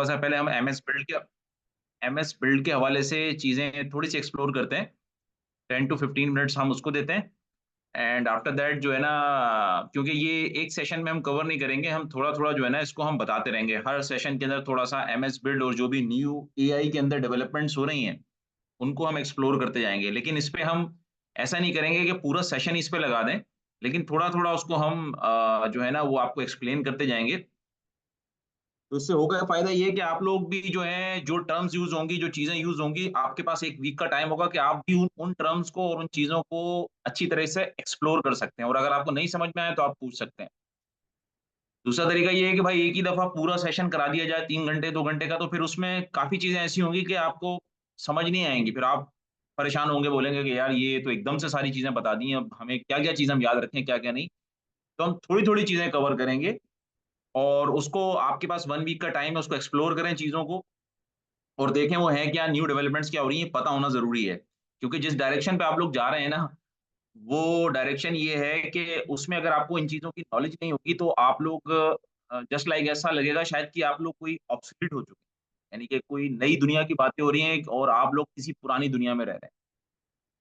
थोड़ा सा पहले हम एमएस बिल्ड के हवाले से चीजें थोड़ी सी एक्सप्लोर करते हैं। 10 to 15 मिनट्स हम उसको देते हैं। एंड आफ्टर दैट जो है ना, क्योंकि ये एक सेशन में हम कवर नहीं करेंगे, हम थोड़ा थोड़ा जो है ना इसको हम बताते रहेंगे हर सेशन के अंदर, थोड़ा सा एमएस बिल्ड और जो भी न्यू एआई के अंदर डेवलपमेंट्स हो रही हैं उनको हम एक्सप्लोर करते जाएंगे। लेकिन इस पे हम ऐसा नहीं करेंगे कि पूरा सेशन इस पे लगा दें, लेकिन थोड़ा थोड़ा उसको हम जो है ना वो आपको एक्सप्लेन करते जाएंगे। तो इससे होगा फायदा ये है कि आप लोग भी जो है, जो टर्म्स यूज होंगी, जो चीजें यूज होंगी, आपके पास एक वीक का टाइम होगा कि आप भी उन टर्म्स को और उन चीजों को अच्छी तरह से एक्सप्लोर कर सकते हैं, और अगर आपको नहीं समझ में आए तो आप पूछ सकते हैं। दूसरा तरीका ये है कि भाई एक ही दफा पूरा सेशन करा दिया जाए 3 घंटे 2 घंटे का, तो फिर उसमें काफी चीजें ऐसी होंगी कि आपको समझ नहीं आएंगी, फिर आप परेशान होंगे, बोलेंगे कि यार ये तो एकदम से सारी चीजें बता दी हैं, अब हमें क्या क्या चीजें हम याद रखें क्या क्या नहीं। तो हम थोड़ी थोड़ी चीजें कवर करेंगे, और उसको आपके पास 1 वीक का टाइम है, उसको एक्सप्लोर करें चीजों को, और देखें वो है क्या, न्यू डेवलपमेंट्स क्या हो रही है, पता होना जरूरी है। क्योंकि जिस डायरेक्शन पे आप लोग जा रहे हैं ना, वो डायरेक्शन ये है कि उसमें अगर आपको इन चीजों की नॉलेज नहीं होगी तो आप लोग जस्ट लाइक ऐसा लगेगा शायद कि आप लोग कोई ऑब्सोलीट हो चुके हैं, यानी कि कोई नई दुनिया की बातें हो रही हैं और आप लोग किसी पुरानी दुनिया में रह रहे हैं।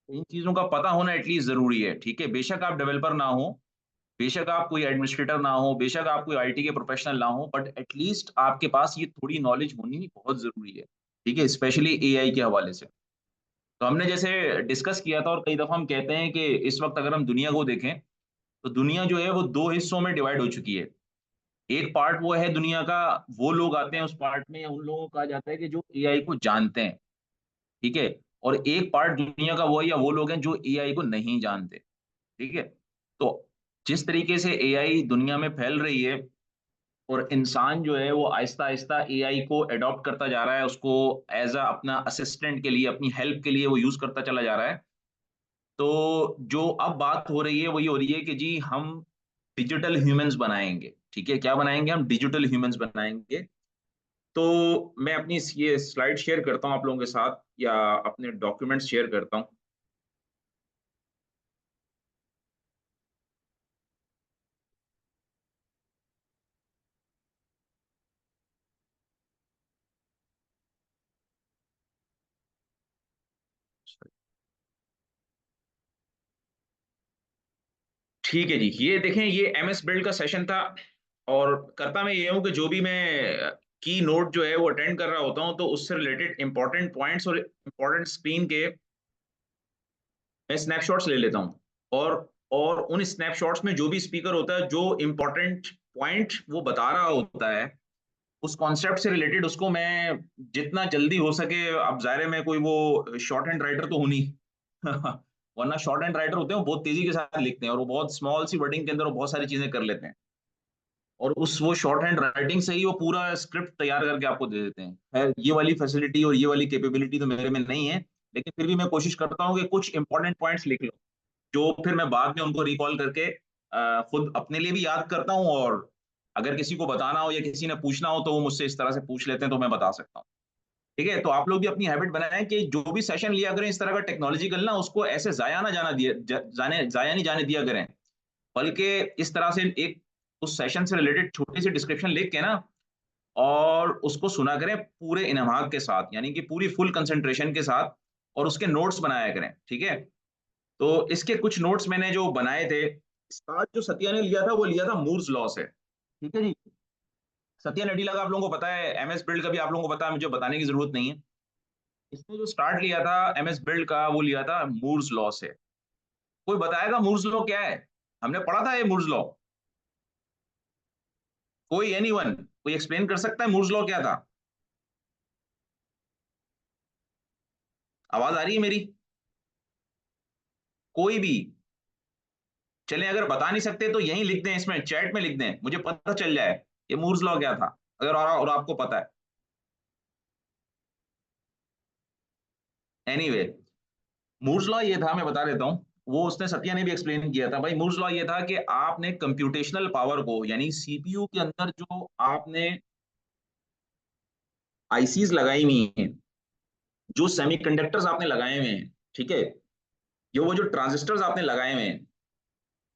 तो इन चीजों का पता होना एटलीस्ट जरूरी है, ठीक है। बेशक आप डेवलपर ना हो, बेशक आप कोई एडमिनिस्ट्रेटर ना हो, बेशक आप कोई आईटी के प्रोफेशनल ना हो, बट एटलीस्ट आपके पास ये थोड़ी नॉलेज होनी बहुत जरूरी है, ठीक है, स्पेशली एआई के हवाले से। तो हमने जैसे डिस्कस किया था, और कई दफा हम कहते हैं कि इस वक्त अगर हम दुनिया को देखें तो दुनिया जो है वो दो हिस्सों में डिवाइड हो चुकी है। एक पार्ट वो है दुनिया का, वो लोग आते हैं उस पार्ट में, उन लोगों को कहा जाता है कि जो एआई को जानते हैं, ठीक है। और एक पार्ट दुनिया का वो है, या वो लोग हैं जो एआई को नहीं जानते, ठीक है। तो जिस तरीके से एआई दुनिया में फैल रही है, और इंसान जो है वो आहिस्ता आहिस्ता एआई को अडॉप्ट करता जा रहा है, उसको एज अ अपना असिस्टेंट के लिए, अपनी हेल्प के लिए वो यूज करता चला जा रहा है। तो जो अब बात हो रही है वो ये हो रही है कि जी हम डिजिटल ह्यूमंस बनाएंगे, ठीक है। क्या बनाएंगे? हम डिजिटल ह्यूमंस बनाएंगे। तो मैं अपनी ये स्लाइड शेयर करता हूँ आप लोगों के साथ, या अपने डॉक्यूमेंट्स शेयर करता हूँ। ठीक है जी, ये देखें, ये एमएस बिल्ड का सेशन था। और करता मैं ये हूँ कि जो भी मैं की नोट जो है वो अटेंड कर रहा होता हूँ, तो उससे रिलेटेड इंपॉर्टेंट पॉइंट्स और इंपॉर्टेंट स्क्रीन के मैं स्नैपशॉट्स ले लेता हूँ। और उन स्नैपशॉट्स में जो भी स्पीकर होता है, जो इंपॉर्टेंट पॉइंट वो बता रहा होता है, उस कॉन्सेप्ट से रिलेटेड उसको मैं जितना जल्दी हो सके, अब जाहिर है मैं कोई वो शॉर्ट हैंड राइटर तो हूं नहीं वरना शॉर्ट हैंड राइटर होते हैं वो बहुत तेजी के साथ लिखते हैं, और वो बहुत स्मॉल सी वर्डिंग के अंदर वो बहुत सारी चीजें कर लेते हैं, और उस वो शॉर्ट हैंड राइटिंग से ही वो पूरा स्क्रिप्ट तैयार करके आपको दे देते हैं। खैर ये वाली फैसिलिटी और ये वाली कैपेबिलिटी तो मेरे में नहीं है, लेकिन फिर भी मैं कोशिश करता हूँ कि कुछ इंपॉर्टेंट पॉइंट्स लिख लूँ, जो फिर मैं बाद में उनको रिकॉल करके खुद अपने लिए भी याद करता हूँ, और अगर किसी को बताना हो या किसी ने पूछना हो तो वो मुझसे इस तरह से पूछ लेते हैं, तो मैं बता सकता हूँ। ठीक है, तो आप लोग भी अपनी हैबिट बनाएं कि जो भी सेशन लिया करें इस तरह का टेक्नोलॉजिकल ना, उसको ऐसे जाया ना जाना दिया जाया नहीं जाने दिया करें, बल्कि इस तरह से एक उस सेशन से रिलेटेड छोटी सी डिस्क्रिप्शन लिख के ना, और उसको सुना करें पूरे इनहाग के साथ, यानी कि पूरी फुल कंसंट्रेशन के साथ, और उसके नोट्स बनाया करें, ठीक है। तो इसके कुछ नोट्स मैंने जो बनाए थे, स्टार्ट जो सत्या ने लिया था वो लिया था मूर्स लॉ से, ठीक है जी। सत्या नडीला का आप लोगों को पता है, एमएस बिल्ड का भी आप लोगों को पता है, मुझे बताने की जरूरत नहीं है। इसने जो स्टार्ट लिया था एमएस बिल्ड का, वो लिया था मूर्स लॉ से। कोई बताएगा मूर्स लॉ क्या है? हमने पढ़ा था ये मूर्स लॉ? कोई एनीवन कोई एक्सप्लेन कर सकता है मूर्स लॉ क्या था? आवाज आ रही है मेरी? कोई भी? चलें, अगर बता नहीं सकते तो यहीं लिख दें, इसमें चैट में लिख दें, मुझे पता चल जाए ये मूर्स लॉ क्या था, अगर और आपको पता है। एनीवे, मूर्स लॉ ये था, मैं बता देता हूँ। वो उसने सत्या ने भी एक्सप्लेन किया था भाई। मूर्स लॉ ये था कि आपने कंप्यूटेशनल पावर को, यानी सीपीयू के अंदर जो आपने आईसीज लगाई हुई हैं, जो सेमीकंडक्टर्स आपने लगाए हुए हैं, ठीक है, ये वो जो ट्रांजिस्टर्स आपने लगाए हुए हैं,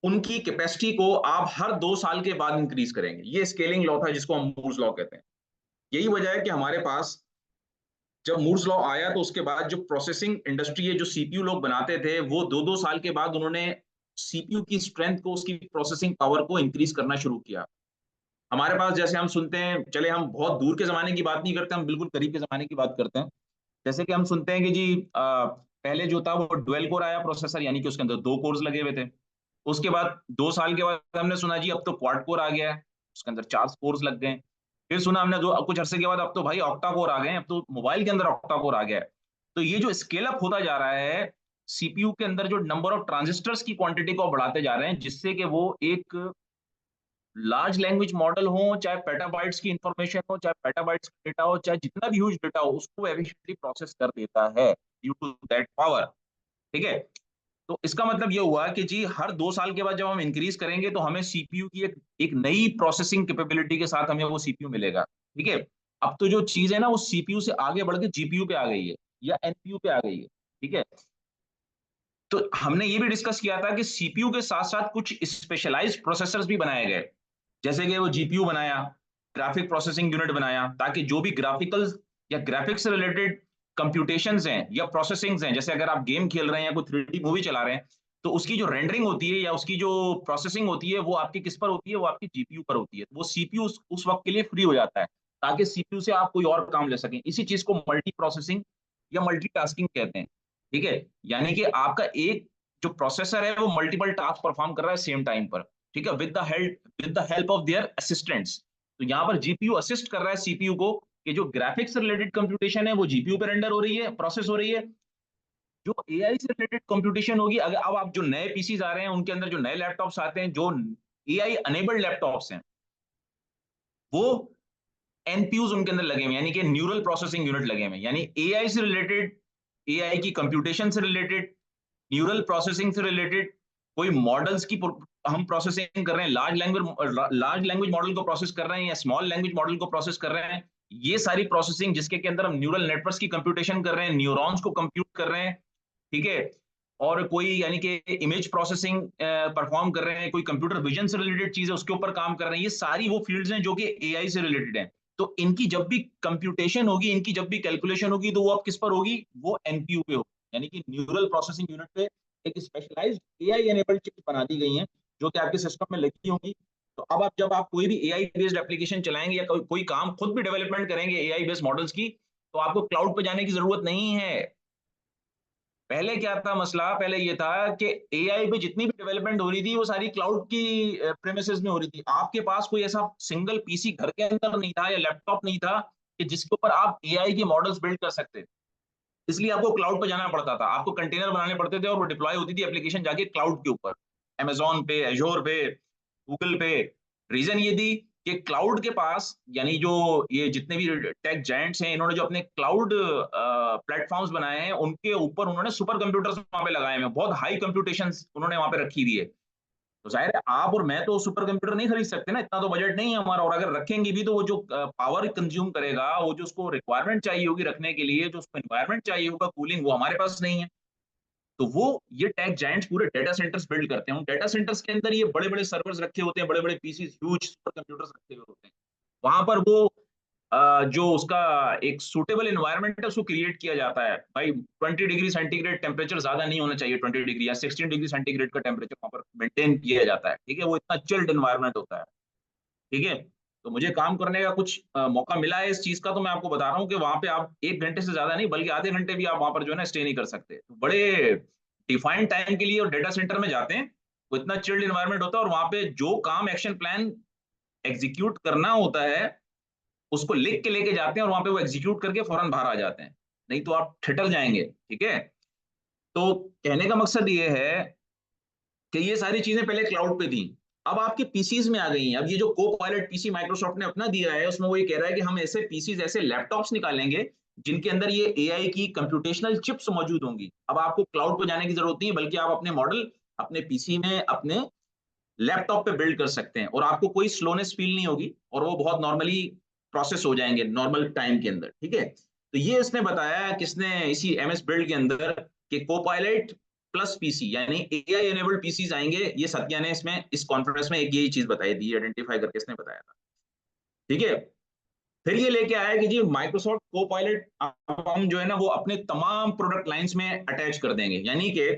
उनकी कैपेसिटी को आप हर 2 साल के बाद इंक्रीज करेंगे। ये स्केलिंग लॉ था जिसको हम मूर्स लॉ कहते हैं। यही वजह है कि हमारे पास जब मूर्स लॉ आया तो उसके बाद जो प्रोसेसिंग इंडस्ट्री है, जो सीपीयू लोग बनाते थे, वो 2-2 साल के बाद उन्होंने सीपीयू की स्ट्रेंथ को, उसकी प्रोसेसिंग पावर को इंक्रीज करना शुरू किया। हमारे पास जैसे हम सुनते हैं, चले हम बहुत दूर के जमाने की बात नहीं करते, हम बिल्कुल करीब के जमाने की बात करते हैं। जैसे कि हम सुनते हैं कि जी पहले जो था वो डुअल कोर आया प्रोसेसर, यानी कि उसके अंदर 2 कोर्स लगे हुए थे। उसके बाद 2 साल के बाद हमने सुना जी अब तो क्वाड कोर आ गया है, उसके अंदर 4 कोर्स लग गए। फिर सुना हमने दो कुछ अरसे के बाद अब तो भाई ऑक्टा कोर आ गए हैं, अब तो मोबाइल के अंदर ऑक्टा कोर आ गया है। तो ये जो स्केल अप होता जा रहा है, सीपीयू के अंदर जो नंबर ऑफ ट्रांजिस्टर्स की क्वांटिटी को बढ़ाते जा रहे हैं, जिससे कि वो एक लार्ज लैंग्वेज मॉडल हो, चाहे पेटाबाइट्स की इंफॉर्मेशन हो, चाहे पेटाबाइट्स का डेटा हो, चाहे जितना भी ह्यूज डेटा हो, उसको एफिशिएंटली प्रोसेस कर देता है ड्यू टू दैट पावर। ठीक है। तो इसका मतलब ये हुआ कि जी हर 2 साल के बाद जब हम इंक्रीज करेंगे तो हमें सीपीयू की एक नई प्रोसेसिंग कैपेबिलिटी के साथ हमें वो सीपीयू मिलेगा। ठीक है। अब तो जो चीज है ना वो सीपीयू से आगे बढ़ के जीपीयू पे आ गई है या एनपीयू पे आ गई है। ठीक है। तो हमने ये भी डिस्कस किया था कि सीपीयू के साथ साथ कुछ स्पेशलाइज्ड प्रोसेसर्स भी बनाए गए, जैसे कि वो जीपीयू बनाया, ग्राफिक प्रोसेसिंग यूनिट बनाया, ताकि जो भी ग्राफिकल या ग्राफिक्स से रिलेटेड कंप्यूटेशंस हैं या प्रोसेसिंग्स हैं, जैसे अगर आप गेम खेल रहे हैं या कोई 3D मूवी चला रहे हैं, तो उसकी जो रेंडरिंग होती है या उसकी जो प्रोसेसिंग होती है वो आपकी किस पर होती है, वो आपकी जीपीयू पर होती है। वो सीपीयू उस वक्त के लिए फ्री हो जाता है, ताकि सीपीयू से आप कोई और काम ले सकें। इसी चीज को मल्टी प्रोसेसिंग या मल्टीटास्किंग कहते हैं। ठीक है। यानी कि आपका एक जो प्रोसेसर है वो मल्टीपल टास्क परफॉर्म कर रहा है सेम टाइम पर। ठीक है, with the help of their assistants. तो यहाँ पर जीपीयू असिस्ट कर रहा है सीपीयू को कि जो ग्राफिक्स से रिलेटेड कंप्यूटेशन है वो जीपीयू पे रेंडर हो रही है, प्रोसेस हो रही है। जो एआई से रिलेटेड कंप्यूटेशन होगी, अगर अब आप जो नए पीसीज आ रहे हैं उनके अंदर जो नए लैपटॉप्स आते हैं, जो एआई अनेबल्ड लैपटॉप्स हैं, वो एनपीयूज उनके अंदर लगे हुए हैं, यानी कि न्यूरल प्रोसेसिंग यूनिट लगे हुए हैं। यानी एआई से रिलेटेड, एआई की कंप्यूटेशन से रिलेटेड, न्यूरल प्रोसेसिंग से रिलेटेड कोई मॉडल्स की हम प्रोसेसिंग कर रहे हैं, लार्ज लैंग्वेज मॉडल को प्रोसेस कर रहे हैं या स्मॉल लैंग्वेज मॉडल को प्रोसेस कर रहे हैं। ये सारी प्रोसेसिंग जिसके के अंदर हम न्यूरल नेटवर्क्स की कंप्यूटेशन कर रहे हैं, न्यूरॉन्स को कंप्यूट कर रहे हैं। ठीक है। और कोई यानी कि इमेज प्रोसेसिंग परफॉर्म कर रहे हैं, कोई कंप्यूटर विजन से रिलेटेड चीज है उसके ऊपर काम कर रहे हैं, ये सारी वो फील्ड्स हैं जो कि एआई से रिलेटेड हैं। तो इनकी जब भी कंप्यूटेशन होगी, इनकी जब भी कैलकुलेशन होगी, तो वो अब किस पर होगी, वो एनपीयू पे होगी, यानी कि न्यूरल प्रोसेसिंग यूनिट पे एक स्पेशलाइज्ड एआई एनेबल्ड चिप्स बना दी गई हैं, जो कि आपके सिस्टम में लगी होंगी। तो अब आप जब आप कोई भी एआई बेस्ड एप्लीकेशन चलाएंगे या कोई काम खुद भी डेवलपमेंट करेंगे एआई बेस्ड मॉडल्स की, तो आपको क्लाउड पे जाने की जरूरत नहीं है। पहले क्या था मसला, पहले ये था कि एआई पे जितनी भी डेवलपमेंट हो रही थी वो सारी क्लाउड की प्रेमिसेस में हो रही थी। आपके पास कोई ऐसा सिंगल पीसी घर के अंदर नहीं था या लैपटॉप नहीं था कि जिसके ऊपर आप एआई के मॉडल्स बिल्ड कर सकते। इसलिए आपको क्लाउड पर जाना पड़ता था, आपको कंटेनर बनाने पड़ते थे और वो डिप्लॉय होती थी एप्लीकेशन जाके क्लाउड के ऊपर, अमेजोन पे, एजोर पे, गूगल पे। रीजन ये थी कि क्लाउड के पास, यानी जो ये जितने भी टेक जायंट्स हैं, इन्होंने जो अपने क्लाउड प्लेटफॉर्म्स बनाए हैं उनके ऊपर उन्होंने सुपर कंप्यूटर्स वहां पे लगाए हैं, बहुत हाई कंप्यूटेशन उन्होंने वहां पे रखी हुई है। तो जाहिर है आप और मैं तो सुपर कंप्यूटर नहीं खरीद सकते ना, इतना तो बजट नहीं है हमारा। और अगर रखेंगे भी तो वो जो पावर कंज्यूम करेगा, वो जो उसको रिक्वायरमेंट चाहिए होगी रखने के लिए, जो उसको एनवायरमेंट चाहिए होगा कूलिंग, वो हमारे पास नहीं है। तो वो ये टेक जायंट्स पूरे डेटा सेंटर्स बिल्ड करते हैं। उन डेटा सेंटर्स के अंदर ये बड़े बड़े सर्वर्स रखे होते हैं, बड़े बड़े पीसी, ह्यूज सुपर कंप्यूटर्स रखे हुए होते हैं। वहां पर वो जो उसका एक सूटेबल एनवायरनमेंट है उसको क्रिएट किया जाता है। भाई 20 डिग्री सेंटीग्रेड टेम्परेचर ज्यादा नहीं होना चाहिए, 20 डिग्री या 16 डिग्री सेंटीग्रेड का टेम्परेचर वहां पर मेंटेन किया जाता है। ठीक है। वो इतना चिल्ड एनवायरनमेंट होता है। ठीक है। तो मुझे काम करने का कुछ मौका मिला है इस चीज का, तो मैं आपको बता रहा हूँ कि वहां पे आप 1 घंटे से ज्यादा नहीं बल्कि आधे घंटे भी आप वहां पर जो है ना स्टे नहीं कर सकते। तो बड़े डिफाइंड टाइम के लिए और डेटा सेंटर में जाते हैं, वो इतना चिल्ड एनवायरनमेंट होता है, और वहां पे जो काम एक्शन प्लान एग्जीक्यूट करना होता है उसको लिख के लेके जाते हैं, और वहां पे वो एग्जीक्यूट करके फौरन बाहर आ जाते हैं, नहीं तो आप ठिठक जाएंगे। ठीक है। तो कहने का मकसद ये है कि ये सारी चीजें पहले क्लाउड पे थी, अब आपके पीसीज में आ गई हैं। अब ये जो को पायलट पीसी माइक्रोसॉफ्ट ने अपना दिया है, उसमें वो ये कह रहा है कि हम ऐसे पीसीज, ऐसे लैपटॉप्स निकालेंगे जिनके अंदर ये एआई की कंप्यूटेशनल चिप्स मौजूद होंगी। अब आपको क्लाउड पर जाने की जरूरत नहीं है, बल्कि आप अपने मॉडल अपने पीसी में, अपने लैपटॉप पे बिल्ड कर सकते हैं, और आपको कोई स्लोनेस फील नहीं होगी, और वो बहुत नॉर्मली प्रोसेस हो जाएंगे नॉर्मल टाइम के अंदर। ठीक है। तो ये इसने बताया, किसने, इसी एमएस बिल्ड के अंदर, कि कोपायलट प्लस पीसी यानी एआई एनेबल्ड पीसीज आएंगे। ये सत्या ने इसमें इस कॉन्फ्रेंस में एक यही चीज बताई थी, आइडेंटिफाई करके इसने बताया था। ठीक है। फिर ये लेके आया कि जी माइक्रोसॉफ्ट को पायलट हम जो है ना वो अपने तमाम प्रोडक्ट लाइंस में अटैच कर देंगे, यानी कि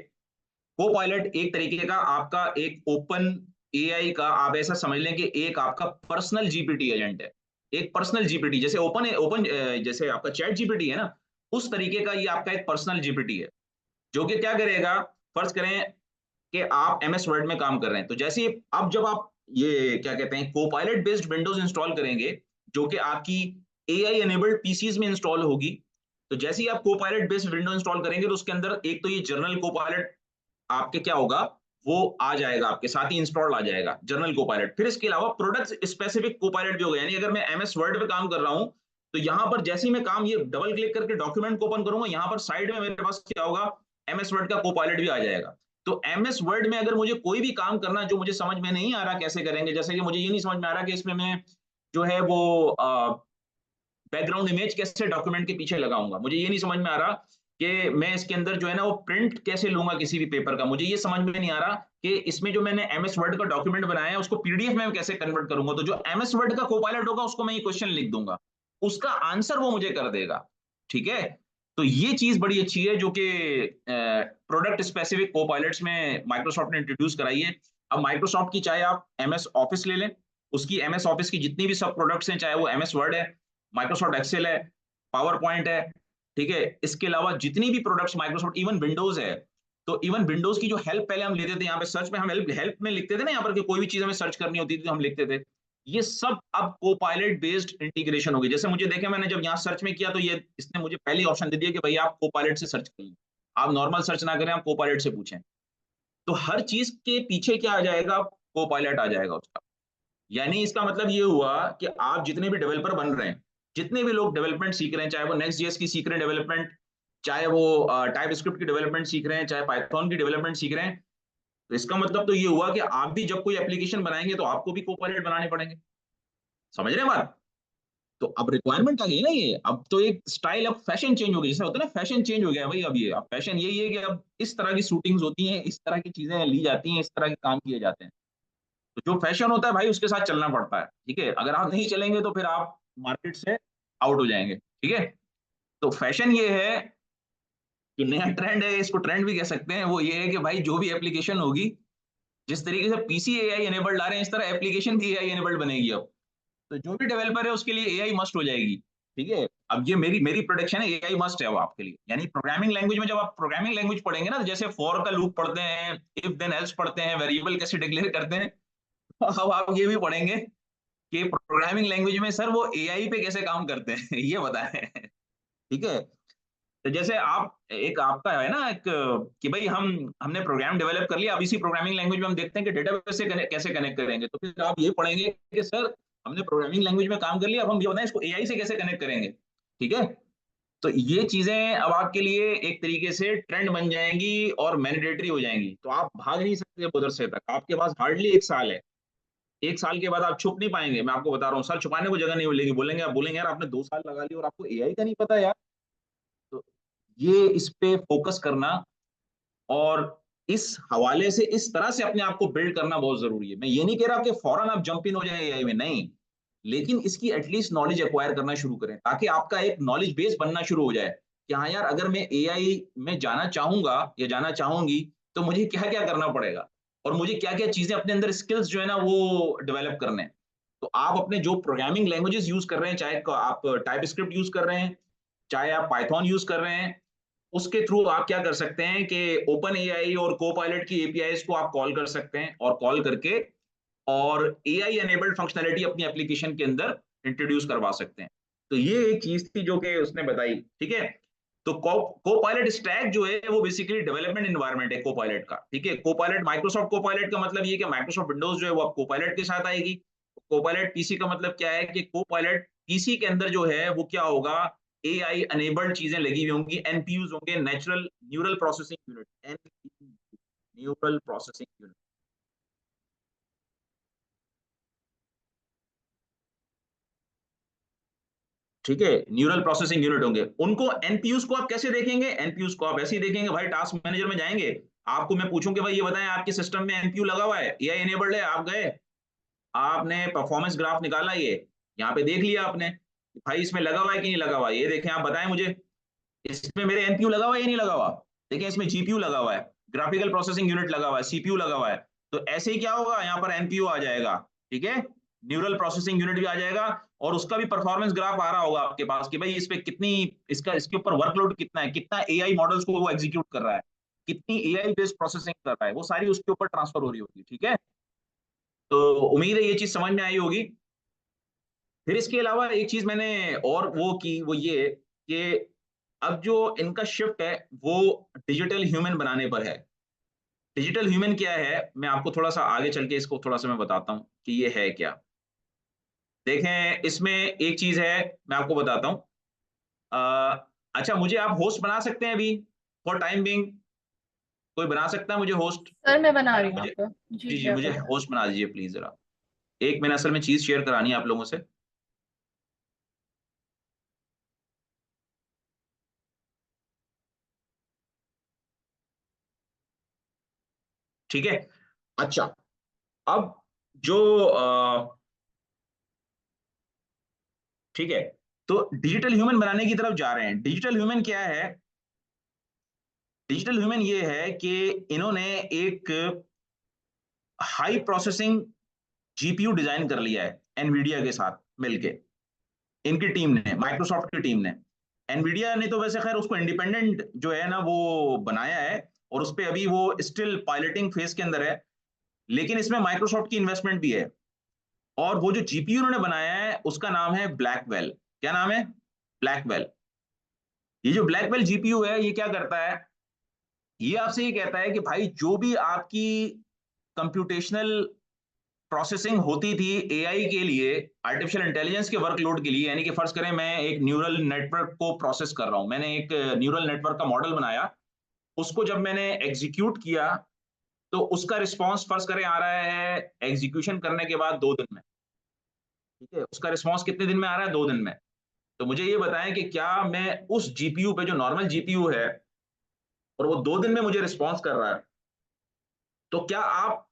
को पायलट एक तरीके का आपका एक ओपन एआई का, आप ऐसा समझ लें कि एक आपका पर्सनल जीपीटी एजेंट है। एक पर्सनल जीपीटी जैसे ओपन ओपन जैसे आपका चैट जीपीटी है ना, उस तरीके का ये आपका एक पर्सनल जीपीटी है, जो कि क्या करेगा, फर्ज करें कि आप एमएस वर्ड में काम कर रहे हैं, तो जैसे अब जब आप ये क्या कहते हैं कोपायलट बेस्ड विंडोज इंस्टॉल करेंगे, जो कि आपकी एआई एनेबल्ड पीसीज में इंस्टॉल होगी, तो जैसे ही आप कोपायलट बेस्ड विंडो इंस्टॉल करेंगे तो उसके अंदर एक तो ये जर्नल कोपायलट आपके क्या होगा, वो आ जाएगा, आपके साथ ही इंस्टॉल आ जाएगा जर्नल कोपायलट। फिर इसके अलावा प्रोडक्ट स्पेसिफिक कोपायलट भी होगा, यानी अगर मैं एमएस वर्ड पे काम कर रहा हूं, तो यहां पर जैसे ही मैं काम ये डबल क्लिक करके डॉक्यूमेंट को ओपन करूंगा, यहां पर साइड में मेरे पास क्या होगा, एमएस वर्ड का कोपायलट भी आ जाएगा। तो एमएस वर्ड में अगर मुझे कोई भी काम करना जो मुझे समझ में नहीं आ रहा कैसे करेंगे, जैसे कि मुझे ये नहीं समझ में आ रहा कि इसमें मैं जो है वो बैकग्राउंड इमेज कैसे डॉक्यूमेंट के पीछे लगाऊंगा, मुझे ये नहीं समझ में आ रहा कि मैं इसके अंदर जो है ना वो प्रिंट कैसे लूंगा किसी भी पेपर का, मुझे ये समझ में नहीं आ रहा कि इसमें जो मैंने एमएस वर्ड का डॉक्यूमेंट बनाया है उसको पीडीएफ में कैसे कन्वर्ट करूंगा, तो जो एमएस वर्ड का कोपायलट होगा उसको मैं ये क्वेश्चन लिख दूंगा, उसका आंसर वो मुझे कर देगा। ठीक है, तो ये चीज बड़ी अच्छी है जो कि प्रोडक्ट स्पेसिफिक कोपायलट्स में माइक्रोसॉफ्ट ने इंट्रोड्यूस कराई है। अब माइक्रोसॉफ्ट की चाहे आप एमएस ऑफिस ले लें, उसकी एमएस ऑफिस की जितनी भी सब प्रोडक्ट्स हैं, चाहे वो एमएस वर्ड है, माइक्रोसॉफ्ट एक्सेल है, पावर पॉइंट है, ठीक है, इसके अलावा जितनी भी प्रोडक्ट्स माइक्रोसॉफ्ट, इवन विंडोज है, तो इवन विंडोज की जो हेल्प पहले हम लेते थे, यहाँ पे सर्च में हम हेल्प हेल्प में लिखते थे ना, यहाँ पर कि कोई भी चीज हमें सर्च करनी होती थी तो हम लिखते थे, ये सब अब कोपायलट बेस्ड इंटीग्रेशन होगी। जैसे मुझे देखे, मैंने जब यहाँ सर्च में किया तो ये इसने मुझे पहले ऑप्शन दे दिया कि भाई आप कोपायलट से सर्च करिए, आप नॉर्मल सर्च ना करें, आप कोपायलट से पूछें। तो हर चीज के पीछे क्या आ जाएगा, कोपायलट आ जाएगा उसका। यानी इसका मतलब ये हुआ कि आप जितने भी डेवलपर बन रहे हैं, जितने भी लोग डेवलपमेंट सीख रहे हैं, चाहे वो नेक्स्ट जेएस की सीख रहे हैं डेवलपमेंट, चाहे वो टाइप स्क्रिप्ट की डेवलपमेंट सीख रहे हैं, चाहे पाइथन की डेवलपमेंट सीख रहे हैं, तो इसका मतलब तो ये हुआ कि आप भी जब कोई एप्लीकेशन बनाएंगे तो आपको भी कोपायलट बनाने पड़ेंगे। समझ रहे हैं बात? तो अब रिक्वायरमेंट आ गई ना, ये अब तो एक स्टाइल, अब फैशन चेंज हो गई, जैसे होता है ना फैशन चेंज हो गया है भाई, अब ये अब फैशन यही है कि अब इस तरह की शूटिंग्स होती हैं, इस तरह की चीजें ली जाती हैं, इस तरह के काम किए जाते हैं। तो जो फैशन होता है भाई उसके साथ चलना पड़ता है, ठीक है, अगर आप नहीं चलेंगे तो फिर आप मार्केट से आउट हो जाएंगे, ठीक है। तो फैशन ये है, जो नया ट्रेंड है, इसको ट्रेंड भी कह सकते हैं, वो ये है कि भाई जो भी एप्लीकेशन होगी, जिस तरीके से पीसी एआई एनेबल्ड आ रहे हैं, इस तरह एप्लीकेशन भी एआई एनेबल्ड बनेगी अब। तो जो भी डेवलपर है उसके लिए एआई मस्ट हो जाएगी, ठीक है। अब ये मेरी मेरी प्रोडक्शन है, एआई मस्ट है वो आपके लिए, यानी प्रोग्रामिंग लैंग्वेज में जब आप प्रोग्रामिंग लैंग्वेज पढ़ेंगे ना, तो जैसे फॉर का लूप पढ़ते हैं, इफ देन एल्स पढ़ते हैं, वेरिएबल कैसे डिक्लेयर करते हैं, अब आप ये भी पढ़ेंगे कि प्रोग्रामिंग लैंग्वेज में सर वो एआई पे कैसे काम करते हैं ये बताएं, ठीक है। तो जैसे आप एक आपका है ना एक कि भाई हमने प्रोग्राम डेवलप कर लिया, अब इसी प्रोग्रामिंग लैंग्वेज में हम देखते हैं कि डेटाबेस से कैसे कनेक्ट करेंगे, तो फिर आप ये पढ़ेंगे कि सर हमने प्रोग्रामिंग लैंग्वेज में काम कर लिया, अब हम ये बताएं इसको एआई से कैसे कनेक्ट करेंगे, ठीक है। तो ये चीजें अब आपके लिए एक तरीके से ट्रेंड बन जाएंगी और मैंडेटरी हो जाएंगी, तो आप भाग नहीं सकते उधर से तक, आपके पास हार्डली एक साल है। एक साल के बाद आप छुप नहीं पाएंगे, मैं आपको बता रहा हूँ, सर छुपाने को जगह नहीं मिलेगी, बोलेंगे, आप बोलेंगे यार आपने 2 साल लगा लिए और आपको एआई का नहीं पता यार। तो ये इस पे फोकस करना और इस हवाले से इस तरह से अपने आप को बिल्ड करना बहुत जरूरी है। मैं ये नहीं कह रहा कि फौरन आप जंप इन हो जाए एआई में, नहीं, लेकिन इसकी एटलीस्ट नॉलेज एक्वायर करना शुरू करें, ताकि आपका एक नॉलेज बेस बनना शुरू हो जाए कि हाँ यार अगर मैं एआई में जाना चाहूंगा या जाना चाहूंगी तो मुझे क्या क्या करना पड़ेगा, और मुझे क्या क्या चीजें अपने अंदर स्किल्स जो है ना वो डेवलप करने हैं। तो आप अपने जो प्रोग्रामिंग लैंग्वेजेस यूज कर रहे हैं, चाहे आप टाइप स्क्रिप्ट यूज कर रहे हैं, चाहे आप पाइथन यूज कर रहे हैं, उसके थ्रू आप क्या कर सकते हैं कि ओपन एआई और कोपायलट की एपीआईज को आप कॉल कर सकते हैं, और कॉल करके और एआई एनेबल्ड फंक्शनैलिटी अपनी एप्लीकेशन के अंदर इंट्रोड्यूस करवा सकते हैं। तो ये एक चीज थी जो कि उसने बताई, ठीक है। तो कोपायलट स्टैक जो है वो बेसिकली डेवलपमेंट एनवायरनमेंट है कोपायलट का, ठीक है। कोपायलट माइक्रोसॉफ्ट कोपायलट का मतलब ये कि माइक्रोसॉफ्ट विंडोज जो है वो अब कोपायलट के साथ आएगी। कोपायलट पीसी का मतलब क्या है कि कोपायलट पीसी के अंदर जो है वो क्या होगा, एआई अनेबल्ड चीजें लगी हुई होंगी, एनपीयूज होंगे, natural neural processing unit, NPU, neural processing unit, ठीक है, न्यूरल प्रोसेसिंग यूनिट होंगे। उनको एनपीयूज को आप कैसे देखेंगे, एनपीयूज को आप ऐसे ही देखेंगे भाई, टास्क मैनेजर में जाएंगे, आपको मैं पूछूं कि भाई ये बताएं आपके सिस्टम में एनपीयू लगा हुआ है, एआई एनेबल्ड है, आप गए, आपने परफॉर्मेंस ग्राफ निकाला, ये यहाँ पे देख लिया आपने, भाई इसमें लगा हुआ है कि नहीं लगा हुआ, ये देखें आप बताएं मुझे, इसमें मेरे एनपीयू लगा हुआ है या नहीं लगा हुआ? देखिए इसमें जीपीयू लगा हुआ है, ग्राफिकल प्रोसेसिंग यूनिट लगा हुआ है, सीपीयू लगा हुआ है। तो ऐसे ही क्या होगा, यहाँ पर एनपीयू आ जाएगा, ठीक है, न्यूरल प्रोसेसिंग यूनिट भी आ जाएगा, और उसका भी परफॉर्मेंस ग्राफ आ रहा होगा आपके पास कि भाई इस पे कितनी, इसका इसके ऊपर वर्कलोड कितना है, कितना एआई मॉडल्स को वो एग्जीक्यूट कर रहा है, कितनी एआई बेस्ड प्रोसेसिंग कर रहा है, वो सारी उसके ऊपर ट्रांसफर हो रही होगी, ठीक है। तो उम्मीद है ये चीज समझ में आई होगी। फिर इसके अलावा एक चीज मैंने और वो की, वो ये कि अब जो इनका शिफ्ट है वो डिजिटल ह्यूमन बनाने पर है। डिजिटल ह्यूमन क्या है, मैं आपको थोड़ा सा आगे चल के इसको थोड़ा सा मैं बताता हूँ कि ये है क्या। देखें इसमें एक चीज है, मैं आपको बताता हूँ। अच्छा, मुझे आप होस्ट बना सकते हैं अभी, फॉर टाइम बिंग? कोई बना सकता है मुझे होस्ट? सर मैं बना रही हूँ मुझे, आपको। जी जी जी जी, आप मुझे बताएं। होस्ट बना दीजिए प्लीज जरा। एक मैंने असल में चीज शेयर करानी है आप लोगों से। ठीक है। अच्छा, अब जो ठीक है, तो डिजिटल ह्यूमन बनाने की तरफ जा रहे हैं। डिजिटल ह्यूमन क्या है? डिजिटल ह्यूमन ये है कि इन्होंने एक हाई प्रोसेसिंग जीपीयू डिजाइन कर लिया है एनवीडिया के साथ मिलके, इनकी टीम ने, माइक्रोसॉफ्ट की टीम ने। एनवीडिया ने तो वैसे खैर उसको इंडिपेंडेंट जो है ना वो बनाया है, और उस पर अभी वो स्टिल पायलटिंग फेज के अंदर है, लेकिन इसमें माइक्रोसॉफ्ट की इन्वेस्टमेंट भी है। और वो जो जीपीयू उन्होंने बनाया है उसका नाम है ब्लैकवेल। क्या नाम है? ब्लैकवेल। ये जो ब्लैकवेल जीपीयू है ये क्या करता है, ये आपसे ये कहता है कि भाई जो भी आपकी कंप्यूटेशनल प्रोसेसिंग होती थी एआई के लिए, आर्टिफिशियल इंटेलिजेंस के वर्कलोड के लिए, यानी कि फर्ज करें मैं एक न्यूरल नेटवर्क को प्रोसेस कर रहा हूं, मैंने एक न्यूरल नेटवर्क का मॉडल बनाया, उसको जब मैंने एग्जीक्यूट किया तो उसका रिस्पांस फर्ज करें आ रहा है एग्जीक्यूशन करने के बाद 2 दिन में, ठीक है, उसका रिस्पांस कितने दिन में आ रहा है? 2 दिन में। तो मुझे ये बताएं कि क्या मैं उस जीपीयू पे, जो नॉर्मल जीपीयू है, और वो 2 दिन में मुझे रिस्पॉन्स कर रहा है, तो क्या आप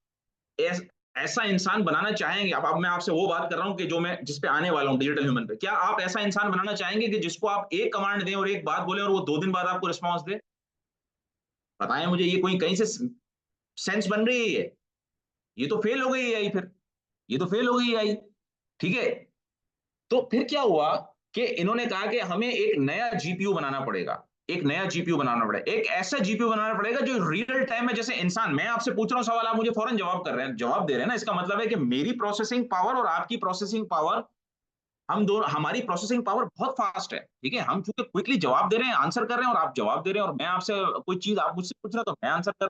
ऐसा इंसान बनाना चाहेंगे? अब मैं आपसे वो बात कर रहा हूं कि जो मैं जिस पे आने वाला हूं डिजिटल ह्यूमन पे, क्या आप ऐसा इंसान बनाना चाहेंगे कि जिसको आप एक कमांड दें और एक बात बोले और वो 2 दिन बाद आपको रिस्पॉन्स दे? बताएं मुझे, ये कोई कहीं से सेंस बन रही है ये तो फेल हो गई आई फिर, ये तो फेल हो गई आई, ठीक है। तो फिर क्या हुआ कि इन्होंने कहा कि हमें एक नया जीपीयू बनाना पड़ेगा, एक नया जीपीयू बनाना पड़ेगा, एक ऐसा जीपीयू बनाना पड़ेगा जो रियल टाइम में, जैसे इंसान, मैं आपसे पूछ रहा हूं सवाल, आप मुझे फौरन जवाब कर रहे हैं, जवाब दे रहे हैं ना, इसका मतलब है कि मेरी प्रोसेसिंग पावर और आपकी प्रोसेसिंग पावर, हम दोनों, हमारी प्रोसेसिंग पावर बहुत फास्ट है, ठीक है, हम चूंकि क्विकली जवाब दे रहे हैं, आंसर कर रहे हैं, और आप जवाब दे रहे हैं, और मैं आपसे कोई चीज, आप मुझसे पूछ रहे हो तो मैं आंसर कर,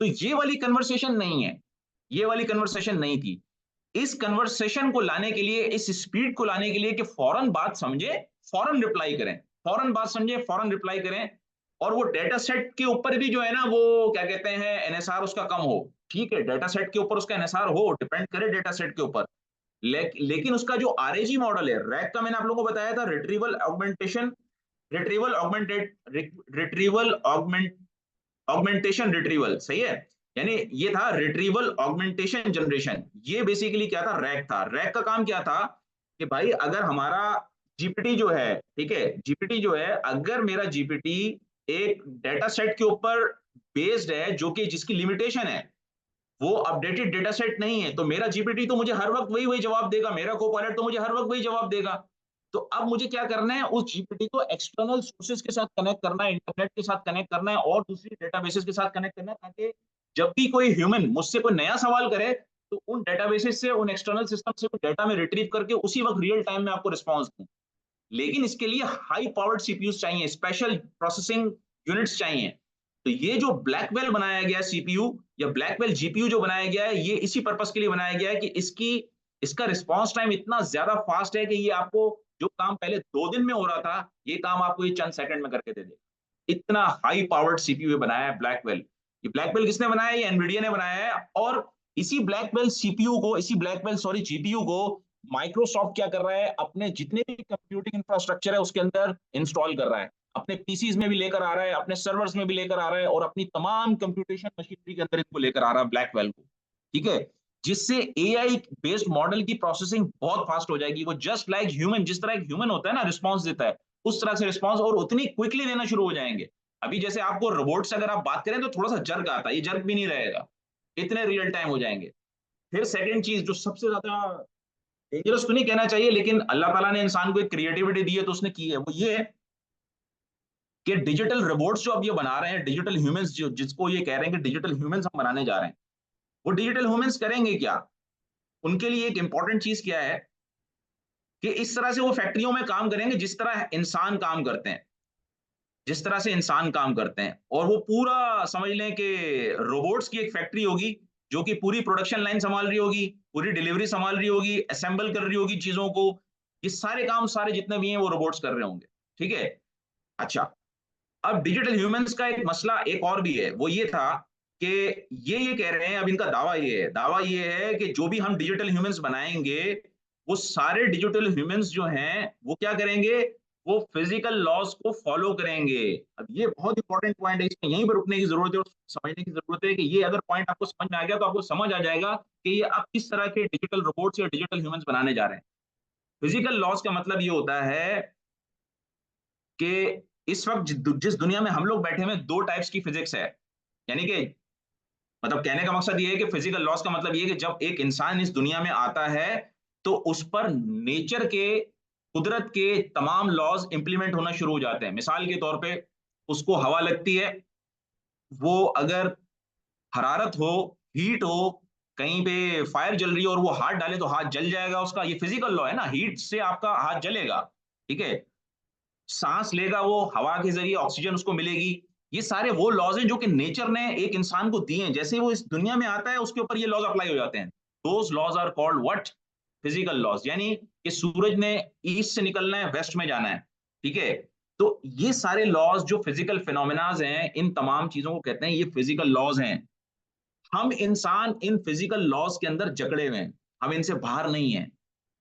तो ये वाली कन्वर्सेशन नहीं है, ये वाली कन्वर्सेशन नहीं थी। इस कन्वर्सेशन को लाने के लिए, इस स्पीड को लाने के लिए कि फौरन बात समझे, फौरन रिप्लाई करें, फौरन बात समझे फौरन रिप्लाई करें, और वो डेटा सेट के ऊपर भी जो है ना वो क्या कहते हैं, एनएसआर उसका कम हो, ठीक है, डेटा सेट के ऊपर उसका एनएसआर हो, डिपेंड करे डेटा सेट के ऊपर। लेकिन उसका जो आरएजी मॉडल है रैक का, मैंने आप लोगों को बताया था, retrieval augmentation, retrieval augmented, retrieval augment, augmentation retrieval, सही है, यानी ये था रिट्रीवल ऑगमेंटेशन जनरेशन। ये बेसिकली क्या था, रैक था। रैक का काम क्या था कि भाई अगर हमारा जीपीटी जो है, ठीक है, जीपीटी जो है, अगर मेरा जीपीटी एक डेटा सेट के ऊपर बेस्ड है जो कि जिसकी लिमिटेशन है, वो अपडेटेड डेटा सेट नहीं है, तो मेरा जीपीटी तो मुझे हर वक्त वही वही जवाब देगा, मेरा कोपायलट तो मुझे हर वक्त वही जवाब देगा। तो अब मुझे क्या करना है, उस जीपीटी को एक्सटर्नल सोर्सेज के साथ कनेक्ट करना है, इंटरनेट के साथ कनेक्ट करना है, और दूसरी डेटाबेसेस के साथ कनेक्ट करना है, ताकि जब भी कोई ह्यूमन मुझसे कोई नया सवाल करे तो उन डेटाबेसेस से, उन एक्सटर्नल सिस्टम से डेटा में रिट्रीव करके उसी वक्त रियल टाइम में आपको रिस्पॉन्स दूं। लेकिन इसके लिए हाई पावर्ड सीपीयूज चाहिए, स्पेशल प्रोसेसिंग यूनिट्स चाहिए। तो ये जो ब्लैकवेल बनाया गया सीपीयू या ब्लैकवेल जीपीयू जो बनाया गया है, ये इसी पर्पस के लिए बनाया गया है कि इसकी, इसका रिस्पांस टाइम इतना ज्यादा फास्ट है कि ये आपको जो काम पहले 2 दिन में हो रहा था, ये काम आपको ये चंद सेकंड में करके दे देगा। इतना हाई पावर्ड सीपीयू बनाया है ब्लैकवेल। ये ब्लैकवेल किसने बनाया है? ये एनवीडिया ने बनाया है। और इसी ब्लैकवेल सीपीयू को, इसी ब्लैकवेल सॉरी जीपीयू को माइक्रोसॉफ्ट क्या कर रहा है, अपने जितने भी कंप्यूटिंग इंफ्रास्ट्रक्चर है उसके अंदर इंस्टॉल कर रहा है, अपने पीसीज में भी लेकर आ रहा है, अपने सर्वर्स में भी लेकर आ रहा है, और अपनी तमाम कंप्यूटेशन मशीनरी के अंदर इनको लेकर आ रहा है ब्लैकवेल को, ठीक है। जिससे एआई बेस्ड मॉडल की प्रोसेसिंग बहुत फास्ट हो जाएगी। वो जस्ट लाइक ह्यूमन, जिस तरह एक ह्यूमन होता है ना रिस्पॉन्स देता है, उस तरह से रिस्पॉन्स और उतनी क्विकली देना शुरू हो जाएंगे। अभी जैसे आपको रोबोट से अगर आप बात करें तो थोड़ा सा जर्क आता है, ये जर्क भी नहीं रहेगा, इतने रियल टाइम हो जाएंगे। फिर सेकंड चीज जो सबसे ज्यादा डेंजरस तो नहीं कहना चाहिए, लेकिन अल्लाह ताला ने इंसान को एक क्रिएटिविटी दी है तो उसने की है, वो ये है कि डिजिटल रोबोट्स जो अब ये बना रहे हैं, डिजिटल ह्यूमंस जो जिसको ये कह रहे हैं कि डिजिटल ह्यूमंस हम बनाने जा रहे हैं, वो डिजिटल ह्यूमंस करेंगे क्या? उनके लिए एक इंपॉर्टेंट चीज क्या है कि इस तरह से वो फैक्ट्रियों में काम करेंगे जिस तरह इंसान काम करते हैं, जिस तरह से इंसान काम करते हैं। और वो पूरा समझ लें कि रोबोट्स की एक फैक्ट्री होगी जो कि पूरी प्रोडक्शन लाइन संभाल रही होगी, पूरी डिलीवरी संभाल रही होगी, असेंबल कर रही होगी चीजों को। ये सारे काम सारे जितने भी हैं वो रोबोट्स कर रहे होंगे। ठीक है। अच्छा, अब डिजिटल ह्यूमंस का एक मसला एक और भी है, वो ये था कि ये कह रहे हैं, अब इनका दावा ये है कि जो भी हम डिजिटल ह्यूमंस बनाएंगे, वो सारे डिजिटल ह्यूमंस जो हैं वो क्या करेंगे, वो फिजिकल लॉज को फॉलो करेंगे। अब ये बहुत इंपॉर्टेंट पॉइंट है, इसमें यहीं पर रुकने की जरूरत है और समझने की जरूरत है कि ये अगर पॉइंट आपको समझ में आ गया तो आपको समझ आ जाएगा कि ये आप किस तरह के डिजिटल रोबोट्स या डिजिटल ह्यूमंस बनाने जा रहे हैं। फिजिकल लॉज का मतलब ये होता है कि इस वक्त जिस दुनिया में हम लोग बैठे हुए दो टाइप्स की फिजिक्स है। यानी कि मतलब कहने का मकसद ये है कि फिजिकल लॉस का मतलब ये है कि जब एक इंसान इस दुनिया में आता है तो उस पर नेचर के, कुदरत के तमाम लॉज इंप्लीमेंट होना शुरू हो जाते हैं। मिसाल के तौर पे उसको हवा लगती है, वो अगर हरारत हो, हीट हो, कहीं पे फायर जल रही है और वो हाथ डाले तो हाथ जल जाएगा उसका, ये फिजिकल लॉ है ना, हीट से आपका हाथ जलेगा। ठीक है। सांस लेगा वो, हवा के जरिए ऑक्सीजन उसको मिलेगी। ये सारे वो लॉज हैं जो कि नेचर ने एक इंसान को दिए हैं, जैसे वो इस दुनिया में आता है उसके ऊपर ये लॉज अप्लाई हो जाते हैं। Those laws are called what? Physical laws. यानी कि सूरज ने ईस्ट से निकलना है, वेस्ट में जाना है। ठीक है। तो ये सारे लॉज जो फिजिकल फिनोमिनाज हैं, इन तमाम चीजों को कहते हैं ये फिजिकल लॉज हैं। हम इंसान इन फिजिकल लॉज के अंदर जकड़े हुए हैं, हम इनसे बाहर नहीं हैं।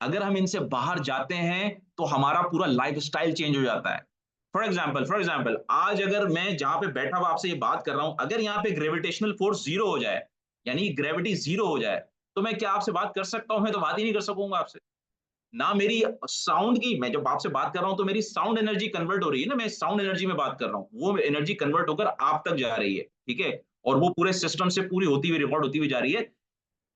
अगर हम इनसे बाहर जाते हैं तो हमारा पूरा लाइफ स्टाइल चेंज हो जाता है। फॉर एग्जाम्पल आज अगर मैं जहां पे बैठा हुआ आपसे ये बात कर रहा हूं, अगर यहाँ पे ग्रेविटेशनल फोर्स जीरो हो जाए, यानी ग्रेविटी जीरो हो जाए, तो मैं क्या आपसे बात कर सकता हूं? मैं तो बात ही नहीं कर सकूंगा आपसे। ना मेरी साउंड की, मैं जब आपसे बात कर रहा हूं तो मेरी साउंड एनर्जी कन्वर्ट हो रही है ना, मैं साउंड एनर्जी में बात कर रहा हूँ, वो एनर्जी कन्वर्ट होकर आप तक जा रही है। ठीक है। और वो पूरे सिस्टम से पूरी होती हुई रिकॉर्ड होती हुई जा रही है।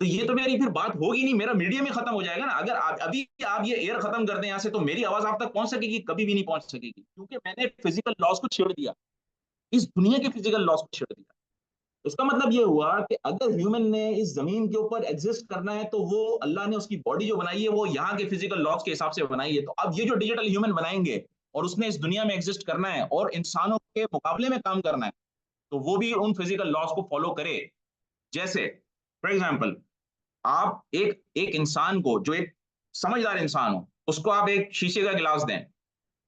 तो ये तो मेरी फिर बात होगी नहीं, मेरा मीडियम ही खत्म हो जाएगा ना। अगर अभी आप ये एयर खत्म कर दें यहाँ से, तो मेरी आवाज आप तक पहुंच सकेगी? कभी भी नहीं पहुंच सकेगी, क्योंकि मैंने फिजिकल लॉस को छेड़ दिया, इस दुनिया के फिजिकल लॉस को छेड़ दिया। इसका मतलब ये हुआ कि अगर ह्यूमन ने इस जमीन के ऊपर एग्जिस्ट करना है तो वो अल्लाह ने उसकी बॉडी जो बनाई है वो यहाँ के फिजिकल लॉस के हिसाब से बनाई है। तो अब ये जो डिजिटल ह्यूमन बनाएंगे और उसने इस दुनिया में एग्जिस्ट करना है और इंसानों के मुकाबले में काम करना है, तो वो भी उन फिजिकल लॉस को फॉलो करे। जैसे फॉर एग्जाम्पल, आप एक एक इंसान को, जो एक समझदार इंसान हो, उसको आप एक शीशे का गिलास दें,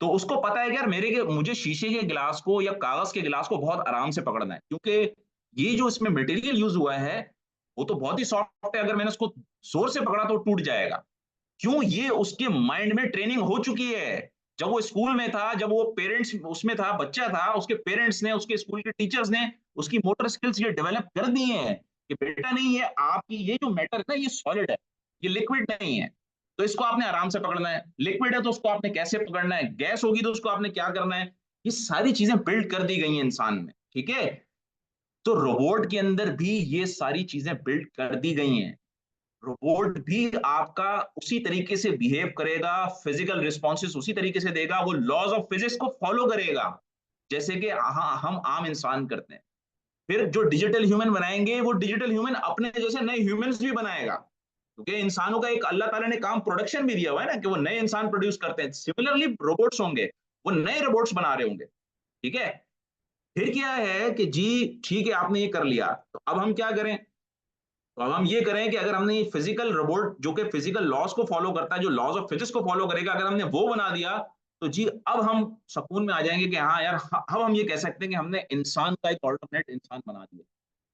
तो उसको पता है कि यार मुझे शीशे के गिलास को या कागज के गिलास को बहुत आराम से पकड़ना है, क्योंकि ये जो इसमें मटेरियल यूज हुआ है वो तो बहुत ही सॉफ्ट है, अगर मैंने उसको जोर से पकड़ा तो टूट जाएगा। क्यों? ये उसके माइंड में ट्रेनिंग हो चुकी है। जब वो स्कूल में था, जब वो पेरेंट्स उसमें था, बच्चा था, उसके पेरेंट्स ने, उसके स्कूल के टीचर्स ने उसकी मोटर स्किल्स ये डेवलप कर दी हैं कि बेटा नहीं, ये आपकी ये जो मैटर है ना, ये सॉलिड है, ये लिक्विड नहीं है। तो इसको आपने आराम से पकड़ना है। लिक्विड है तो उसको आपने कैसे पकड़ना है, गैस होगी तो उसको आपने क्या करना है। ये सारी चीजें बिल्ड कर दी गई हैं इंसान में। ठीक है। तो रोबोट के अंदर भी ये सारी चीजें बिल्ड कर दी गई हैं। रोबोट भी आपका उसी तरीके से बिहेव करेगा, फिजिकल रिस्पॉन्सेस उसी तरीके से देगा, वो लॉज ऑफ फिजिक्स को फॉलो करेगा जैसे कि हम आम इंसान करते हैं। फिर जो डिजिटल ह्यूमन बनाएंगे, वो डिजिटल ह्यूमन अपने जैसे नए ह्यूमंस भी बनाएगा, क्योंकि इंसानों का एक अल्लाह ताला ने काम प्रोडक्शन भी दिया हुआ है ना, कि वो नए इंसान प्रोड्यूस करते हैं। सिमिलरली रोबोट्स होंगे, वो नए रोबोट्स बना रहे होंगे। ठीक है। फिर क्या है कि जी ठीक है, आपने ये कर लिया, तो अब हम क्या करें? तो अब हम ये करें कि अगर हमने फिजिकल रोबोट जो कि फिजिकल लॉज को फॉलो करता है, जो लॉज ऑफ फिजिक्स को फॉलो करेगा, अगर हमने वो बना दिया, तो जी अब हम सुकून में आ जाएंगे कि हाँ यार, अब हम ये कह सकते हैं कि हमने इंसान का एक ऑल्टरनेट इंसान बना दिया।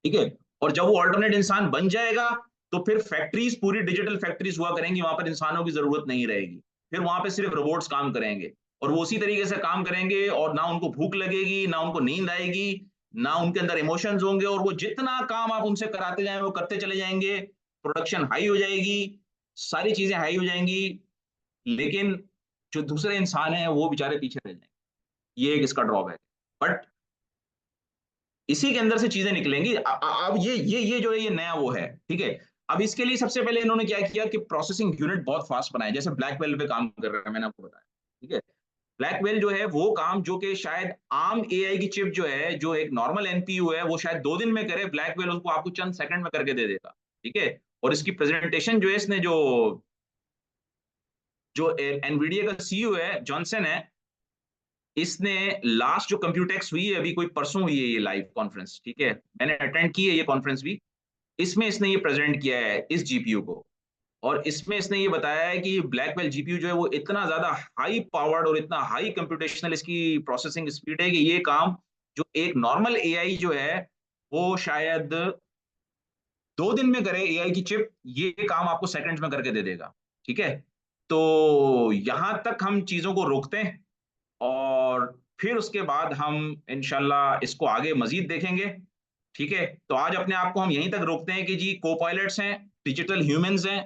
ठीक है। और जब वो ऑल्टरनेट इंसान बन जाएगा, तो फिर फैक्ट्रीज पूरी डिजिटल फैक्ट्रीज हुआ करेंगी, वहां पर इंसानों की जरूरत नहीं रहेगी। फिर वहां पे सिर्फ रोबोट्स काम करेंगे, और वो उसी तरीके से काम करेंगे, और ना उनको भूख लगेगी, ना उनको नींद आएगी, ना उनके अंदर इमोशंस होंगे, और वो जितना काम आप उनसे कराते जाएं वो करते चले जाएंगे। प्रोडक्शन हाई हो जाएगी, सारी चीजें हाई हो जाएंगी, लेकिन जो दूसरे इंसान हैं वो बेचारे पीछे रह जाएंगे। ये एक इसका ड्रॉबैक है। बट इसी के अंदर से चीजें निकलेंगी। अब ये जो है ये नया वो है, ठीक है। अब इसके लिए सबसे पहले इन्होंने क्या किया कि प्रोसेसिंग यूनिट बहुत फास्ट बनाए, जैसे ब्लैकबेल पे काम कर रहा है, मैंने आपको बताया, ठीक है। ब्लैकबेल जो है वो काम जो कि शायद आम एआई की चिप जो है, जो एक नॉर्मल एनपीयू है, वो शायद 2 दिन में करे, ब्लैकबेल उसको आपको चंद सेकंड में करके दे देगा, ठीक है। और इसकी प्रेजेंटेशन जो है, इसने जो जो एनवीडिया का सीईओ है जॉनसन है, इसने लास्ट जो कंप्यूटेक्स हुई है अभी कोई परसों हुई है ये लाइव कॉन्फ्रेंस, ठीक है, मैंने अटेंड की है ये कॉन्फ्रेंस भी। इसमें इसने ये प्रेजेंट किया है इस जीपीयू को, और इसमें इसने ये बताया है कि ब्लैकबेल जीपीयू जो है वो इतना ज्यादा हाई पावर्ड और इतना हाई कंप्यूटेशनल इसकी प्रोसेसिंग स्पीड है कि ये काम जो एक नॉर्मल एआई जो है वो शायद 2 दिन में करे, एआई की चिप ये काम आपको सेकंड्स में करके दे देगा, ठीक है। तो यहां तक हम चीजों को रोकते हैं, और फिर उसके बाद हम इंशाल्लाह इसको आगे मजीद देखेंगे, ठीक है। तो आज अपने आप को हम यहीं तक रोकते हैं कि जी को पायलट्स हैं, डिजिटल ह्यूमंस हैं,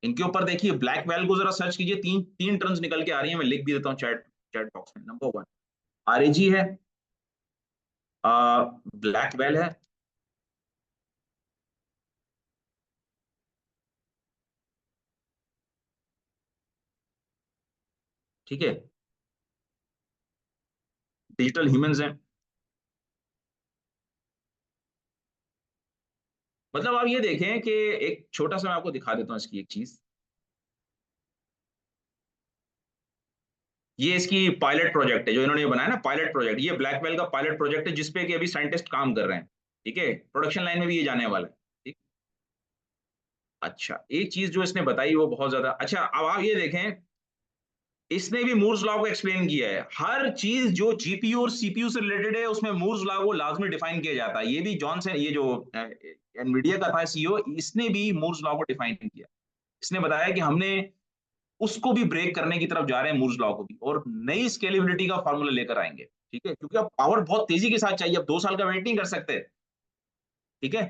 इनके ऊपर देखिए ब्लैक वेल को जरा सर्च कीजिए, तीन तीन टर्म्स निकल के आ रही हैं, मैं लिख भी देता हूँ चैट चैट बॉक्स में। नंबर 1 आरएजी है, ब्लैक वेल है, ठीक है, डिजिटल ह्यूमंस हैं। मतलब आप ये देखें कि एक छोटा सा मैं आपको दिखा देता हूँ इसकी एक चीज। ये इसकी पायलट प्रोजेक्ट है जो इन्होंने बनाया ना, पायलट प्रोजेक्ट, ये ब्लैकबेल का पायलट प्रोजेक्ट है जिसपे कि अभी साइंटिस्ट काम कर रहे हैं, ठीक है, प्रोडक्शन लाइन में भी ये जाने वाला है, ठीक। अच्छा, एक चीज जो इसने बताई वो बहुत ज्यादा अच्छा, अब आप ये देखें, इसने भी मूर्स लॉ को एक्सप्लेन किया है। हर चीज जो जीपीयू और सीपीयू से रिलेटेड है उसमें मूर्स लॉ को लाजमी डिफाइन किया जाता है। ये भी जॉन से, ये जो एनवीडिया का था सीईओ, इसने भी मूर्स लॉ को डिफाइन किया। इसने बताया कि हमने उसको भी ब्रेक करने की तरफ जा रहे हैं, मूर्स लॉ को भी, और नई स्केलेबिलिटी का फॉर्मूला लेकर आएंगे, ठीक है, क्योंकि अब पावर बहुत तेजी के साथ चाहिए, अब 2 साल का वेट नहीं कर सकते, ठीक है।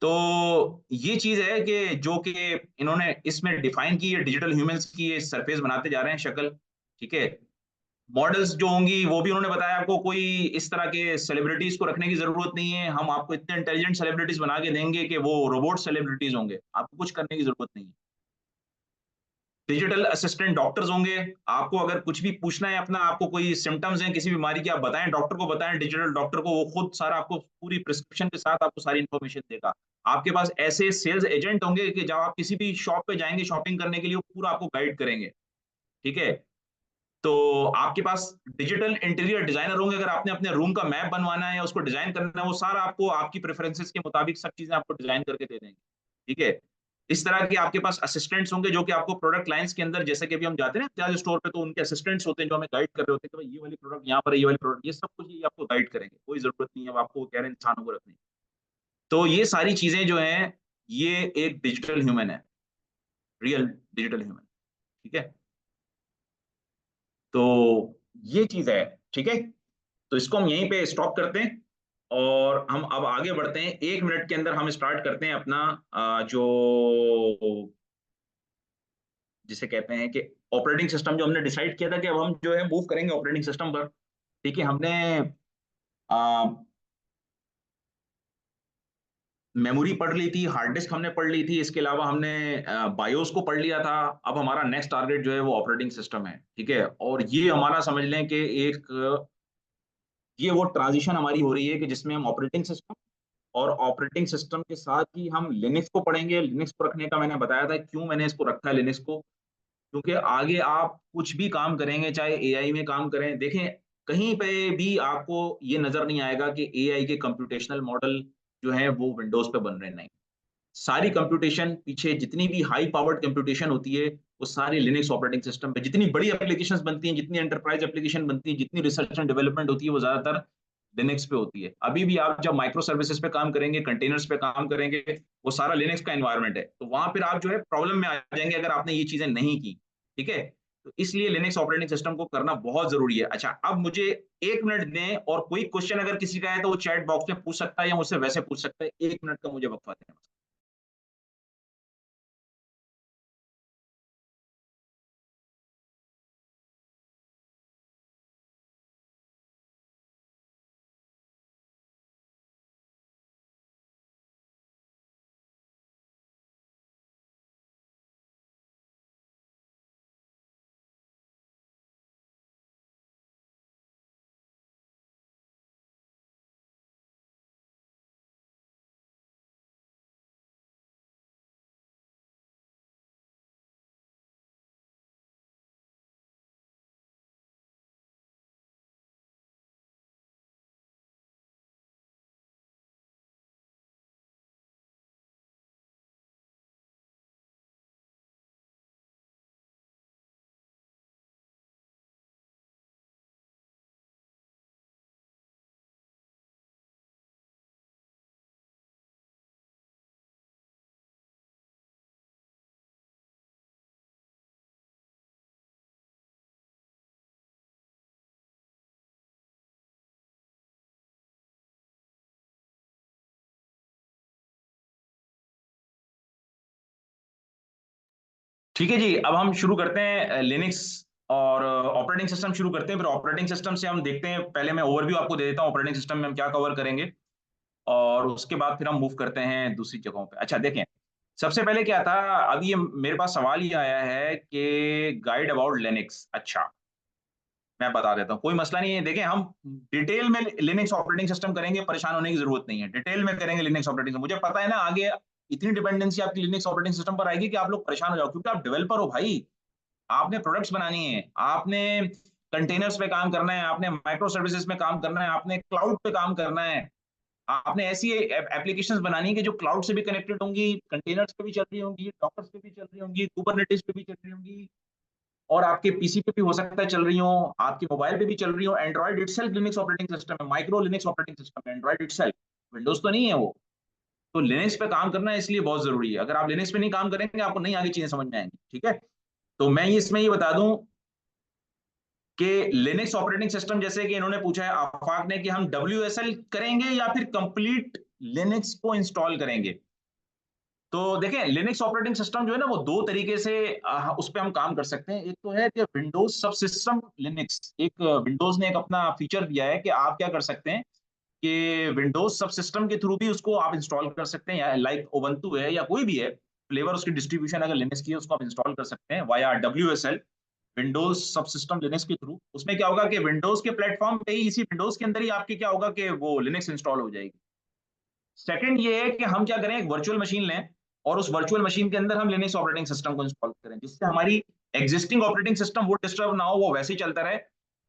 तो ये चीज है कि जो कि इन्होंने इसमें डिफाइन की है, डिजिटल ह्यूमंस की ये सरफेस बनाते जा रहे हैं शक्ल, ठीक है। मॉडल्स जो होंगी वो भी उन्होंने बताया, आपको कोई इस तरह के सेलिब्रिटीज को रखने की जरूरत नहीं है, हम आपको इतने इंटेलिजेंट सेलिब्रिटीज बना के देंगे कि वो रोबोट सेलिब्रिटीज होंगे, आपको कुछ करने की जरूरत नहीं है। डिजिटल असिस्टेंट डॉक्टर्स होंगे, आपको अगर कुछ भी पूछना है अपना, आपको कोई सिम्टम्स हैं किसी बीमारी के, आप बताएं डॉक्टर को, बताएं डिजिटल डॉक्टर को, वो खुद सारा आपको पूरी प्रिस्क्रिप्शन के साथ आपको सारी इंफॉर्मेशन देगा। आपके पास ऐसे सेल्स एजेंट होंगे कि जब आप किसी भी शॉप पे जाएंगे शॉपिंग करने के लिए, वो पूरा आपको गाइड करेंगे, ठीक है। तो आपके पास डिजिटल इंटीरियर डिजाइनर होंगे, अगर आपने अपने रूम का मैप बनवाना है या उसको डिजाइन करना है, वो सारा आपको आपकी प्रेफरेंसेस के मुताबिक सब चीजें आपको डिजाइन करके दे देंगे, ठीक है। इस तरह के आपके पास असिस्टेंट्स होंगे जो कि आपको प्रोडक्ट लाइंस के अंदर, जैसे कि अभी हम जाते हैं ना स्टोर पे, तो उनके असिस्टेंट्स होते हैं जो हमें गाइड कर रहे होते हैं कि भाई ये वाली प्रोडक्ट यहाँ पर है, ये वाली प्रोडक्ट, ये सब कुछ ये आपको गाइड करेंगे, कोई जरूरत नहीं है अब आपको कह रहे हैं इंसानों को रखने की। तो ये सारी चीजें जो हैं, ये एक डिजिटल ह्यूमन है, रियल डिजिटल ह्यूमन, ठीक है। तो ये चीज है, ठीक है। तो इसको हम यहीं पे स्टॉप करते हैं, और हम अब आगे बढ़ते हैं। 1 मिनट के अंदर हम स्टार्ट करते हैं अपना जो जिसे कहते हैं कि ऑपरेटिंग सिस्टम, जो हमने डिसाइड किया था कि अब हम जो है मूव करेंगे ऑपरेटिंग सिस्टम पर, ठीक है। हमने मेमोरी पढ़ ली थी, हार्ड डिस्क हमने पढ़ ली थी, इसके अलावा हमने बायोस को पढ़ लिया था। अब हमारा नेक्स्ट टारगेट जो है वो ऑपरेटिंग सिस्टम है, ठीक है। और ये हमारा समझ लें कि एक ये वो ट्रांजिशन हमारी हो रही है कि जिसमें हम ऑपरेटिंग सिस्टम, और ऑपरेटिंग सिस्टम के साथ ही हम लिनक्स को पढ़ेंगे। लिनक्स को रखने का मैंने बताया था क्यों मैंने इसको रखा है लिनक्स को, क्योंकि आगे आप कुछ भी काम करेंगे, चाहे एआई में काम करें, देखें कहीं पे भी आपको ये नजर नहीं आएगा कि एआई के कंप्यूटेशनल मॉडल जो है वो विंडोज पे बन रहे हैं, नहीं। सारी कंप्यूटेशन पीछे जितनी भी हाई पावर्ड कंप्यूटेशन होती है वो सारी लिनक्स ऑपरेटिंग सिस्टम पे, जितनी बड़ी एप्लीकेशंस बनती हैं, जितनी एंटरप्राइज एप्लीकेशन बनती है, जितनी रिसर्च एंड डेवलपमेंट होती है, वो ज्यादातर लिनक्स पे होती है। अभी भी आप जब माइक्रो सर्विसेज पे काम करेंगे, कंटेनर्स पे काम करेंगे, वो सारा लिनक्स का एनवायरनमेंट है, तो वहां फिर आप जो है प्रॉब्लम में आ जाएंगे अगर आपने ये चीजें नहीं की, ठीक है। तो इसलिए लिनक्स ऑपरेटिंग सिस्टम को करना बहुत जरूरी है। अच्छा, अब मुझे 1 मिनट दें, और कोई क्वेश्चन अगर किसी का है तो वो चैट बॉक्स में पूछ सकता है या मुझसे वैसे पूछ सकता है। 1 मिनट का मुझे वक्फा दें। ठीक है जी, अब हम शुरू करते हैं लिनक्स और ऑपरेटिंग सिस्टम शुरू करते हैं। फिर ऑपरेटिंग सिस्टम से हम देखते हैं, पहले मैं ओवरव्यू आपको दे देता हूँ ऑपरेटिंग सिस्टम में हम क्या कवर करेंगे, और उसके बाद फिर हम मूव करते हैं दूसरी जगहों पे। अच्छा देखें, सबसे पहले क्या था, अब ये मेरे पास सवाल ये आया है कि गाइड अबाउट लिनक्स। अच्छा, मैं बता देता हूँ, कोई मसला नहीं है। देखें, हम डिटेल में लिनक्स ऑपरेटिंग सिस्टम करेंगे, परेशान होने की जरूरत नहीं है, डिटेल में करेंगे लिनक्स ऑपरेटिंग। मुझे पता है ना, आगे इतनी डिपेंडेंसी आपकी लिनक्स ऑपरेटिंग सिस्टम पर आएगी कि आप लोग परेशान हो जाओ, क्योंकि आप डेवलपर हो भाई, आपने प्रोडक्ट्स बनानी है, आपने कंटेनर्स पे काम करना है, आपने माइक्रो सर्विसेज में काम करना है, आपने क्लाउड पे काम करना है, आपने ऐसी एप्लीकेशंस बनानी है कि जो क्लाउड से भी कनेक्टेड होंगी, कंटेनर्स पे भी चल रही होंगी, डॉकर्स पे भी चल रही होंगी, कुबरनेटिस पे भी चल रही होंगी, और आपके पीसी पे भी हो सकता है चल रही हो, आपके मोबाइल पे भी चल रही हो। Android itself Linux operating system है, माइक्रो लिनक्स ऑपरेटिंग सिस्टम है एंड्रॉइड इटसेल्फ, विंडोज तो नहीं है वो। तो लिनक्स पे काम करना इसलिए बहुत जरूरी है, अगर आप लिनक्स पे नहीं काम करेंगे आपको नहीं आगे चीजें समझ में आएंगी। ठीक है, तो मैं इसमें ये बता दूं कि लिनक्स ऑपरेटिंग सिस्टम, जैसे कि इन्होंने पूछा है आफाक ने, कि हम WSL करेंगे या फिर कंप्लीट लिनक्स को इंस्टॉल करेंगे। तो देखें, लिनक्स ऑपरेटिंग सिस्टम जो है ना, वो दो तरीके से उस पर हम काम कर सकते हैं। एक तो है कि विंडोज सब सिस्टम लिनक्स, एक विंडोज ने एक अपना फीचर दिया है कि आप क्या कर सकते हैं कि विंडोज सब सिस्टम के थ्रू भी उसको आप इंस्टॉल कर सकते हैं, या लाइक ओबंतु है या कोई भी है फ्लेवर, उसकी डिस्ट्रीब्यूशन अगर लिनक्स की है उसको आप इंस्टॉल कर सकते हैं वाया WSL, विंडोज सब सिस्टम लिनक्स के थ्रू। उसमें क्या होगा कि विंडोज के प्लेटफॉर्म पे ही, इसी विंडोज के अंदर ही आपके क्या होगा कि वो लिनक्स इंस्टॉल हो जाएगी। सेकंड ये है कि हम क्या करें, एक वर्चुअल मशीन लें और उस वर्चुअल मशीन के अंदर हम लिनक्स ऑपरेटिंग सिस्टम को इंस्टॉल करें, जिससे हमारी एग्जिस्टिंग ऑपरेटिंग सिस्टम वो डिस्टर्ब ना हो, वो वैसे ही चलता रहे,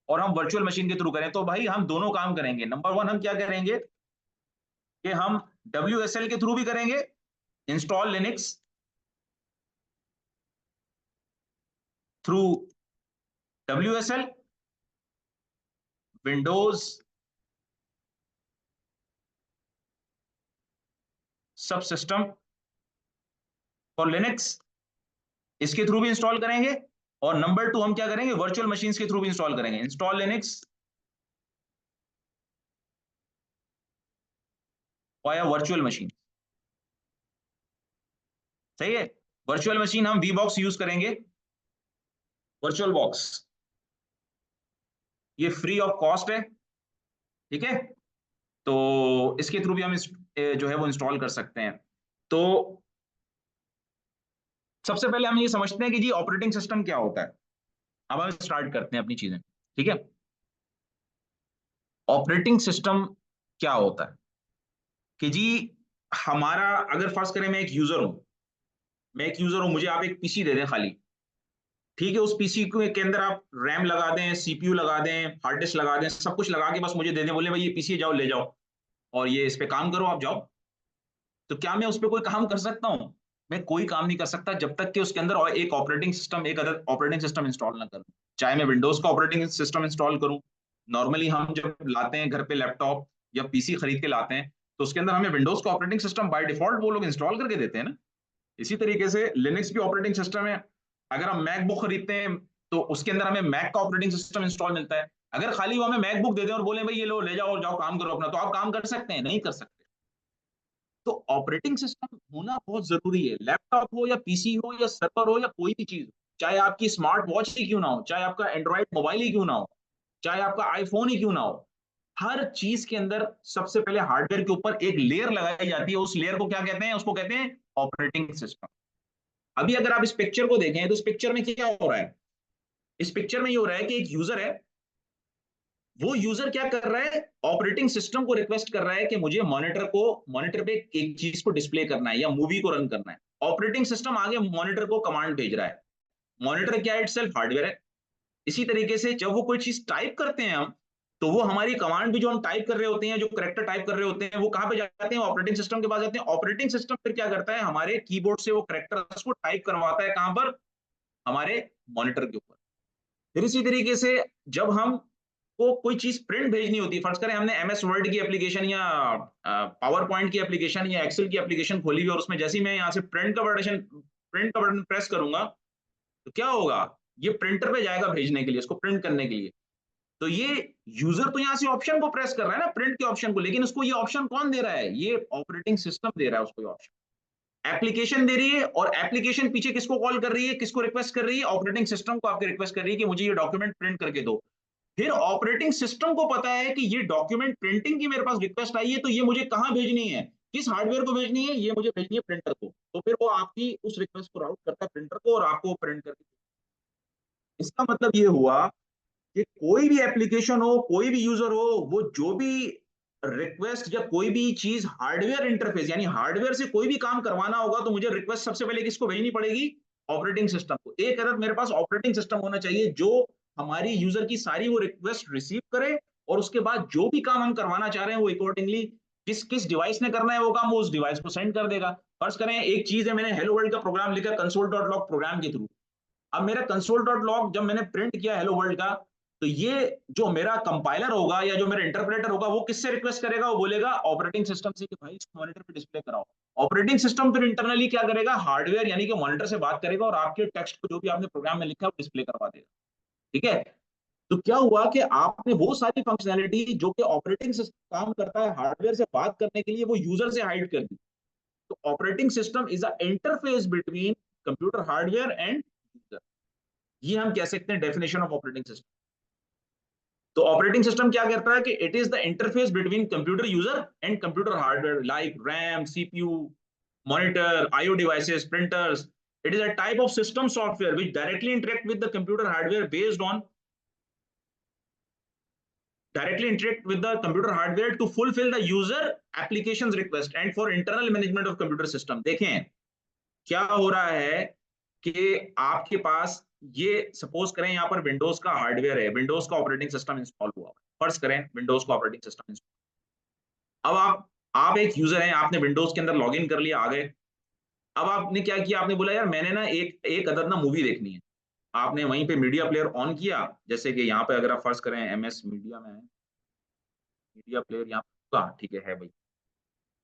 और हम वर्चुअल मशीन के थ्रू करें। तो भाई हम दोनों काम करेंगे। नंबर वन, हम क्या करेंगे कि हम WSL के थ्रू भी करेंगे, install Linux through WSL, Windows सब सिस्टम फॉर लिनक्स, इसके थ्रू भी इंस्टॉल करेंगे। और नंबर टू, हम क्या करेंगे, वर्चुअल मशीन के थ्रू भी इंस्टॉल करेंगे, install Linux via virtual machine. सही है, वर्चुअल मशीन हम वीबॉक्स यूज करेंगे, वर्चुअल बॉक्स, ये फ्री ऑफ कॉस्ट है। ठीक है, तो इसके थ्रू भी हम जो है वो इंस्टॉल कर सकते हैं। तो सबसे पहले हम ये समझते हैं कि जी ऑपरेटिंग सिस्टम क्या होता है। अब हम स्टार्ट करते हैं अपनी चीजें। ठीक है, ऑपरेटिंग सिस्टम क्या होता है कि जी, हमारा, अगर फर्ज करें मैं एक यूजर हूं, मुझे आप एक पीसी दे दें खाली। ठीक है, उस पीसी के अंदर आप रैम लगा दें, CPU लगा दें, हार्ड डिस्क लगा दें, सब कुछ लगा के बस मुझे दे दें, बोले भाई ये पीसी जाओ ले जाओ और ये इस पे काम करो, आप जाओ। तो क्या मैं उस पर कोई काम कर सकता हूँ? मैं कोई काम नहीं कर सकता जब तक कि उसके अंदर एक ऑपरेटिंग सिस्टम, एक अदर ऑपरेटिंग सिस्टम इंस्टॉल ना करूँ। चाहे मैं विंडोज का ऑपरेटिंग सिस्टम इंस्टॉल करूँ, नॉर्मली हम जब लाते हैं घर पे लैपटॉप या पीसी खरीद के लाते हैं, तो उसके अंदर हमें विंडोज का ऑपरेटिंग सिस्टम बाय डिफॉल्ट वो लोग इंस्टॉल करके देते हैं ना। इसी तरीके से लिनक्स भी ऑपरेटिंग सिस्टम है। अगर हम मैकबुक खरीदते हैं तो उसके अंदर हमें मैक का ऑपरेटिंग सिस्टम इंस्टॉल मिलता है। अगर खाली वो हमें मैकबुक दे दें और बोले भाई ये लो ले जाओ और जाओ काम करो अपना, तो आप काम कर सकते हैं? नहीं कर सकते। तो ऑपरेटिंग सिस्टम होना बहुत जरूरी है, लैपटॉप हो या पीसी हो या सर्वर हो या कोई भी चीज हो, चाहे आपकी स्मार्ट वॉच ही क्यों ना हो, चाहे आपका एंड्रॉइड मोबाइल ही क्यों ना हो, चाहे आपका आईफोन ही क्यों ना हो, हर चीज के अंदर सबसे पहले हार्डवेयर के ऊपर एक लेयर लगाई जाती है। उस लेयर को क्या कहते हैं? उसको कहते हैं ऑपरेटिंग सिस्टम। अभी अगर आप इस पिक्चर को देखें तो इस पिक्चर में क्या हो रहा है? इस पिक्चर में ये हो रहा है कि एक यूजर है, वो यूजर क्या कर रहा है, ऑपरेटिंग सिस्टम को रिक्वेस्ट कर रहा है कि मुझे मॉनिटर पे एक चीज को डिस्प्ले करना है या मूवी को रन करना है। ऑपरेटिंग सिस्टम आगे मॉनिटर को कमांड भेज रहा है। मॉनिटर क्या है? इटसेल्फ हार्डवेयर है। इसी तरीके से जब वो कोई चीज टाइप करते हैं हम, तो वो हमारी कमांड भी जो हम टाइप कर रहे होते हैं, जो करेक्टर टाइप कर रहे होते हैं, वो कहां पे जाते हैं? ऑपरेटिंग सिस्टम के पास जाते हैं। ऑपरेटिंग सिस्टम फिर क्या करता है, हमारे कीबोर्ड से वो करेक्टर्स को टाइप करवाता है, कहां पर? हमारे मॉनिटर के ऊपर। फिर इसी तरीके से जब हम को कोई चीज प्रिंट भेजनी होती है, फर्ज करें हमने MS वर्ड की एप्लीकेशन या पावर पॉइंट की एप्लीकेशन या एक्सेल की एप्लीकेशन खोली हुई, और उसमें जैसे ही मैं यहाँ से प्रिंट का बटन प्रेस करूंगा, तो क्या होगा? ये प्रिंटर पे जाएगा भेजने के लिए, इसको प्रिंट करने के लिए। तो ये यूजर तो यहाँ से ऑप्शन को प्रेस कर रहा है ना, प्रिंट के ऑप्शन को, लेकिन उसको ये ऑप्शन कौन दे रहा है? ये ऑपरेटिंग सिस्टम दे रहा है उसको ऑप्शन। एप्लीकेशन दे रही है और एप्लीकेशन पीछे किसको कॉल कर रही है, किसको रिक्वेस्ट कर रही है, ऑपरेटिंग सिस्टम को आपके रिक्वेस्ट कर रही है कि मुझे ये डॉक्यूमेंट प्रिंट करके दो। फिर ऑपरेटिंग सिस्टम को पता है कि ये डॉक्यूमेंट प्रिंटिंग की मेरे पास रिक्वेस्ट आई है, तो ये मुझे कहाँ भेजनी है, किस हार्डवेयर को भेजनी है, ये मुझे भेजनी है प्रिंटर को। तो फिर वो आपकी उस रिक्वेस्ट को राउट करता है प्रिंटर को और आपको प्रिंट करके। इसका मतलब ये हुआ कि कोई भी एप्लीकेशन हो, कोई भी यूजर हो, वो जो भी रिक्वेस्ट या कोई भी चीज हार्डवेयर इंटरफेस यानी हार्डवेयर से कोई भी काम करवाना होगा, तो मुझे रिक्वेस्ट सबसे पहले किसको भेजनी पड़ेगी, ऑपरेटिंग सिस्टम को। एक अदद मेरे पास ऑपरेटिंग सिस्टम होना चाहिए जो हमारी यूजर की सारी वो रिक्वेस्ट रिसीव करे, और उसके बाद जो भी काम हम करवाना चाह रहे हैं वो अकॉर्डिंगली किस किस डिवाइस ने करना है वो काम, वो उस डिवाइस को सेंड कर देगा। फर्ज करें एक चीज है, मैंने हेलो वर्ल्ड का प्रोग्राम लिखा कंसोल डॉट लॉग प्रोग्राम के थ्रू। अब मेरा कंसोल डॉट लॉग जब मैंने प्रिंट किया हेलो वर्ल्ड का, तो ये जो मेरा कंपाइलर होगा या जो मेरा इंटरप्रेटर होगा वो किससे रिक्वेस्ट करेगा, वो बोलेगा ऑपरेटिंग सिस्टम से कि भाई इसको मॉनिटर पे डिस्प्ले कराओ। ऑपरेटिंग सिस्टम फिर इंटरनली क्या करेगा, हार्डवेयर यानी कि मॉनिटर से बात करेगा और आपके टेक्स्ट को जो भी आपने प्रोग्राम में लिखा है वो डिस्प्ले करवा देगा। ठीक है। तो क्या हुआ कि आपने वो सारी फंक्शनैलिटी जो कि ऑपरेटिंग सिस्टम काम करता है हार्डवेयर से बात करने के लिए, वो यूजर से हाइड कर दी। तो operating system is a interface between computer hardware and user. ये हम कह सकते हैं डेफिनेशन ऑफ ऑपरेटिंग सिस्टम। तो ऑपरेटिंग सिस्टम क्या करता है कि it is the interface between computer user and computer hardware like RAM, CPU, monitor, IO devices, printers. It is a type of system software which directly interact with the computer hardware based on directly interact with the computer hardware to fulfill the user applications request and for internal management of computer system। देखें क्या हो रहा है कि आपके पास ये suppose करें यहाँ पर विंडोज का हार्डवेयर है, विंडोज का ऑपरेटिंग सिस्टम इंस्टॉल हुआ। फर्ज करें विंडोज का ऑपरेटिंग सिस्टम इंस्टॉल। अब आप एक यूजर हैं, आपने विंडोज के अंदर लॉग इन कर लिया, आ गए। अब आपने क्या किया, आपने बोला यार मैंने ना एक एक अदद ना मूवी देखनी है। आपने वहीं पे मीडिया प्लेयर ऑन किया, जैसे कि यहाँ पे अगर आप फर्ज करें एमएस मीडिया में, मीडिया प्लेयर यहाँ पर ठीक है भाई।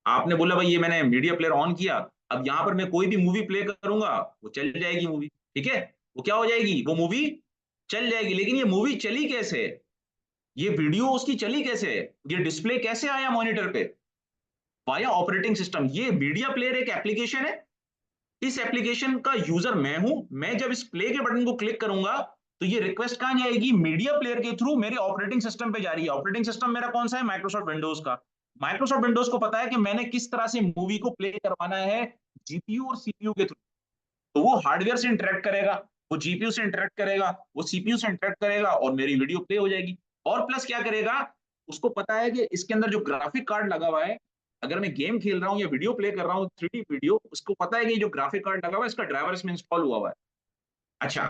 आपने बोला भाई ये मैंने मीडिया प्लेयर ऑन किया, अब यहाँ पर मैं कोई भी मूवी प्ले करूंगा वो चल जाएगी मूवी। ठीक है, वो क्या हो जाएगी, वो मूवी चल जाएगी। लेकिन ये मूवी चली कैसे, ये वीडियो उसकी चली कैसे, ये डिस्प्ले कैसे आया मॉनिटर पे, वाया ऑपरेटिंग सिस्टम। ये मीडिया प्लेयर एक एप्लीकेशन है, इस एप्लीकेशन का यूजर मैं हूं। मैं जब इस प्ले के बटन को क्लिक करूंगा तो ये रिक्वेस्ट कहां जाएगी, मीडिया प्लेयर के थ्रू मेरे ऑपरेटिंग सिस्टम पे जा रही है। ऑपरेटिंग सिस्टम मेरा कौन सा है, माइक्रोसॉफ्ट विंडोज का। माइक्रोसॉफ्ट विंडोज को पता है कि मैंने किस तरह से मूवी को प्ले करवाना है, जीपीयू और सीपीयू के थ्रू। तो वो हार्डवेयर से इंटरेक्ट करेगा, वो जीपीयू से इंटरेक्ट करेगा, वो सीपीयू से इंटरेक्ट करेगा और मेरी वीडियो प्ले हो जाएगी। और प्लस क्या करेगा, उसको पता है कि इसके अंदर जो ग्राफिक कार्ड लगा हुआ है, अगर मैं गेम खेल रहा हूँ या वीडियो प्ले कर रहा हूँ 3D वीडियो, उसको पता है कि जो ग्राफिक कार्ड लगा हुआ है इसका ड्राइवर इसमें इंस्टॉल हुआ हुआ है। अच्छा,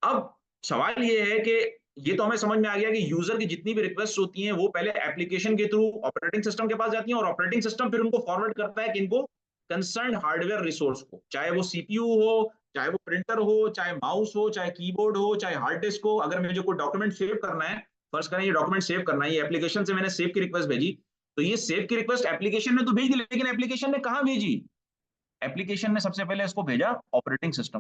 अब सवाल ये है कि ये तो हमें समझ में आ गया कि यूजर की जितनी भी रिक्वेस्ट होती हैं वो पहले एप्लीकेशन के थ्रू ऑपरेटिंग सिस्टम के पास जाती हैं और ऑपरेटिंग सिस्टम फिर उनको फॉरवर्ड करता है कि इनको कंसर्न हार्डवेयर रिसोर्स को, चाहे वो सीपीयू हो, चाहे वो प्रिंटर हो, चाहे माउस हो, चाहे कीबोर्ड हो, चाहे हार्ड डिस्क हो। अगर मुझे कोई डॉक्यूमेंट सेव करना है, फर्स्ट करें ये डॉक्यूमेंट सेव करना है, ये एप्लीकेशन से मैंने सेव की रिक्वेस्ट भेजी, तो ये सेव की रिक्वेस्ट एप्लीकेशन ने तो भेज दी, लेकिन एप्लीकेशन ने कहां भेजी, एप्लीकेशन ने सबसे पहले इसको भेजा ऑपरेटिंग सिस्टम।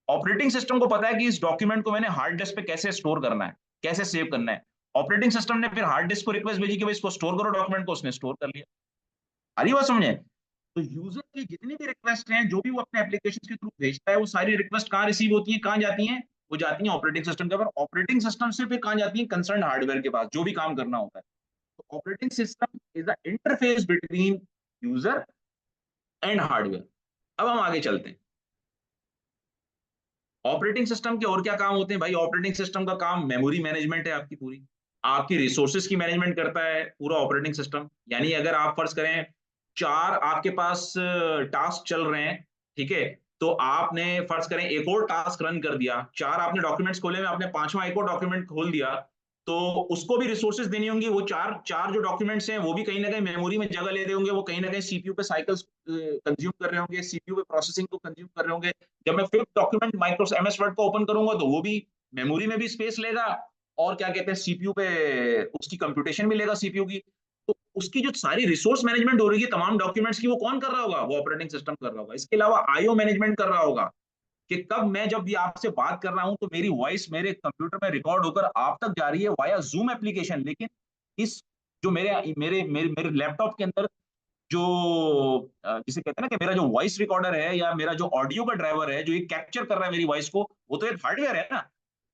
ऑपरेटिंग सिस्टम को पता है कि इस डॉक्यूमेंट को मैंने हार्ड डिस्क पे कैसे स्टोर करना है, कैसे सेव करना है। ऑपरेटिंग सिस्टम ने फिर हार्ड डिस्क को रिक्वेस्ट भेजी कि भाई इसको स्टोर करो डॉक्यूमेंट को, उसने स्टोर कर लिया। आ रही बात समझे। तो यूजर की जितनी भी रिक्वेस्ट हैं जो भी वो अपने एप्लीकेशन के थ्रू भेजता है, वो सारी रिक्वेस्ट कहाँ रिसीव होती है, कहाँ जाती हैं, वो जाती हैं ऑपरेटिंग सिस्टम के पास। ऑपरेटिंग सिस्टम से फिर कहाँ जाती है, कंसर्न हार्डवेयर के पास जो भी काम करना होता है। तो operating system is the interface between user and hardware. अब हम आगे चलते हैं, ऑपरेटिंग सिस्टम के और क्या काम होते हैं भाई। ऑपरेटिंग सिस्टम का काम मेमोरी मैनेजमेंट है, आपकी पूरी आपकी रिसोर्सेज की मैनेजमेंट करता है पूरा ऑपरेटिंग सिस्टम। यानी अगर आप फर्ज करें चार आपके पास टास्क चल रहे हैं, ठीक है, तो आपने फर्ज करें एक और टास्क रन कर दिया, चार आपने डॉक्यूमेंट्स खोले में आपने पांचवा एक और डॉक्यूमेंट खोल दिया, तो उसको भी रिसोर्सेज देनी होंगी। वो चार चार जो डॉक्यूमेंट्स हैं वो भी कहीं ना कहीं मेमोरी में जगह ले रहे होंगे, वो कहीं ना कहीं सीपीयू पे साइकिल्स कंज्यूम कर रहे होंगे, सीपीयू पे प्रोसेसिंग को कंज्यूम कर रहे होंगे। जब मैं fifth document Microsoft MS word को ओपन करूंगा तो वो भी मेमोरी में भी स्पेस लेगा, और क्या कहते हैं सीपीयू पे उसकी कंप्यूटेशन भी लेगा सीपीयू की। तो उसकी जो सारी रिसोर्स मैनेजमेंट हो रही है तमाम डॉक्यूमेंट्स की, वो कौन कर रहा होगा, वो ऑपरेटिंग सिस्टम कर रहा होगा। इसके अलावा आईओ मैनेजमेंट कर रहा होगा कि कब मैं जब भी आपसे बात कर रहा हूं तो मेरी वॉइस मेरे कंप्यूटर में रिकॉर्ड होकर आप तक जा रही है वाया जूम एप्लीकेशन, लेकिन इस जो मेरे मेरे मेरे, मेरे लैपटॉप के अंदर जो जिसे कहते हैं ना कि मेरा जो वॉइस रिकॉर्डर है या मेरा जो ऑडियो का ड्राइवर है जो ये कैप्चर कर रहा है मेरी वॉइस को, वो तो एक हार्डवेयर है ना।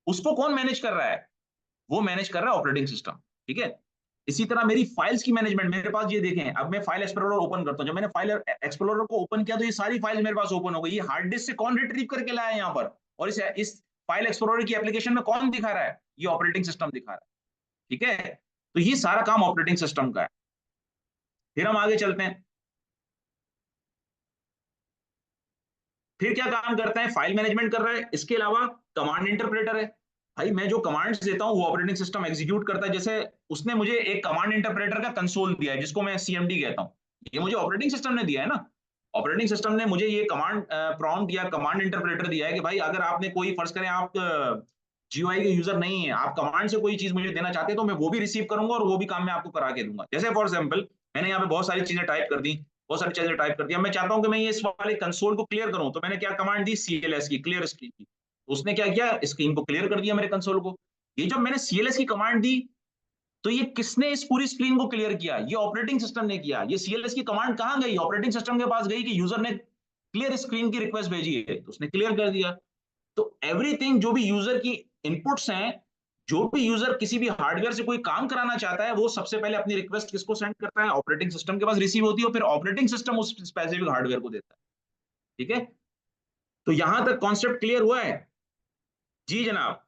उसको कौन मैनेज कर रहा है? वो मैनेज कर रहा है ऑपरेटिंग सिस्टम। ठीक है। इसी तरह मेरी फाइल्स की मैनेजमेंट मेरे पास, ये देखें, अब मैं फाइल एक्सप्लोरर ओपन करता हूं, जब मैंने फाइल एक्सप्लोरर को ओपन किया तो ये सारी फाइल्स मेरे पास ओपन हो गई। ये हार्ड डिस्क से कौन रिट्रीव करके लाया है यहाँ पर, और इस फाइल एक्सप्लोरर की एप्लीकेशन में कौन दिखा रहा है? ये ऑपरेटिंग सिस्टम दिखा रहा है। ठीक है। तो ये सारा काम ऑपरेटिंग सिस्टम का है। फिर हम आगे चलते हैं। फिर क्या काम करता है? फाइल मैनेजमेंट कर रहा है, इसके अलावा कमांड इंटरप्रेटर है। भाई मैं जो कमांड्स देता हूँ वो ऑपरेटिंग सिस्टम एग्जीक्यूट करता है। जैसे उसने मुझे एक कमांड इंटरप्रेटर का कंसोल दिया है जिसको मैं सीएमडी कहता हूँ, ये मुझे ऑपरेटिंग सिस्टम ने दिया है ना। ऑपरेटिंग सिस्टम ने मुझे ये कमांड प्रॉम्प्ट या कमांड इंटरप्रेटर दिया है कि भाई अगर आपने कोई, फर्ज करें आप जीयूआई के यूजर नहीं है, आप कमांड से कोई चीज मुझे देना चाहते हैं, तो मैं वो भी रिसीव करूंगा और वो भी काम मैं आपको करा के दूंगा। जैसे फॉर एग्जाम्पल मैंने यहाँ पे बहुत सारी चीजें टाइप कर दी, बहुत सारी चीजें टाइप कर दिया, मैं चाहता हूं कि मैं ये इस वाले कंसोल को क्लियर करूं, तो मैंने क्या कमांड दी? सीएलएस की, क्लियर स्क्रीन की। उसने क्या किया? स्क्रीन को क्लियर कर दिया मेरे कंसोल को। ये जब मैंने सीएलएस की कमांड दी, तो ये किसने इस पूरी स्क्रीन को क्लियर किया? ये ऑपरेटिंग सिस्टम ने किया। ये सीएलएस की कमांड कहां गई? ऑपरेटिंग सिस्टम के पास गई कि यूजर ने क्लियर स्क्रीन की रिक्वेस्ट भेजी है, तो उसने क्लियर कर दिया। तो एवरीथिंग जो भी यूजर की इनपुट्स हैं, जो भी यूजर किसी भी हार्डवेयर से कोई काम कराना चाहता है, वो सबसे पहले अपनी रिक्वेस्ट किसको सेंड करता है? ऑपरेटिंग सिस्टम के पास रिसीव होती है, और फिर ऑपरेटिंग सिस्टम उस स्पेसिफिक हार्डवेयर को देता है। ठीक है। तो यहां तक कॉन्सेप्ट क्लियर हुआ है? जी जनाब।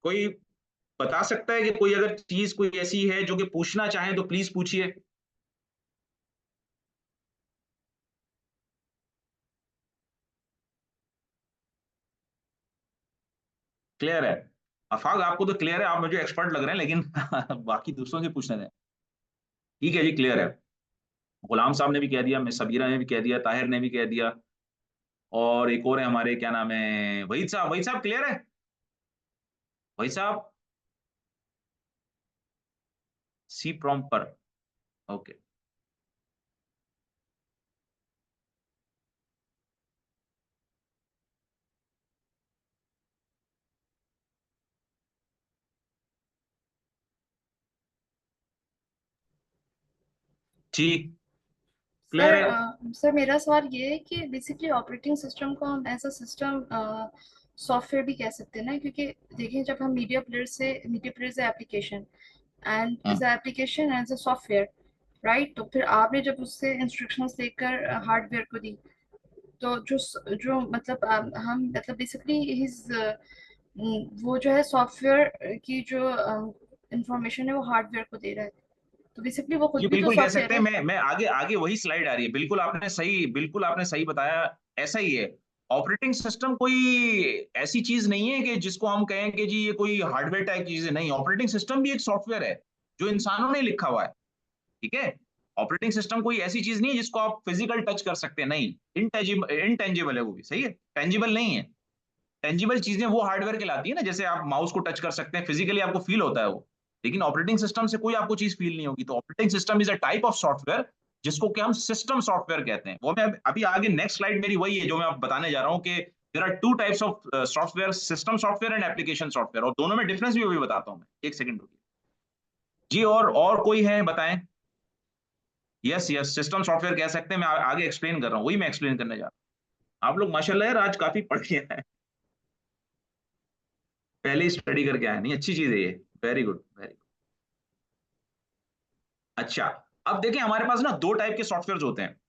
कोई बता सकता है कि कोई अगर चीज कोई ऐसी है जो कि पूछना चाहे तो प्लीज पूछिए। क्लियर है? अफाक आपको तो क्लियर है, आप मुझे एक्सपर्ट लग रहे हैं, लेकिन बाकी दूसरों से पूछने दें। ठीक है जी, क्लियर है। गुलाम साहब ने भी कह दिया, मैं सबीरा ने भी कह दिया, ताहिर ने भी कह दिया, और एक और है हमारे, क्या नाम है, वहीद साहब। वहीद साहब क्लियर है? वहीद साहब, सी प्रॉम्प्ट पर। ओके। ठीक। क्लियर सर है? सर मेरा सवाल ये है कि बेसिकली ऑपरेटिंग सिस्टम को हम एज अ सिस्टम सॉफ्टवेयर भी कह सकते हैं ना, क्योंकि देखिए जब हम मीडिया प्लेयर से एप्लीकेशन एंड इज हाँ। Application as a software, right? तो फिर आपने जब उससे इंस्ट्रक्शंस देकर हार्डवेयर को दी, तो जो मतलब हम मतलब बेसिकली हिज वो जो है सॉफ्टवेयर की जो इंफॉर्मेशन है वो हार्डवेयर को दे रहा है, तो बेसिकली वो जी खुद भी तो बिल्कुल कह सॉफ्टवेयर सकते हैं। है। मैं आगे आगे वही स्लाइड आ रही है, बिल्कुल आपने सही, बिल्कुल आपने सही बताया। ऐसा ही है। ऑपरेटिंग सिस्टम कोई ऐसी चीज नहीं है कि जिसको हम कहें कि जी ये कोई हार्डवेयर टाइप चीज है। नहीं, ऑपरेटिंग सिस्टम भी एक सॉफ्टवेयर है जो इंसानों ने लिखा हुआ है। ठीक है। ऑपरेटिंग सिस्टम कोई ऐसी चीज नहीं है जिसको आप फिजिकल टच कर सकते हैं, नहीं। इनटेंजिबल है वो भी, सही है, टेंजिबल नहीं है। टेंजिबल चीजें वो हार्डवेयर कहलाती है ना, जैसे आप माउस को टच कर सकते हैं, फिजिकली आपको फील होता है वो। लेकिन ऑपरेटिंग सिस्टम से कोई आपको चीज फील नहीं होगी। तो operating system is a type of software जिसको कि हम सिस्टम सॉफ्टवेयर कहते हैं। वो मैं अभी आगे नेक्स्ट स्लाइड मेरी वही है जो मैं आप बताने जा रहा हूँ कि there are two types of software, system software and application software, और दोनों में डिफरेंस भी वही बताता हूँ मैं। एक सेकंड रुकिए जी। और कोई है बताएं? यस यस, सिस्टम सॉफ्टवेयर कह सकते हैं। मैं आगे एक्सप्लेन कर रहा हूँ, वही मैं एक्सप्लेन करने जा रहा हूँ। आप लोग माशाल्लाह यार आज काफी पढ़ लिया है, पहले ही स्टडी करके आए। नहीं, अच्छी चीज है ये। Very good, very good. अच्छा। अब देखें, हमारे पास ना दो टाइप के सॉफ्टवेयर होते हैं।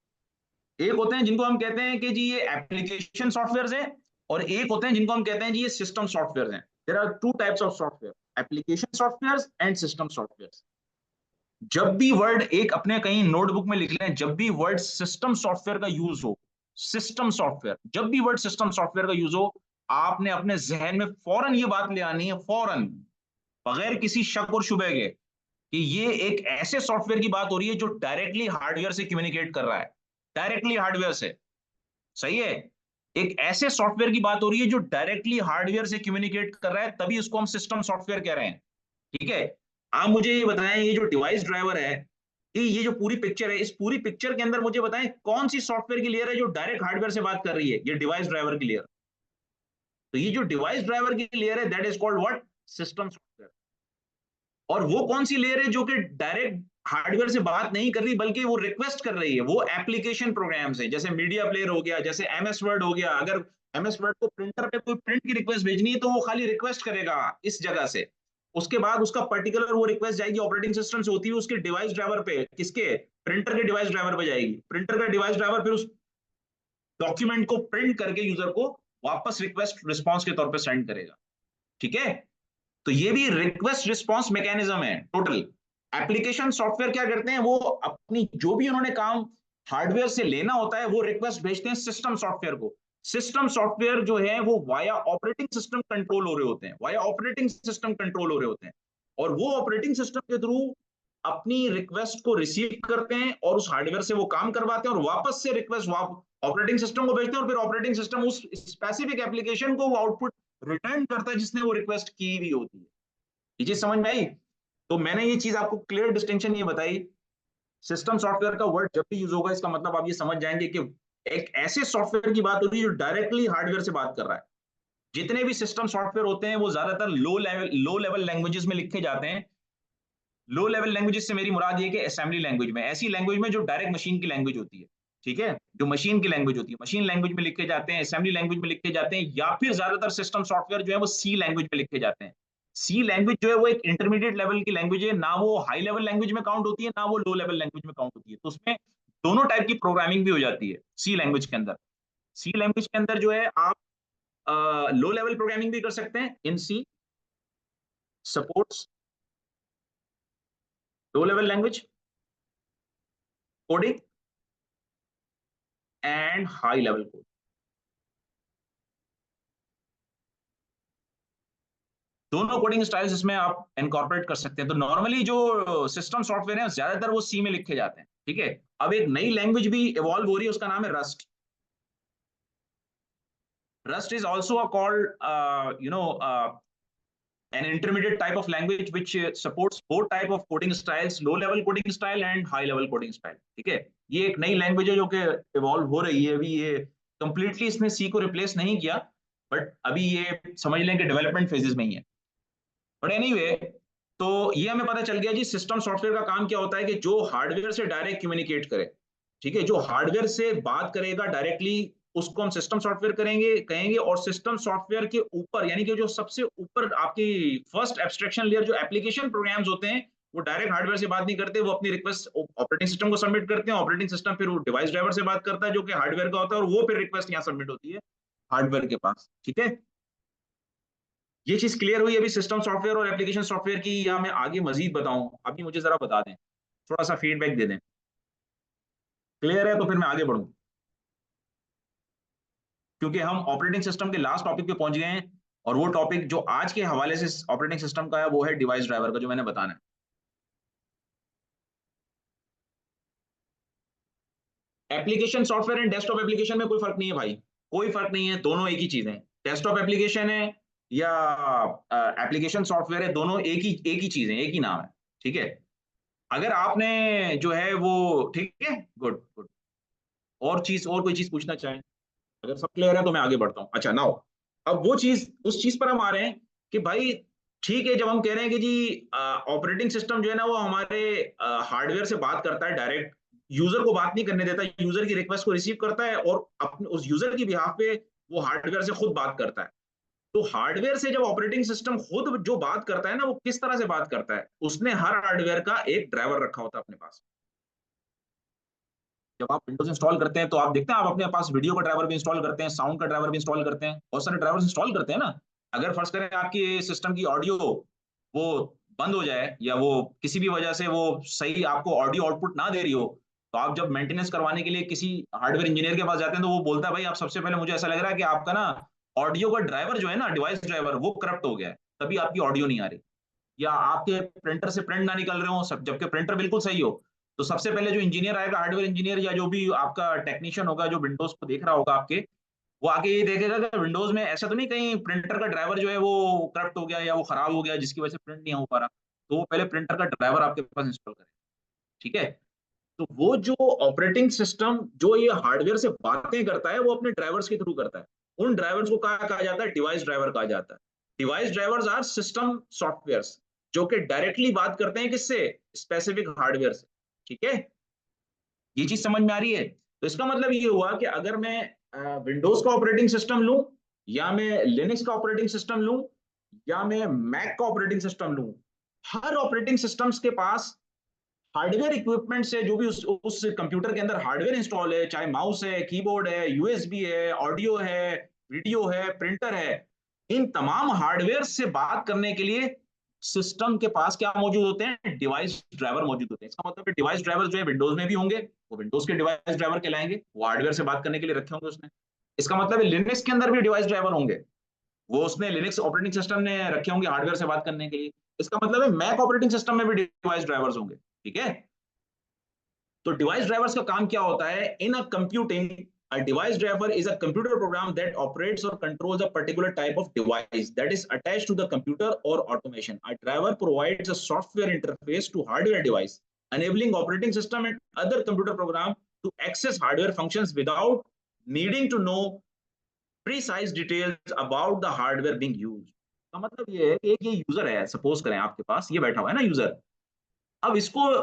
एक होते हैं जिनको हम कहते हैं कि जी ये एप्लीकेशन सॉफ्टवेयर हैं, और एक होते हैं जिनको हम कहते हैं जी ये सिस्टम सॉफ्टवेयर हैं। There are two types of software, application software and system software. जब भी वर्ड एक अपने कहीं नोटबुक में लिख लें, जब भी वर्ड सिस्टम सॉफ्टवेयर का यूज हो, सिस्टम सॉफ्टवेयर, जब भी वर्ड सिस्टम सॉफ्टवेयर का यूज हो, आपने अपने जहन में फौरन ये बात ले आनी है, फौरन, बगैर किसी शक और शुबह के, कि ये एक ऐसे सॉफ्टवेयर की बात हो रही है जो डायरेक्टली हार्डवेयर से कम्युनिकेट कर रहा है, डायरेक्टली हार्डवेयर से। सही है। एक ऐसे सॉफ्टवेयर की बात हो रही है जो डायरेक्टली हार्डवेयर से कम्युनिकेट कर रहा है, तभी उसको हम सिस्टम सॉफ्टवेयर कह रहे हैं। ठीक है। आप मुझे ये बताएं, ये जो डिवाइस ड्राइवर है, ये जो पूरी पिक्चर है, इस पूरी पिक्चर के अंदर मुझे बताएं कौन सी सॉफ्टवेयर की लेयर है जो डायरेक्ट हार्डवेयर से बात कर रही है? ये डिवाइस ड्राइवर की लेयर। तो ये जो डिवाइस ड्राइवर की लेयर है, that is called what? System software. और वो कौन सी लेयर है जो कि डायरेक्ट हार्डवेयर से बात नहीं कर रही, बल्कि वो रिक्वेस्ट कर रही है। वो एप्लीकेशन प्रोग्राम्स हैं, जैसे मीडिया प्लेयर हो गया, जैसे एमएस वर्ड हो गया। अगर एमएस वर्ड को प्रिंटर पे कोई प्रिंट की रिक्वेस्ट भेजनी है, तो वो खाली रिक्वेस्ट करेगा इस जगह से। उसके बाद उसका पर्टिकुलर वो रिक्वेस्ट जाएगी ऑपरेटिंग सिस्टम से होती है उसके डिवाइस ड्राइवर पे, किसके, प्रिंटर के डिवाइस ड्राइवर पे जाएगी। प्रिंटर का डिवाइस ड्राइवर फिर उस डॉक्यूमेंट को प्रिंट करके यूजर को वापस रिक्वेस्ट रिस्पॉन्स के तौर पे सेंड करेगा। ठीक है, तो ये भी रिक्वेस्ट रिस्पॉन्स मैकेनिज्म है टोटल। एप्लीकेशन सॉफ्टवेयर क्या करते हैं, वो अपनी जो भी उन्होंने काम हार्डवेयर से लेना होता है, वो रिक्वेस्ट भेजते हैं सिस्टम सॉफ्टवेयर को। सिस्टम सॉफ्टवेयर जो है वो वाया ऑपरेटिंग सिस्टम कंट्रोल हो रहे होते हैं, वाया ऑपरेटिंग सिस्टम कंट्रोल हो रहे होते हैं। और वो ऑपरेटिंग सिस्टम के थ्रू अपनी रिक्वेस्ट को रिसीव करते हैं और उस हार्डवेयर से वो काम करवाते हैं, और वापस से रिक्वेस्ट ऑपरेटिंग सिस्टम को भेजते हैं, और फिर ऑपरेटिंग सिस्टम उस स्पेसिफिक एप्लीकेशन को वो आउटपुट रिटर्न करता है जिसने वो रिक्वेस्ट की हुई होती है। ये चीज समझ में आई? तो मैंने ये चीज आपको क्लियर डिस्टिंक्शन ये बताई। सिस्टम सॉफ्टवेयर का वर्ड जब भी यूज होगा, इसका मतलब आप ये समझ जाएंगे कि एक ऐसे सॉफ्टवेयर की बात होगी जो डायरेक्टली हार्डवेयर से बात कर रहा है। जितने भी सिस्टम सॉफ्टवेयर होते हैं वो ज्यादातर लो लेवल लैंग्वेजेस में लिखे जाते हैं। लो लेवल लैंग्वेजेस से मेरी मुराद ये कि असेंबली लैंग्वेज में, ऐसी लैंग्वेज में जो डायरेक्ट मशीन की लैंग्वेज होती है। ठीक है, जो मशीन की लैंग्वेज होती है, मशीन लैंग्वेज में लिखे जाते हैं, असेंबली लैंग्वेज में लिखे जाते हैं, या फिर ज्यादातर सिस्टम सॉफ्टवेयर जो है वो सी लैंग्वेज में लिखे जाते हैं। सी लैंग्वेज जो है वो एक इंटरमीडिएट लेवल की लैंग्वेज है, ना वो हाई लेवल लैंग्वेज में काउंट होती है, ना वो लो लेवल लैंग्वेज में काउंट होती है। तो उसमें दोनों टाइप की प्रोग्रामिंग भी हो जाती है सी लैंग्वेज के अंदर। सी लैंग्वेज के अंदर जो है आप लो लेवल प्रोग्रामिंग भी कर सकते हैं। इन C supports low level language coding and high level code. दोनों कोडिंग स्टाइल्स इसमें आप इनकॉर्पोरेट कर सकते हैं। तो नॉर्मली जो सिस्टम सॉफ्टवेयर है ज्यादातर वो सी में लिखे जाते हैं। ठीक है, अब एक नई लैंग्वेज भी इवॉल्व हो रही है, उसका नाम है rust. Rust is also called an intermediate type of language which supports both type of coding styles, low level coding style and high level coding style। ठीक है, ये एक नई लैंग्वेज है जो कि इवॉल्व हो रही है अभी। ये कंप्लीटली इसने सी को रिप्लेस नहीं किया, बट अभी ये समझ लें कि डेवलपमेंट फेजेस में ही है। बट एनीवे, तो ये हमें पता चल गया जी सिस्टम सॉफ्टवेयर का काम क्या होता है कि जो हार्डवेयर से डायरेक्ट कम्युनिकेट करे। ठीक है, जो हार्डवेयर से बात करेगा डायरेक्टली, उसको हम सिस्टम सॉफ्टवेयर करेंगे कहेंगे। और सिस्टम सॉफ्टवेयर के ऊपर, यानी कि जो सबसे ऊपर आपकी फर्स्ट एब्स्ट्रैक्शन लेयर, जो एप्लीकेशन प्रोग्राम्स होते हैं, वो डायरेक्ट हार्डवेयर से बात नहीं करते, वो अपनी रिक्वेस्ट ऑपरेटिंग सिस्टम को सबमिट करते हैं। ऑपरेटिंग सिस्टम फिर वो डिवाइस ड्राइवर से बात करता है जो कि हार्डवेयर का होता है, और वो फिर रिक्वेस्ट यहाँ सबमिट होती है हार्डवेयर के पास। ठीक है, ये चीज क्लियर हुई अभी सिस्टम सॉफ्टवेयर और एप्लीकेशन सॉफ्टवेयर की, या मैं आगे मजीद बताऊं? अभी मुझे जरा बता दें, थोड़ा सा फीडबैक दे दें। क्लियर है तो फिर मैं आगे बढ़ूं, क्योंकि हम ऑपरेटिंग सिस्टम के लास्ट टॉपिक पे पहुंच गए हैं। और वो टॉपिक जो आज के हवाले से ऑपरेटिंग सिस्टम का है वो है डिवाइस ड्राइवर का, जो मैंने बताना है। Application software and desktop application में कोई फर्क नहीं है भाई, कोई फर्क नहीं है, दोनों एक ही चीज है। डेस्कटॉप एप्लीकेशन है या एप्लीकेशन सॉफ्टवेयर है, दोनों एक ही चीज है, एक ही नाम है। ठीक है, अगर आपने जो है वो, ठीक है, गुड गुड, और चीज, और कोई चीज पूछना चाहें? अगर सब क्लियर है तो मैं आगे बढ़ता हूँ। अच्छा, नाउ अब वो चीज, उस चीज पर हम आ रहे हैं कि भाई ठीक है, जब हम कह रहे हैं कि जी ऑपरेटिंग सिस्टम जो है ना वो हमारे हार्डवेयर से बात करता है डायरेक्ट, यूजर को बात नहीं करने देता, यूजर की रिक्वेस्ट को रिसीव करता है और अपने उस यूजर की बिहाफ पे वो हार्डवेयर से खुद बात करता है। तो हार्डवेयर से जब ऑपरेटिंग सिस्टम खुद जो बात करता है ना, वो किस तरह से बात करता है, उसने हर हार्डवेयर का एक ड्राइवर रखा होता है अपने पास। जब आप विंडोज इंस्टॉल करते हैं तो आप देखते हैं, आप अपने पास वीडियो का ड्राइवर भी इंस्टॉल करते हैं, साउंड का ड्राइवर भी इंस्टॉल करते हैं, बहुत सारे ड्राइवर्स इंस्टॉल करते हैं ना। अगर फर्ज करें आपकी सिस्टम की ऑडियो वो बंद हो जाए, या वो किसी भी वजह से वो सही आपको ऑडियो आउटपुट ना दे रही हो, तो आप जब मेंटेनेंस करवाने के लिए किसी हार्डवेयर इंजीनियर के पास जाते हैं, तो वो बोलता है भाई आप सबसे पहले, मुझे ऐसा लग रहा है कि आपका ना ऑडियो का ड्राइवर जो है ना, डिवाइस ड्राइवर, वो करप्ट हो गया है, तभी आपकी ऑडियो नहीं आ रही। या आपके प्रिंटर से प्रिंट ना निकल रहे हो सब, जबकि प्रिंटर बिल्कुल सही हो, तो सबसे पहले जो इंजीनियर आएगा, हार्डवेयर इंजीनियर या जो भी आपका टेक्नीशियन होगा जो विंडोज को देख रहा होगा आपके, वो आके ये देखेगा कि विंडोज में ऐसा तो नहीं कहीं प्रिंटर का ड्राइवर जो है वो करप्ट हो गया या वो खराब हो गया जिसकी वजह से प्रिंट नहीं हो पा रहा। तो वो पहले प्रिंटर का ड्राइवर आपके पास इंस्टॉल करें। ठीक है, तो वो जो ऑपरेटिंग सिस्टम जो ये हार्डवेयर से बातें करता है, वो अपने ड्राइवर्स के थ्रू करता है। उन ड्राइवर्स को कहा जाता है, डिवाइस ड्राइवर कहा जाता है। Device drivers are system software. जो कि डायरेक्टली बात करते हैं किससे, स्पेसिफिक हार्डवेयर से। ठीक है, ये चीज समझ में आ रही है। तो इसका मतलब ये हुआ कि अगर मैं विंडोज का ऑपरेटिंग सिस्टम लूं, या मैं लिनक्स का ऑपरेटिंग सिस्टम लूं, या मैं मैक का ऑपरेटिंग सिस्टम लूं, हर ऑपरेटिंग सिस्टम्स के पास हार्डवेयर इक्विपमेंट से, जो भी उस कंप्यूटर के अंदर हार्डवेयर इंस्टॉल है, चाहे माउस है, कीबोर्ड है, यूएसबी है, ऑडियो है, वीडियो है, प्रिंटर है, इन तमाम हार्डवेयर से बात करने के लिए सिस्टम के पास क्या मौजूद होते हैं, डिवाइस ड्राइवर मौजूद होते हैं। इसका मतलब है डिवाइस ड्राइवर जो है विंडोज में भी होंगे, वो विंडोज के डिवाइस ड्राइवर कहलाएंगे, वो हार्डवेयर से बात करने के लिए रखे होंगे उसने। इसका मतलब है लिनक्स के अंदर भी डिवाइस ड्राइवर होंगे, वो उसने लिनक्स ऑपरेटिंग सिस्टम ने रखे होंगे हार्डवेयर से बात करने के लिए। इसका मतलब है मैक ऑपरेटिंग सिस्टम में भी डिवाइस ड्राइवर्स होंगे। ठीक है, तो डिवाइस ड्राइवर्स का काम क्या होता है, इन अ computing a device driver is a computer program that operates or controls a particular type of device that is attached to the computer or automation. A driver provides a software interface to hardware device, enabling operating system and other computer program to access hardware functions without needing to know precise details about the hardware being used. का मतलब ये है कि एक ये user है, suppose करें आपके पास ये बैठा हुआ है ना यूजर, अब इसको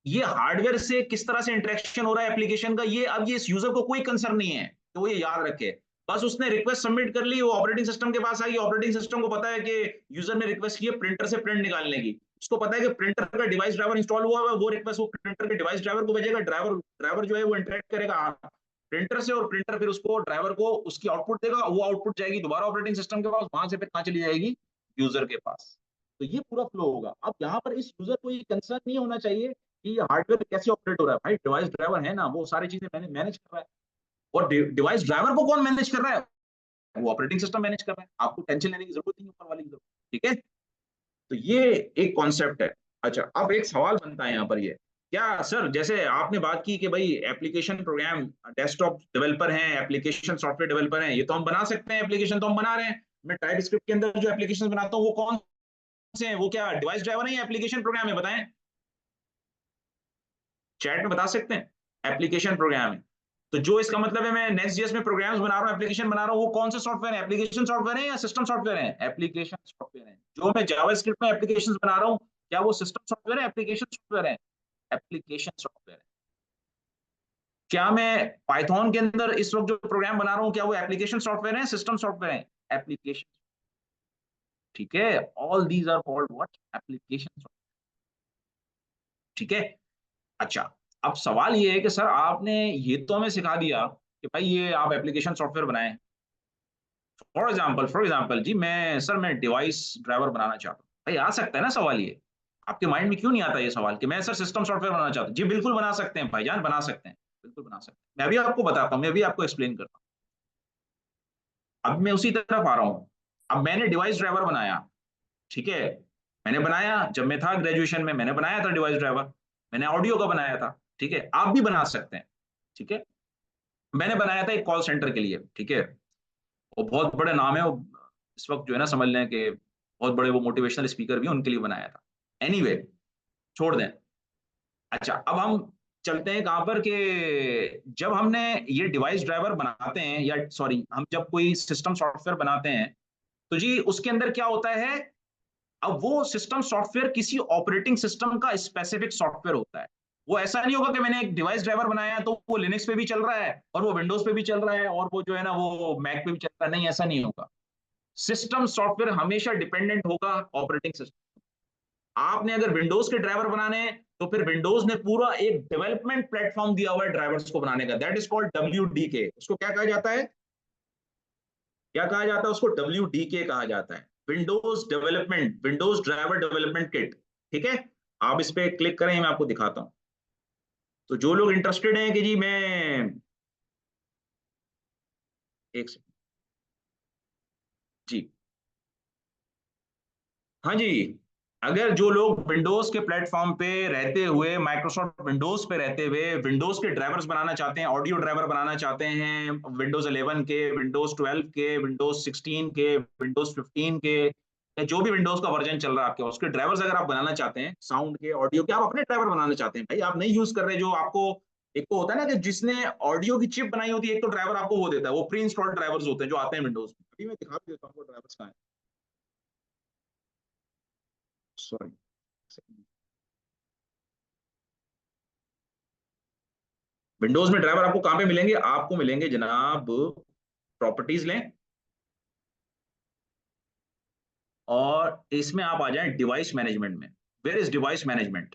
ये हार्डवेयर से किस तरह से इंटरेक्शन हो रहा है एप्लीकेशन का, ये अब ये इस यूजर को कोई कंसर्न नहीं है, तो वो ये याद रखे। बस उसने रिक्वेस्ट सबमिट कर ली, वो ऑपरेटिंग सिस्टम के पास आई, ऑपरेटिंग सिस्टम को पता है कि यूजर ने रिक्वेस्ट की है प्रिंटर से प्रिंट निकालने की, उसको पता है कि प्रिंटर का डिवाइस ड्राइवर इंस्टॉल हुआ है, वो रिक्वेस्ट वो प्रिंटर के डिवाइस ड्राइवर को भेजेगा, ड्राइवर ड्राइवर जो है वो इंटरेक्ट करेगा प्रिंटर से, और प्रिंटर फिर उसको ड्राइवर को उसकी आउटपुट देगा, वो आउटपुट जाएगी दोबारा ऑपरेटिंग सिस्टम के पास, वहां से फिर कहाँ चली जाएगी, यूजर के पास। तो ये पूरा फ्लो होगा। अब यहाँ पर इस यूजर को ये कंसर्न नहीं होना चाहिए कि ये हार्डवेयर कैसे ऑपरेट हो रहा है, भाई डिवाइस ड्राइवर है ना, वो सारी चीजें मैनेज कर रहा है। और डिवाइस ड्राइवर को कौन मैनेज कर रहा है, वो ऑपरेटिंग सिस्टम मैनेज कर रहा है, आपको टेंशन लेने की जरूरत नहीं, ऊपर वाले की जरूरत। ठीक है, तो ये एक कॉन्सेप्ट है। अच्छा, अब एक सवाल बनता है यहाँ पर, ये क्या सर, जैसे आपने बात की कि भाई एप्लीकेशन प्रोग्राम, डेस्कटॉप डेवलपर हैं, एप्लीकेशन सॉफ्टवेयर डेवलपर हैं, ये तो हम बना सकते हैं, एप्लीकेशन तो हम बना रहे हैं, मैं टाइप स्क्रिप्ट के अंदर जो एप्लीकेशन बनाता हूँ वो कौन से हैं, वो क्या डिवाइस ड्राइवर है या एप्लीकेशन प्रोग्राम है, बताएं, चैट में बता सकते हैं, एप्लीकेशन प्रोग्राम है। तो जो इसका मतलब है मैं नेक्स्ट जेएस में प्रोग्राम्स बना रहा हूँ, एप्लीकेशन बना रहा हूँ, वो कौन से सॉफ्टवेयर है, एप्लीकेशन सॉफ्टवेयर है या सिस्टम सॉफ्टवेयर है, एप्लीकेशन सॉफ्टवेयर है। जो मैं जावास्क्रिप्ट में एप्लीकेशन बना रहा हूँ, क्या वो सिस्टम सॉफ्टवेयर है, एप्लीकेशन सॉफ्टवेयर है, एप्लीकेशन सॉफ्टवेयर है। क्या मैं पाइथन के अंदर इस वक्त जो प्रोग्राम बना रहा हूँ, क्या वो एप्लीकेशन सॉफ्टवेयर है, सिस्टम सॉफ्टवेयर है, एप्लीकेशन। ठीक है, all these are called what, application software. ठीक है, अच्छा, अब सवाल ये है कि सर आपने ये तो हमें सिखा दिया कि भाई ये आप एप्लीकेशन सॉफ्टवेयर बनाएं, फॉर एग्जांपल जी, मैं डिवाइस ड्राइवर बनाना चाहता हूँ, भाई आ सकता है ना सवाल ये, आपके माइंड में क्यों नहीं आता ये सवाल कि मैं सर सिस्टम सॉफ्टवेयर बनाना चाहता हूँ, जी बिल्कुल बना सकते हैं भाईजान, बना सकते हैं, बिल्कुल बना सकते हैं, मैं भी आपको बताता हूँ, मैं भी आपको एक्सप्लेन करता हूँ। अब मैं उसी तरफ आ रहा हूँ, अब मैंने डिवाइस ड्राइवर बनाया, ठीक है, मैंने बनाया जब मैं था ग्रेजुएशन में, मैंने बनाया था डिवाइस ड्राइवर, मैंने ऑडियो का बनाया था, ठीक है, आप भी बना सकते हैं। ठीक है, मैंने बनाया था एक कॉल सेंटर के लिए, ठीक है, वो बहुत बड़े नाम है वो, इस वक्त जो है ना समझ लें कि बहुत बड़े वो मोटिवेशनल स्पीकर भी उनके लिए बनाया था। एनीवे anyway, छोड़ दें। अच्छा, अब हम चलते हैं कहां पर कि जब हमने ये डिवाइस ड्राइवर बनाते हैं, या सॉरी हम जब कोई सिस्टम सॉफ्टवेयर बनाते हैं, तो जी उसके अंदर क्या होता है, अब वो सिस्टम सॉफ्टवेयर किसी ऑपरेटिंग सिस्टम का स्पेसिफिक सॉफ्टवेयर होता है। वो ऐसा नहीं होगा कि मैंने एक डिवाइस ड्राइवर बनाया तो वो लिनक्स पे भी चल रहा है और वो विंडोज पे भी चल रहा है और वो जो है ना वो मैक पे भी चल रहा है, नहीं ऐसा नहीं होगा। सिस्टम सॉफ्टवेयर हमेशा डिपेंडेंट होगा ऑपरेटिंग सिस्टम। आपने अगर विंडोज के ड्राइवर बनाने हैं तो फिर विंडोज ने पूरा एक डेवलपमेंट प्लेटफॉर्म दिया हुआ है ड्राइवर्स को बनाने का, दैट इज कॉल्ड WDK। उसको क्या कहा जाता है, क्या कहा जाता है उसको, WDK कहा जाता है, Windows development, Windows driver development kit. ठीक है, आप इस पे क्लिक करें, मैं आपको दिखाता हूं। तो जो लोग इंटरेस्टेड हैं कि जी मैं, एक सेकंड जी, हाँ जी, अगर जो लोग विंडोज के प्लेटफॉर्म पे रहते हुए, माइक्रोसॉफ्ट विंडोज पे रहते हुए विंडोज के ड्राइवर्स बनाना चाहते हैं, ऑडियो ड्राइवर बनाना चाहते हैं, विंडोज 11 के, विंडोज 12 के, विंडोज 16 के, विंडोज 15 के, या जो भी विंडोज का वर्जन चल रहा है आपके, उसके ड्राइवर्स अगर आप बनाना चाहते हैं, साउंड के, ऑडियो के, आप अपने ड्राइवर बनाना चाहते हैं, भाई आप नहीं यूज कर रहे जो आपको, एक तो होता है ना कि जिसने ऑडियो की चिप बनाई होती है, एक तो ड्राइवर आपको वो देता है, वो प्री इंस्टॉल्ड ड्राइवर्स होते हैं जो आते हैं विंडोज में। अभी मैं दिखा भी देता हूँ ड्राइवर्स का है, सॉरी, विंडोज में ड्राइवर आपको कहां पे मिलेंगे? आपको मिलेंगे जनाब, प्रॉपर्टीज लें और इसमें आप आ जाएं डिवाइस मैनेजमेंट में। Where is device management?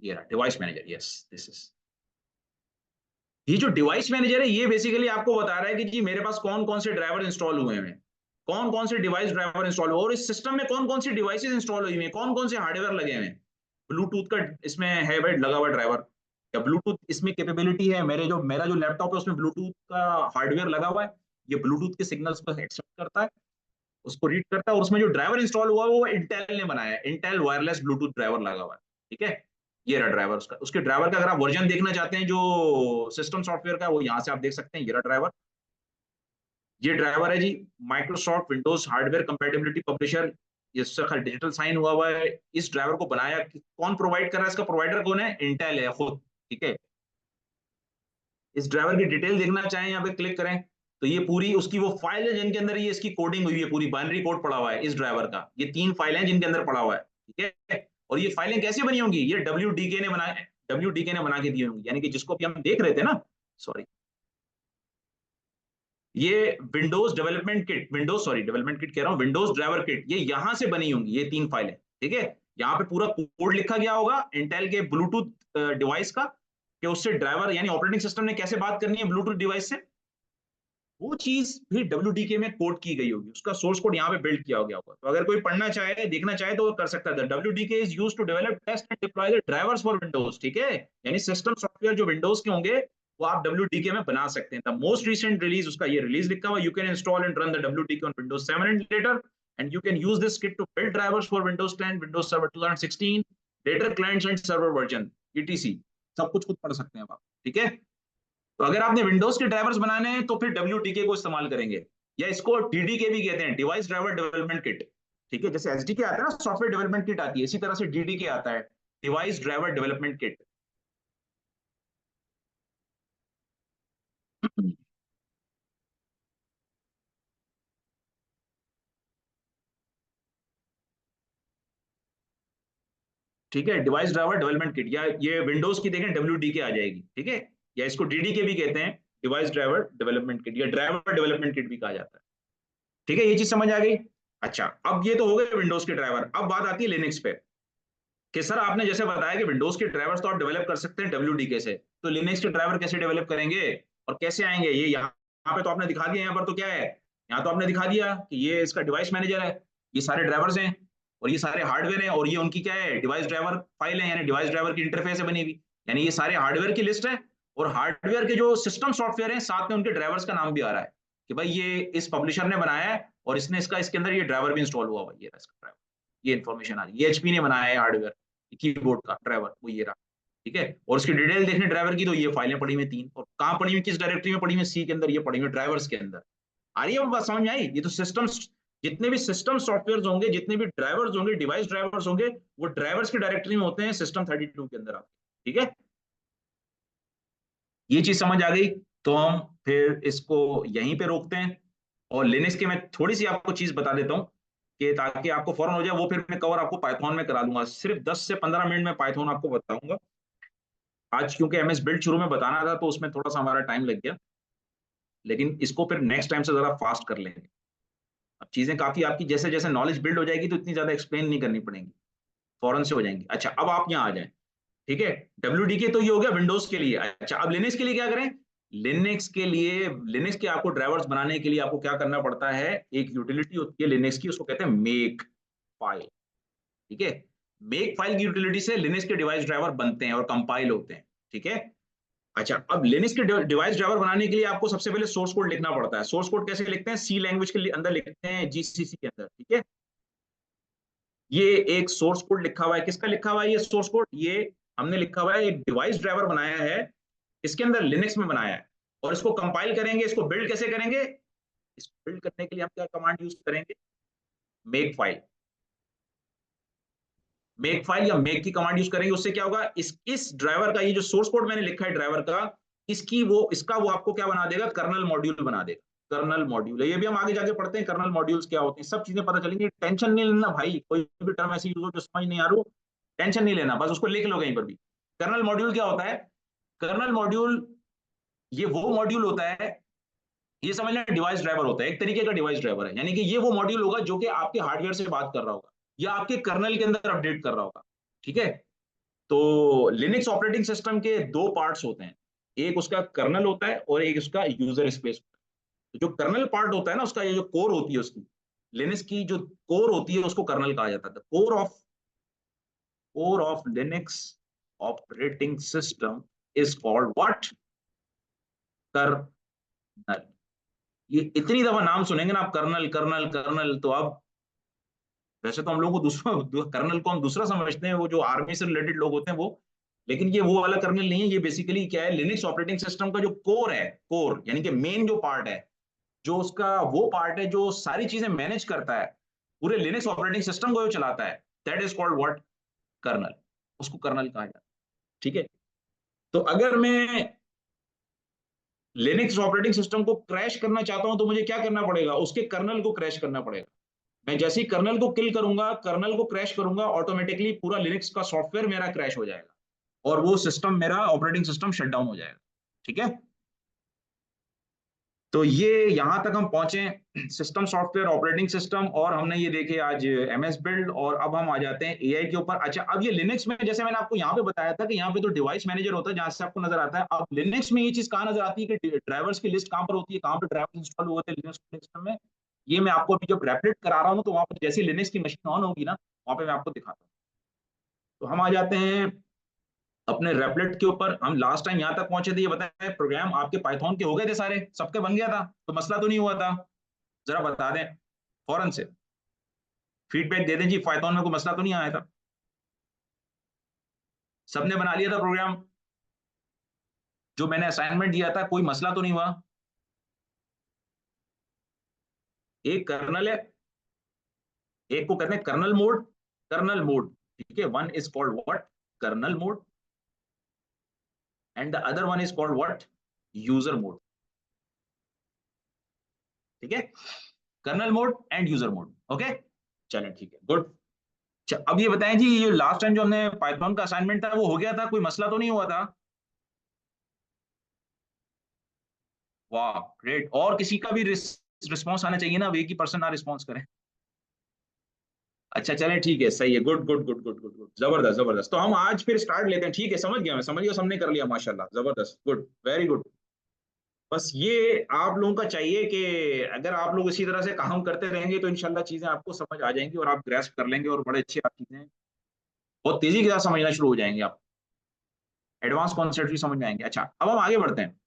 ये रहा device manager, yes this is. ये जो डिवाइस मैनेजर है ये बेसिकली आपको बता रहा है कि जी मेरे पास कौन कौन से ड्राइवर इंस्टॉल हुए हैं, कौन कौन से डिवाइस ड्राइवर इंस्टॉल हुए और इस सिस्टम में कौन कौन सी डिवाइसेस इंस्टॉल हुई हैं, कौन कौन से हार्डवेयर लगे हुए हैं। ब्लूटूथ का इसमें है भाई लगा हुआ ड्राइवर, या ब्लूटूथ इसमें कैपेबिलिटी है, मेरा जो लैपटॉप है उसमें ब्लूटूथ का हार्डवेयर लगा हुआ है, ये ब्लूटूथ के सिग्नल्स को एक्सेप्ट करता है, उसको रीड करता है, और उसमें जो ड्राइवर इंस्टॉल हुआ है वो इंटेल ने बनाया है, इंटेल वायरलेस ब्लूटूथ ड्राइवर लगा हुआ है। ठीक है, ये रहा ड्राइवर उसका, उसके ड्राइवर का अगर आप वर्जन देखना चाहते हैं जो सिस्टम सॉफ्टवेयर का, वो यहाँ से आप देख सकते हैं, ये रहा ड्राइवर। ये ड्राइवर है जी Microsoft Windows hardware compatibility publisher, इसका डिजिटल साइन हुआ है। इस ड्राइवर को बनाया कौन, प्रोवाइड कर रहा है, इसका प्रोवाइडर कौन है? इंटेल है खुद। ठीक है, इस ड्राइवर की डिटेल देखना चाहें यहाँ पे क्लिक करें तो ये पूरी उसकी वो फाइल है जिनके अंदर ये इसकी कोडिंग हुई है, पूरी बाइनरी कोड पड़ा हुआ है इस ड्राइवर का, ये 3 फाइलें हैं जिनके अंदर पड़ा हुआ है। ठीक है, और ये फाइलें कैसे बनी होंगी? ये डब्ल्यूडीके ने बना के दी होंगी, यानी कि जिसको अभी हम देख रहे थे ना, सॉरी, ये डेवलपमेंट किट कह रहा हूँ, विंडोज ड्राइवर किट, ये यहां से बनी होंगी ये 3 फाइलें। ठीक है, यहाँ पे पूरा कोड लिखा गया होगा इंटेल के ब्लूटूथ डिवाइस का, कि उससे ड्राइवर यानी ऑपरेटिंग सिस्टम ने कैसे बात करनी है ब्लूटूथ डिवाइस से, वो चीज भी डब्ल्यूडीके में कोड की गई होगी, उसका सोर्स कोड यहाँ पे बिल्ड किया गया होगा। तो अगर कोई पढ़ना चाहे देखना चाहे तो वो कर सकता है। WDK is used to develop test and deploy the drivers for Windows. ठीक है, यानी सिस्टम सॉफ्टवेयर जो विंडोज के होंगे वो आप डब्ल्यूडीके में बना सकते हैं। द मोस्ट रिसेंट रिलीज, उसका ये रिलीज लिखा हुआ, you can install and run the WDK on Windows 7 and later, and you can use this kit to build drivers for Windows 10, Windows server 2016, later clients and server version, ETC, सब कुछ खुद पढ़ सकते हैं आप। ठीक है, तो अगर आपने विंडोज के ड्राइवर्स बनाने हैं तो फिर डब्ल्यूडीके को इस्तेमाल करेंगे, या इसको डीडीके भी कहते हैं, डिवाइस ड्राइवर डेवलपमेंट किट। ठीक है, जैसे एसडीके आता है ना, सॉफ्टवेयर डेवलपमेंट किट आती है, इसी तरह से डीडीके आता है, डिवाइस ड्राइवर डेवलपमेंट किट। ठीक है, डिवाइस ड्राइवर डेवलपमेंट किट, या ये विंडोज की देखें डब्ल्यूडीके आ जाएगी। ठीक है, या इसको डीडीके भी कहते हैं, डिवाइस ड्राइवर डेवलपमेंट किट, या ड्राइवर डेवलपमेंट किट भी कहा जाता है। ठीक है, ये चीज समझ आ गई। अच्छा, अब ये तो हो गए विंडोज के ड्राइवर, अब बात आती है लिनक्स पे, कि सर आपने जैसे बताया कि विंडोज के ड्राइवर्स तो आप डेवलप कर सकते हैं डब्ल्यूडीके से, तो लिनक्स के ड्राइवर कैसे डेवलप करेंगे और कैसे आएंगे? ये यहाँ पे तो आपने दिखा दिया, यहाँ पर तो क्या है, यहाँ तो आपने दिखा दिया कि ये इसका डिवाइस मैनेजर है, ये सारे ड्राइवर्स हैं और ये सारे हार्डवेयर हैं, और ये उनकी क्या है, डिवाइस ड्राइवर फाइल है, यानी डिवाइस ड्राइवर की इंटरफेस है बनी हुई, यानी ये सारे हार्डवेयर की लिस्ट है, और हार्डवेयर के जो सिस्टम सॉफ्टवेयर है साथ में उनके ड्राइवर्स का नाम भी आ रहा है कि भाई ये इस पब्लिशर ने बनाया है और इसने इसके अंदर ये ड्राइवर भी इंस्टॉल हुआ हुआ है, ये इसका ड्राइवर, ये इन्फॉर्मेशन आ रही है, ये एचपी ने बनाया है हार्डवेयर, कीबोर्ड का ड्राइवर वो ये रहा। ठीक है, और उसकी डिटेल देखने ड्राइवर की तो ये फाइलें पड़ी हुई 3, और कहाँ पड़ी हुई, किस डायरेक्टरी में पड़ी हुई, सी के अंदर ये पड़ी हुई ड्राइवर्स के अंदर। आ रही है वो बात समझ में आई? ये तो सिस्टम, जितने भी सिस्टम सॉफ्टवेयर होंगे, जितने भी ड्राइवर्स होंगे, डिवाइस ड्राइवर्स होंगे, वो ड्राइवर्स की डायरेक्टरी में होते हैं सिस्टम 32 के अंदर आते। ठीक है, ये चीज समझ आ गई, तो हम फिर इसको यहीं पे रोकते हैं, और लिनक्स की मैं थोड़ी सी आपको चीज बता देता हूँ कि ताकि आपको फौरन हो जाए, वो फिर मैं कवर आपको पाइथन में करा दूंगा, सिर्फ 10 से 15 मिनट में पाइथन आपको बताऊंगा। आज क्योंकि एमएस बिल्ड शुरू में बताना था तो उसमें थोड़ा सा हमारा टाइम लग गया, लेकिन इसको फिर नेक्स्ट टाइम से जरा फास्ट कर लेंगे। अब चीजें काफी आपकी जैसे जैसे नॉलेज बिल्ड हो जाएगी तो इतनी ज्यादा एक्सप्लेन नहीं करनी पड़ेगी, फौरन से हो जाएंगी। अच्छा, अब आप यहाँ आ जाएं। ठीक है, डब्ल्यूडीके तो ये हो गया विंडोज के लिए। अच्छा, अब लिनक्स के लिए क्या करें? लिनक्स के आपको ड्राइवर्स बनाने के लिए आपको क्या करना पड़ता है, एक यूटिलिटी होती है लिनक्स की, उसको कहते हैं मेक फाइल। ठीक है, मेक फाइल की यूटिलिटी से लिनक्स के डिवाइस ड्राइवर बनते हैं और कंपाइल होते हैं। ठीक है, अच्छा, अब लिनक्स के डिवाइस ड्राइवर बनाने के लिए आपको सबसे पहले सोर्स कोड लिखना पड़ता है। सोर्स कोड कैसे लिखते हैं? सी लैंग्वेज के अंदर लिखते हैं, जीसीसी के अंदर। ठीक है, ये एक सोर्स कोड लिखा हुआ है, किसका लिखा हुआ है ये सोर्स कोड? ये हमने लिखा हुआ है, एक डिवाइस ड्राइवर बनाया है, इसके अंदर लिनक्स में बनाया है, और इसको कंपाइल करेंगे, इसको बिल्ड कैसे करेंगे? इसको बिल्ड करने के लिए हम क्या कमांड यूज करेंगे? Make file. मेक फाइल या मेक की कमांड यूज करेंगे, उससे क्या होगा, इस ड्राइवर का, ये जो सोर्स कोड मैंने लिखा है ड्राइवर का, इसका वो आपको क्या बना देगा, कर्नल मॉड्यूल बना देगा। कर्नल मॉड्यूल है, ये भी हम आगे जाके पढ़ते हैं कर्नल मॉड्यूल्स क्या होते हैं, सब चीजें पता चलेंगी। टेंशन नहीं लेना भाई, कोई भी टर्म ऐसी यूज हो जो समझ नहीं आ रहा हो, टेंशन नहीं लेना, बस उसको लिख लो कहीं पर भी। कर्नल मॉड्यूल क्या होता है? कर्नल मॉड्यूल ये वो मॉड्यूल होता है, ये समझ लें डिवाइस ड्राइवर होता है, एक तरीके का डिवाइस ड्राइवर है, यानी कि ये वो मॉड्यूल होगा जो कि आपके हार्डवेयर से बात कर रहा होगा या आपके कर्नल के अंदर अपडेट कर रहा होगा। ठीक है, तो लिनक्स ऑपरेटिंग सिस्टम के दो पार्ट्स होते हैं, एक उसका कर्नल होता है और एक उसका यूजर स्पेस होता है। तो जो कर्नल पार्ट होता है ना उसका, ये जो कोर होती है उसकी, लिनक्स की जो कोर होती है उसको कर्नल कहा जाता है। Core of Linux operating system is called what? Kernel. ये इतनी दफा नाम सुनेंगे ना आप, कर्नल कर्नल कर्नल, तो अब वैसे तो हम लोग को दूसरा कर्नल को हम दूसरा समझते हैं, वो जो आर्मी से रिलेटेड लोग होते हैं वो, लेकिन ये वो वाला कर्नल नहीं है। ये बेसिकली क्या है, लिनक्स ऑपरेटिंग सिस्टम का जो कोर है, कोर यानी कि मेन जो पार्ट है, जो उसका वो पार्ट है जो सारी चीजें मैनेज करता है, पूरे लिनक्स ऑपरेटिंग सिस्टम को जो चलाता है, that is called what? Kernel. उसको कर्नल कहा जाता है। ठीक है, तो अगर मैं लिनक्स ऑपरेटिंग सिस्टम को क्रैश करना चाहता हूं तो मुझे क्या करना पड़ेगा, उसके कर्नल को क्रैश करना पड़ेगा। मैं जैसे ही कर्नल को किल करूंगा, कर्नल को क्रैश करूंगा, ऑटोमेटिकली पूरा लिनक्स का सॉफ्टवेयर मेरा क्रैश हो जाएगा और वो सिस्टम, मेरा ऑपरेटिंग सिस्टम शट डाउन हो जाएगा। ठीक है, तो ये यहां तक हम पहुंचे, सिस्टम सॉफ्टवेयर ऑपरेटिंग सिस्टम, और हमने ये देखे आज एमएस बिल्ड, और अब हम आ जाते हैं एआई के ऊपर। अच्छा, अब ये लिनक्स में जैसे मैंने आपको यहाँ पे बताया था कि यहाँ पे तो डिवाइस मैनेजर होता है जहां से आपको नजर आता है, अब लिनक्स में ये चीज कहाँ नजर आती है कि ड्राइवर्स की लिस्ट कहाँ पर होती है, कहाँ पर ड्राइवर्स इंस्टॉल हुए थे लिनक्स सिस्टम में। ये मैं आपको अभी जब रेपलेट करा रहा हूँ तो वहां पर जैसे लिनक्स की मशीन ऑन होगी ना, वहां पे मैं आपको दिखाता हूँ। तो हम आ जाते हैं अपने रेपलेट के ऊपर। हम लास्ट टाइम यहाँ तक पहुंचे थे, ये बताया प्रोग्राम आपके पाइथन के हो गए थे सारे, सबके बन गया था, तो मसला तो नहीं हुआ था? जरा बता दें फौरन से, फीडबैक दे दें जी, पाइथन में कोई मसला तो नहीं आया था? सबने बना लिया था प्रोग्राम? जो मैंने असाइनमेंट दिया था कोई मसला तो नहीं हुआ? एक कर्नल है, एक को कहते हैं कर्नल मोड, कर्नल मोड। ठीक है, one is called what? Kernel mode, and the other one is called what? User mode. ठीक है, kernel mode and user mode. Okay, चलें ठीक है, गुड। अब ये बताएं जी, ये लास्ट टाइम जो हमने पाइथन का असाइनमेंट था वो हो गया था, कोई मसला तो नहीं हुआ था? वाह ग्रेट, और किसी का भी रिस्पॉन्स आना चाहिए ना, अब एक ही पर्सन ना रिस्पॉन्स करें। अच्छा चलें ठीक है, सही है, good good good good good good, जबरदस्त जबरदस्त। तो हम आज फिर स्टार्ट लेते हैं, ठीक है, समझ गया, मैं समझ गया, सबने कर लिया माशाल्लाह, जबरदस्त, गुड, वेरी गुड। बस ये आप लोगों का चाहिए कि अगर आप लोग इसी तरह से काम करते रहेंगे तो इंशाल्लाह चीजें आपको समझ आ जाएंगी और आप ग्रेस्प कर लेंगे और बड़े अच्छे आप चीजें बहुत तेजी के साथ समझना शुरू हो जाएंगे, आप एडवांस कॉन्सेप्ट भी समझ में आएंगे। अच्छा, अब हम आगे बढ़ते हैं।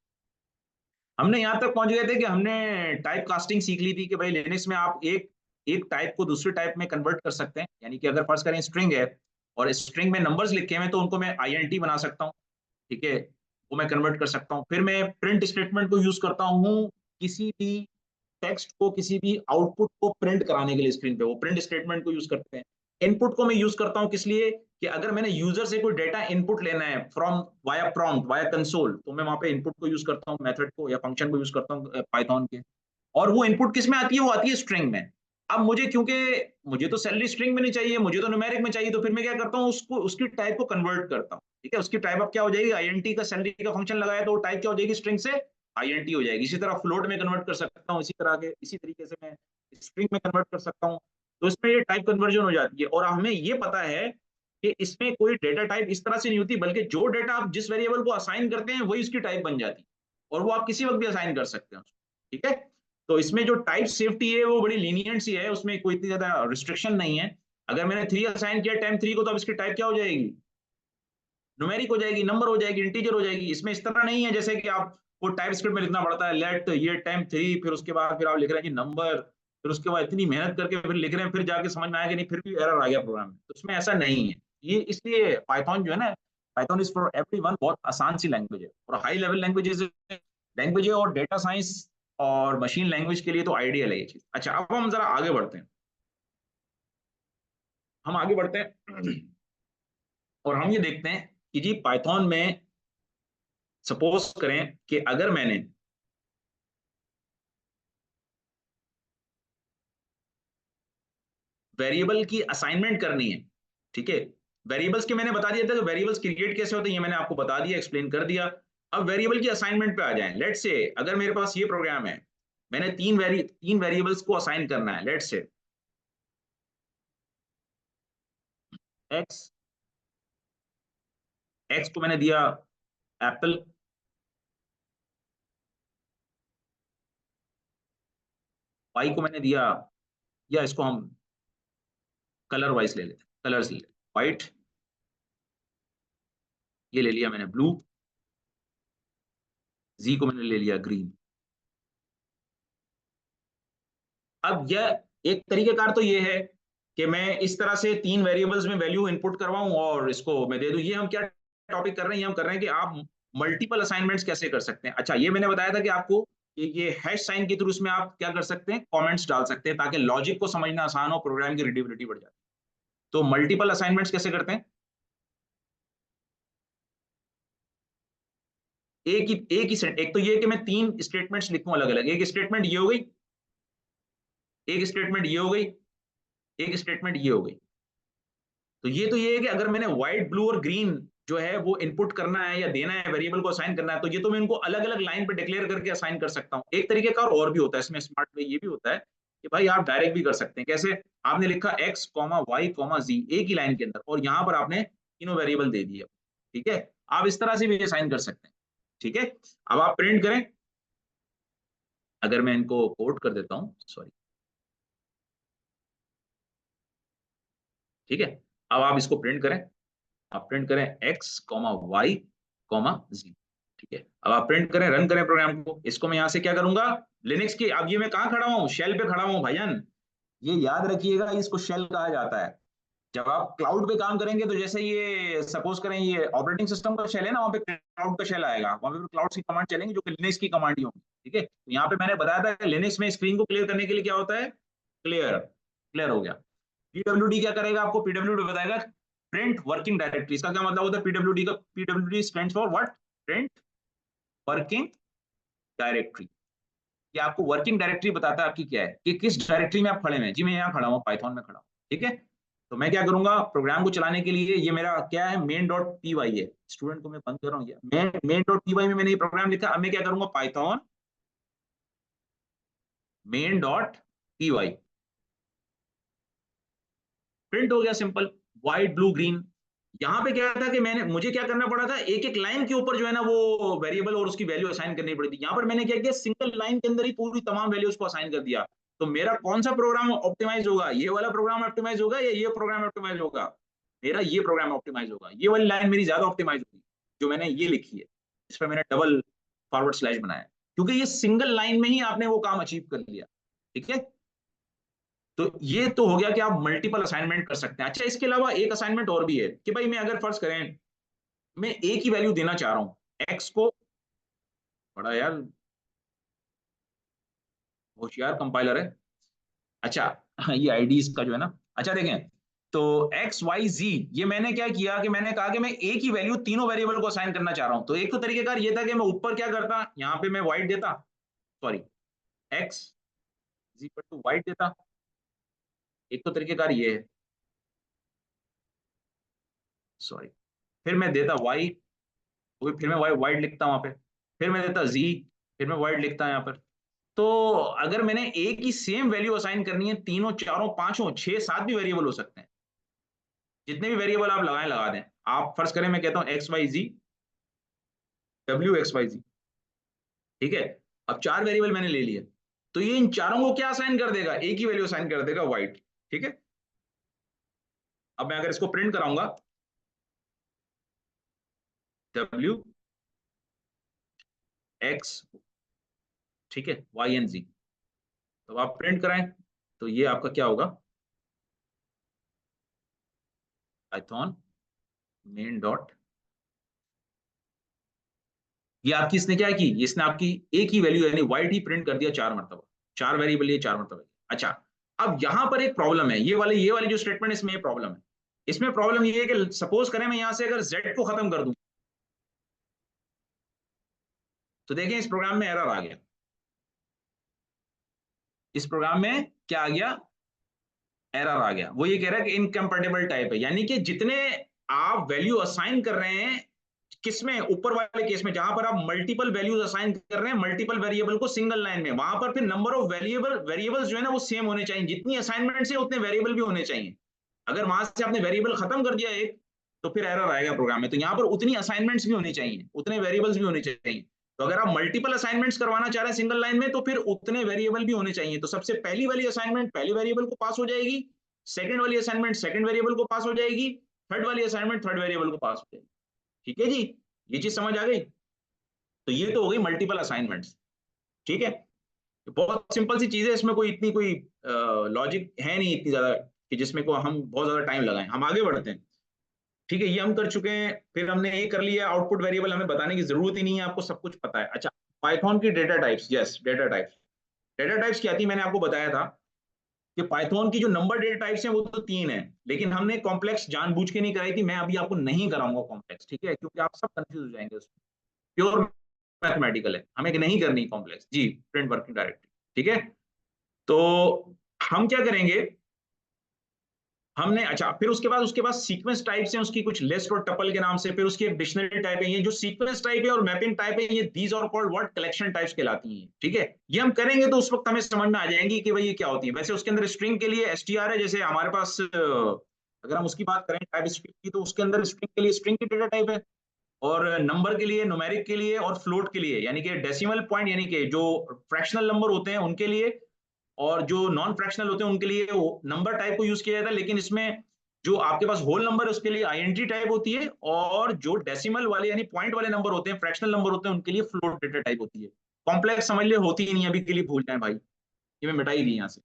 हमने यहाँ तक पहुंच गए थे कि हमने टाइप कास्टिंग सीख ली थी कि भाई लिनक्स में आप एक एक टाइप को दूसरे टाइप में कन्वर्ट कर सकते हैं, यानी कि अगर फर्ज करें स्ट्रिंग है और स्ट्रिंग में नंबर्स लिखे हुए हैं तो उनको मैं आईएनटी बना सकता हूँ। ठीक है, वो मैं कन्वर्ट कर सकता हूँ। फिर मैं प्रिंट स्टेटमेंट को यूज करता हूँ किसी भी टेक्स्ट को, किसी भी आउटपुट को प्रिंट कराने के लिए स्क्रीन पे, वो प्रिंट स्टेटमेंट को यूज करते हैं। इनपुट को मैं यूज करता हूँ किस लिए, कि अगर मैंने यूजर से कोई डेटा इनपुट लेना है from via prompt via console, तो मैं वहां पे इनपुट को यूज करता हूँ, मेथड को या फंक्शन को यूज करता हूँ पाइथन के। और वो इनपुट किस में आती है, वो आती है स्ट्रिंग में। अब मुझे, क्योंकि मुझे तो सैलरी स्ट्रिंग में नहीं चाहिए, मुझे तो न्यूमेरिक में चाहिए, तो फिर मैं क्या करता हूँ, उसको उसकी टाइप को कन्वर्ट करता हूँ। ठीक है, उसकी टाइप अब क्या हो जाएगी, आईएनटी का सैलरी का फंक्शन लगाया तो टाइप क्या हो जाएगी, स्ट्रिंग से आईएनटी हो जाएगी। इसी तरह फ्लोट में कन्वर्ट कर सकता हूँ, इसी तरीके से मैं स्ट्रिंग में कन्वर्ट कर सकता हूँ। तो इसमें ये टाइप कन्वर्जन हो जाती है। और हमें ये पता है कि इसमें कोई डेटा टाइप इस तरह से नहीं होती, बल्कि जो डेटा आप जिस वेरिएबल को असाइन करते हैं वही उसकी टाइप बन जाती है, और वो आप किसी वक्त भी असाइन कर सकते हैं। ठीक है, तो इसमें जो टाइप सेफ्टी है वो बड़ी लीनियंट सी है, उसमें कोई इतनी ज्यादा रिस्ट्रिक्शन नहीं है। अगर मैंने 3 असाइन किया टाइम 3 को, तो अब इसकी टाइप क्या हो जाएगी, न्यूमेरिक हो जाएगी, नंबर हो जाएगी, इंटीजर हो जाएगी। इसमें इस तरह नहीं है जैसे कि आपको टाइप स्क्रिप्ट में लिखना पड़ता है लेट ये टाइम 3, फिर उसके बाद फिर आप लिख रहे हैं कि नंबर, फिर उसके बाद इतनी मेहनत करके फिर लिख रहे हैं, फिर जाके समझ में आया कि नहीं, फिर भी एरर आ गया प्रोग्राम में। तो इसमें ऐसा नहीं है। ये इसलिए पाइथन जो है ना, पाइथन इज फॉर एवरीवन, बहुत आसान सी लैंग्वेज है और हाई लेवल लैंग्वेज है, और डेटा साइंस और मशीन लैंग्वेज के लिए तो आइडियल है ये चीज। अच्छा, अब हम जरा आगे बढ़ते हैं, हम आगे बढ़ते हैं। और हम ये देखते हैं कि जी पाइथन में सपोज करें कि अगर मैंने वेरिएबल की असाइनमेंट करनी है, ठीक है, वेरिएबल्स के मैंने बता दिया था कि वेरिएबल्स क्रिएट कैसे होते हैं, ये मैंने आपको बता दिया, एक्सप्लेन कर दिया। अब वेरिएबल की असाइनमेंट पे आ जाएं। लेट्स से अगर मेरे पास ये प्रोग्राम है, मैंने तीन वेरिएबल्स को असाइन करना है। लेट्स से एक्स, एक्स को मैंने दिया एप्पल, वाई को मैंने दिया, या इसको हम कलर वाइज ले लेते हैं, कलर्स ले लेते हैं, व्हाइट, ये ले लिया मैंने ब्लू, जी को मैंने ले लिया ग्रीन। अब यह एक तरीकेकार तो ये है कि मैं इस तरह से तीन वेरिएबल्स में वैल्यू इनपुट करवाऊं और इसको मैं दे दूं। ये हम क्या टॉपिक कर रहे हैं, ये हम कर रहे हैं कि आप मल्टीपल असाइनमेंट्स कैसे कर सकते हैं। अच्छा, ये मैंने बताया था कि आपको ये हैश साइन के थ्रू इसमें आप क्या कर सकते हैं, कमेंट्स डाल सकते हैं, ताकि लॉजिक को समझना आसान हो, प्रोग्राम की रीडेबिलिटी बढ़ जाती है। तो मल्टीपल असाइनमेंट्स कैसे करते हैं, एक तो ये कि मैं तीन स्टेटमेंट्स लिखूं अलग अलग, एक स्टेटमेंट ये हो गई, एक स्टेटमेंट ये हो गई, एक स्टेटमेंट ये हो गई। तो ये है कि अगर मैंने व्हाइट, ब्लू और ग्रीन जो है वो इनपुट करना है या देना है, वेरिएबल को असाइन करना है, तो ये तो मैं इनको अलग अलग लाइन पे डिक्लेयर करके असाइन कर सकता हूँ। एक तरीके का और भी होता है इसमें, स्मार्ट वे ये भी होता है कि भाई आप डायरेक्ट भी कर सकते हैं। कैसे, आपने लिखा एक्स कॉमा वाई कॉमा जी एक ही लाइन के अंदर, और यहाँ पर आपने तीनों वेरिएबल दे दिए, ठीक है, आप इस तरह से भी असाइन कर सकते हैं। ठीक है, अब आप प्रिंट करें, अगर मैं इनको कोड कर देता हूँ, सॉरी, ठीक है, अब आप इसको प्रिंट करें, आप प्रिंट करें एक्स कॉमा वाई कॉमा जी, ठीक है, अब आप प्रिंट करें, रन करें प्रोग्राम को। इसको मैं यहां से क्या करूंगा, लिनक्स की, अब ये मैं कहां खड़ा हूं, शेल पे खड़ा हूं भाईजान, ये याद रखिएगा, इसको शेल कहा जाता है। जब आप क्लाउड पे काम करेंगे तो जैसे ये सपोज करें ये ऑपरेटिंग सिस्टम का शेल है ना, वहां पे क्लाउड का शेल आएगा, वहां पे क्लाउड की कमांड चलेंगी जो कि लिनक्स की कमांड ही होंगी। ठीक है, तो यहाँ पे मैंने बताया था कि लिनक्स में स्क्रीन को क्लियर करने के लिए क्या होता है, क्लियर, क्लियर हो गया। पीडब्ल्यूडी क्या करेगा, आपको पीडब्ल्यूडी बताएगा, प्रिंट वर्किंग डायरेक्टरी। इसका क्या मतलब होता है पीडब्ल्यूडी का, PWD stands for what, print working directory. ये आपको वर्किंग डायरेक्टरी बताता है आपकी क्या है, कि किस डायरेक्टरी में आप खड़े हैं। जी मैं यहाँ खड़ा हूँ, पाइथन में खड़ा हूँ, ठीक है। तो मैं क्या करूंगा, प्रोग्राम को चलाने के लिए, ये मेरा क्या है, मेन डॉट पी वाई है, स्टूडेंट को मैं बंद कर रहा हूँ, मेन डॉट पी वाई में मैंने ये प्रोग्राम लिखा। अब मैं क्या करूंगा, Python main dot P Y, print हो गया, सिंपल, व्हाइट ब्लू ग्रीन। यहाँ पे क्या था कि मैंने, मुझे क्या करना पड़ा था, एक एक लाइन के ऊपर जो है ना वो वेरिएबल और उसकी वैल्यू असाइन करनी पड़ी थी। यहाँ पर मैंने क्या किया, सिंगल लाइन के अंदर ही पूरी तमाम वैल्यूज को असाइन कर दिया। तो मेरा कौन सा प्रोग्राम ऑप्टिमाइज होगा, ये वाला प्रोग्राम ऑप्टिमाइज होगा या ये प्रोग्राम ऑप्टिमाइज होगा, मेरा ये प्रोग्राम ऑप्टिमाइज होगा, ये वाली लाइन मेरी ज्यादा ऑप्टिमाइज होगी जो मैंने ये लिखी है, इस पर मैंने डबल फॉरवर्ड स्लैश बनाया, क्योंकि ये सिंगल लाइन में ही आपने वो काम अचीव कर लिया। ठीक है, तो ये तो हो गया कि आप मल्टीपल असाइनमेंट कर सकते हैं। अच्छा, इसके अलावा एक असाइनमेंट और भी है कि भाई मैं अगर फर्ज करें मैं एक ही वैल्यू देना चाह रहा हूं एक्स को, बड़ा यार होशियार कंपाइलर है। अच्छा ये आईडी इसका जो है ना, अच्छा देखें, तो एक्स वाई जी, ये मैंने क्या किया कि मैंने कहा कि मैं एक ही वैल्यू तीनों वेरिएबल को असाइन करना चाह रहा हूं। तो एक तो तरीकेकार ये था कि मैं ऊपर क्या करता, यहाँ पे मैं वाइट देता, sorry, x is equal to y देता, एक तो तरीकेकार ये है, सॉरी, फिर मैं देता वाई, फिर मैं वाइड लिखता वहां पे, फिर मैं देता जी, फिर मैं वाइड लिखता यहाँ पर। तो अगर मैंने एक ही सेम वैल्यू असाइन करनी है, तीनों चारों पांचों छह सात भी वेरिएबल हो सकते हैं, जितने भी वेरिएबल आप लगाएं लगा दें। आप फर्ज करें मैं कहता हूं एक्स वाई जी, डब्ल्यू एक्स वाई जी, ठीक है, अब चार वेरिएबल मैंने ले लिए, तो ये इन चारों को क्या असाइन कर देगा, एक ही वैल्यू असाइन कर देगा, वाइट। ठीक है, अब मैं अगर इसको प्रिंट कराऊंगा, डब्ल्यू एक्स, ठीक है, वाई एन जी, तो आप प्रिंट कराएं, तो ये आपका क्या होगा, पाइथन मेन डॉट, ये आपकी इसने क्या की, इसने आपकी एक ही वैल्यू यानी वाइट ही प्रिंट कर दिया चार मरतबा, चार वेरिएबल ये चार मरतबा। अच्छा, अब यहां पर एक प्रॉब्लम है, ये वाली जो स्टेटमेंट इसमें प्रॉब्लम है, इसमें प्रॉब्लम ये है कि सपोज करें मैं यहां से अगर z को खत्म कर दूं, तो देखें इस प्रोग्राम में एरर आ गया। इस प्रोग्राम में क्या आ गया? एरर आ गया। वो ये कह रहा है कि इनकम्पेटिबल टाइप है, यानी कि जितने आप वैल्यू असाइन कर रहे हैं, किसमें, ऊपर वाले केस में जहां पर आप मल्टीपल वैल्यूज असाइन कर रहे हैं मल्टीपल वेरिएबल को सिंगल लाइन में, वहां पर फिर नंबर ऑफ वेरिएबल्स जो है ना वो सेम होने चाहिए। जितनी असाइनमेंट है उतने वेरिएबल भी होने चाहिए। अगर वहां से आपने वेरिएबल खत्म कर दिया एक, तो फिर एरर आएगा प्रोग्राम में। तो यहाँ पर उतनी असाइनमेंट्स भी होनी चाहिए, उतने वेरिएबल्स भी होने चाहिए। तो अगर आप मल्टीपल असाइनमेंट्स करवाना चाह रहे हैं सिंगल लाइन में, तो फिर उतने वेरिएबल भी होने चाहिए। तो सबसे पहली वाली असाइनमेंट पहले वेरिएबल को पास हो जाएगी, सेकंड वाली असाइनमेंट सेकंड वेरिएबल को पास हो जाएगी, थर्ड वाली असाइनमेंट थर्ड वेरिएबल को पास हो जाएगी। ठीक है जी, ये चीज समझ आ गई? तो ये तो हो गई मल्टीपल असाइनमेंट्स। ठीक है, बहुत सिंपल सी चीज है, इसमें कोई इतनी कोई लॉजिक है नहीं इतनी ज्यादा कि जिसमें को हम बहुत ज्यादा टाइम लगाएं। हम आगे बढ़ते हैं। ठीक है, ये हम कर चुके हैं। फिर हमने ये कर लिया, आउटपुट वेरिएबल हमें बताने की जरूरत ही नहीं है, आपको सब कुछ पता है। अच्छा, पाइथन की data types. Yes, data types. Data types क्या थी, मैंने आपको बताया था कि पाइथन की जो नंबर डेटा टाइप्स हैं वो तो 3 है, लेकिन हमने कॉम्प्लेक्स जानबूझ के नहीं कराई थी। मैं अभी आपको नहीं कराऊंगा कॉम्प्लेक्स, ठीक है, क्योंकि आप सब कंफ्यूज हो जाएंगे उसमें। प्योर मैथमेटिकल है, हमें नहीं करनी कॉम्प्लेक्स जी, प्रिंट वर्किंग डायरेक्टरी। ठीक है, तो हम क्या करेंगे, हमने, अच्छा, फिर उसके बाद सीक्वेंस टाइप्स हैं उसकी, कुछ लिस्ट और टपल के नाम से। फिर उसकी एक डिक्शनरी टाइप है। ये जो सीक्वेंस टाइप है और मैपिंग टाइप है, ये these are called what, collection types कहलाती हैं। ठीक है, ये हम करेंगे तो उस वक्त हमें समझ में आ जाएंगी कि भाई ये क्या होती है। वैसे उसके अंदर स्ट्रिंग के लिए str है, जैसे हमारे पास अगर हम उसकी बात करें टाइप स्क्रिप्ट की, तो उसके अंदर स्ट्रिंग के लिए स्ट्रिंग की डेटा टाइप है, और नंबर के लिए न्यूमेरिक के लिए, और फ्लोट के लिए यानी कि डेसिमल पॉइंट यानी कि जो फ्रैक्शनल नंबर होते हैं उनके लिए, और जो नॉन फ्रैक्शनल होते हैं उनके लिए वो नंबर टाइप को यूज किया जाता है। लेकिन इसमें जो आपके पास होल नंबर है उसके लिए आईएनटी टाइप होती है, और जो डेसिमल वाले यानी पॉइंट वाले नंबर होते हैं, फ्रैक्शनल नंबर होते हैं, उनके लिए फ्लोट डेटा टाइप होती है। कॉम्प्लेक्स समझ लियो होती ही नहीं, अभी के लिए भूल जाए भाई, ये मैं मिटाई दी यहाँ से।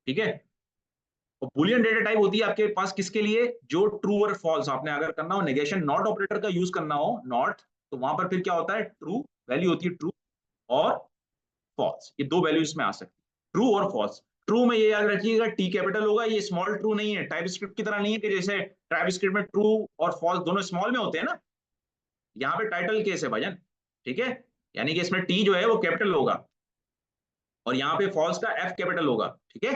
ठीक है, और बुलियन डेटा टाइप होती है आपके पास किसके लिए, जो ट्रू और फॉल्स आपने अगर करना हो, नेगेशन नॉट ऑपरेटर का यूज करना हो, नॉट, तो वहां पर फिर क्या होता है, ट्रू वैल्यू होती है, ट्रू और फॉल्स, ये दो वैल्यूज में आ सकती है, ट्रू और फॉल्स। ट्रू में ये याद रखिएगा टी कैपिटल होगा, ये स्मॉल ट्रू नहीं है, टाइप स्क्रिप्ट की तरह नहीं है कि जैसे टाइप स्क्रिप्ट में ट्रू और फॉल्स दोनों स्मॉल में होते हैं ना, यहाँ पे टाइटल केस है भजन। ठीक है, यानी कि इसमें टी जो है वो कैपिटल होगा, और यहाँ पे फॉल्स का एफ कैपिटल होगा। ठीक है,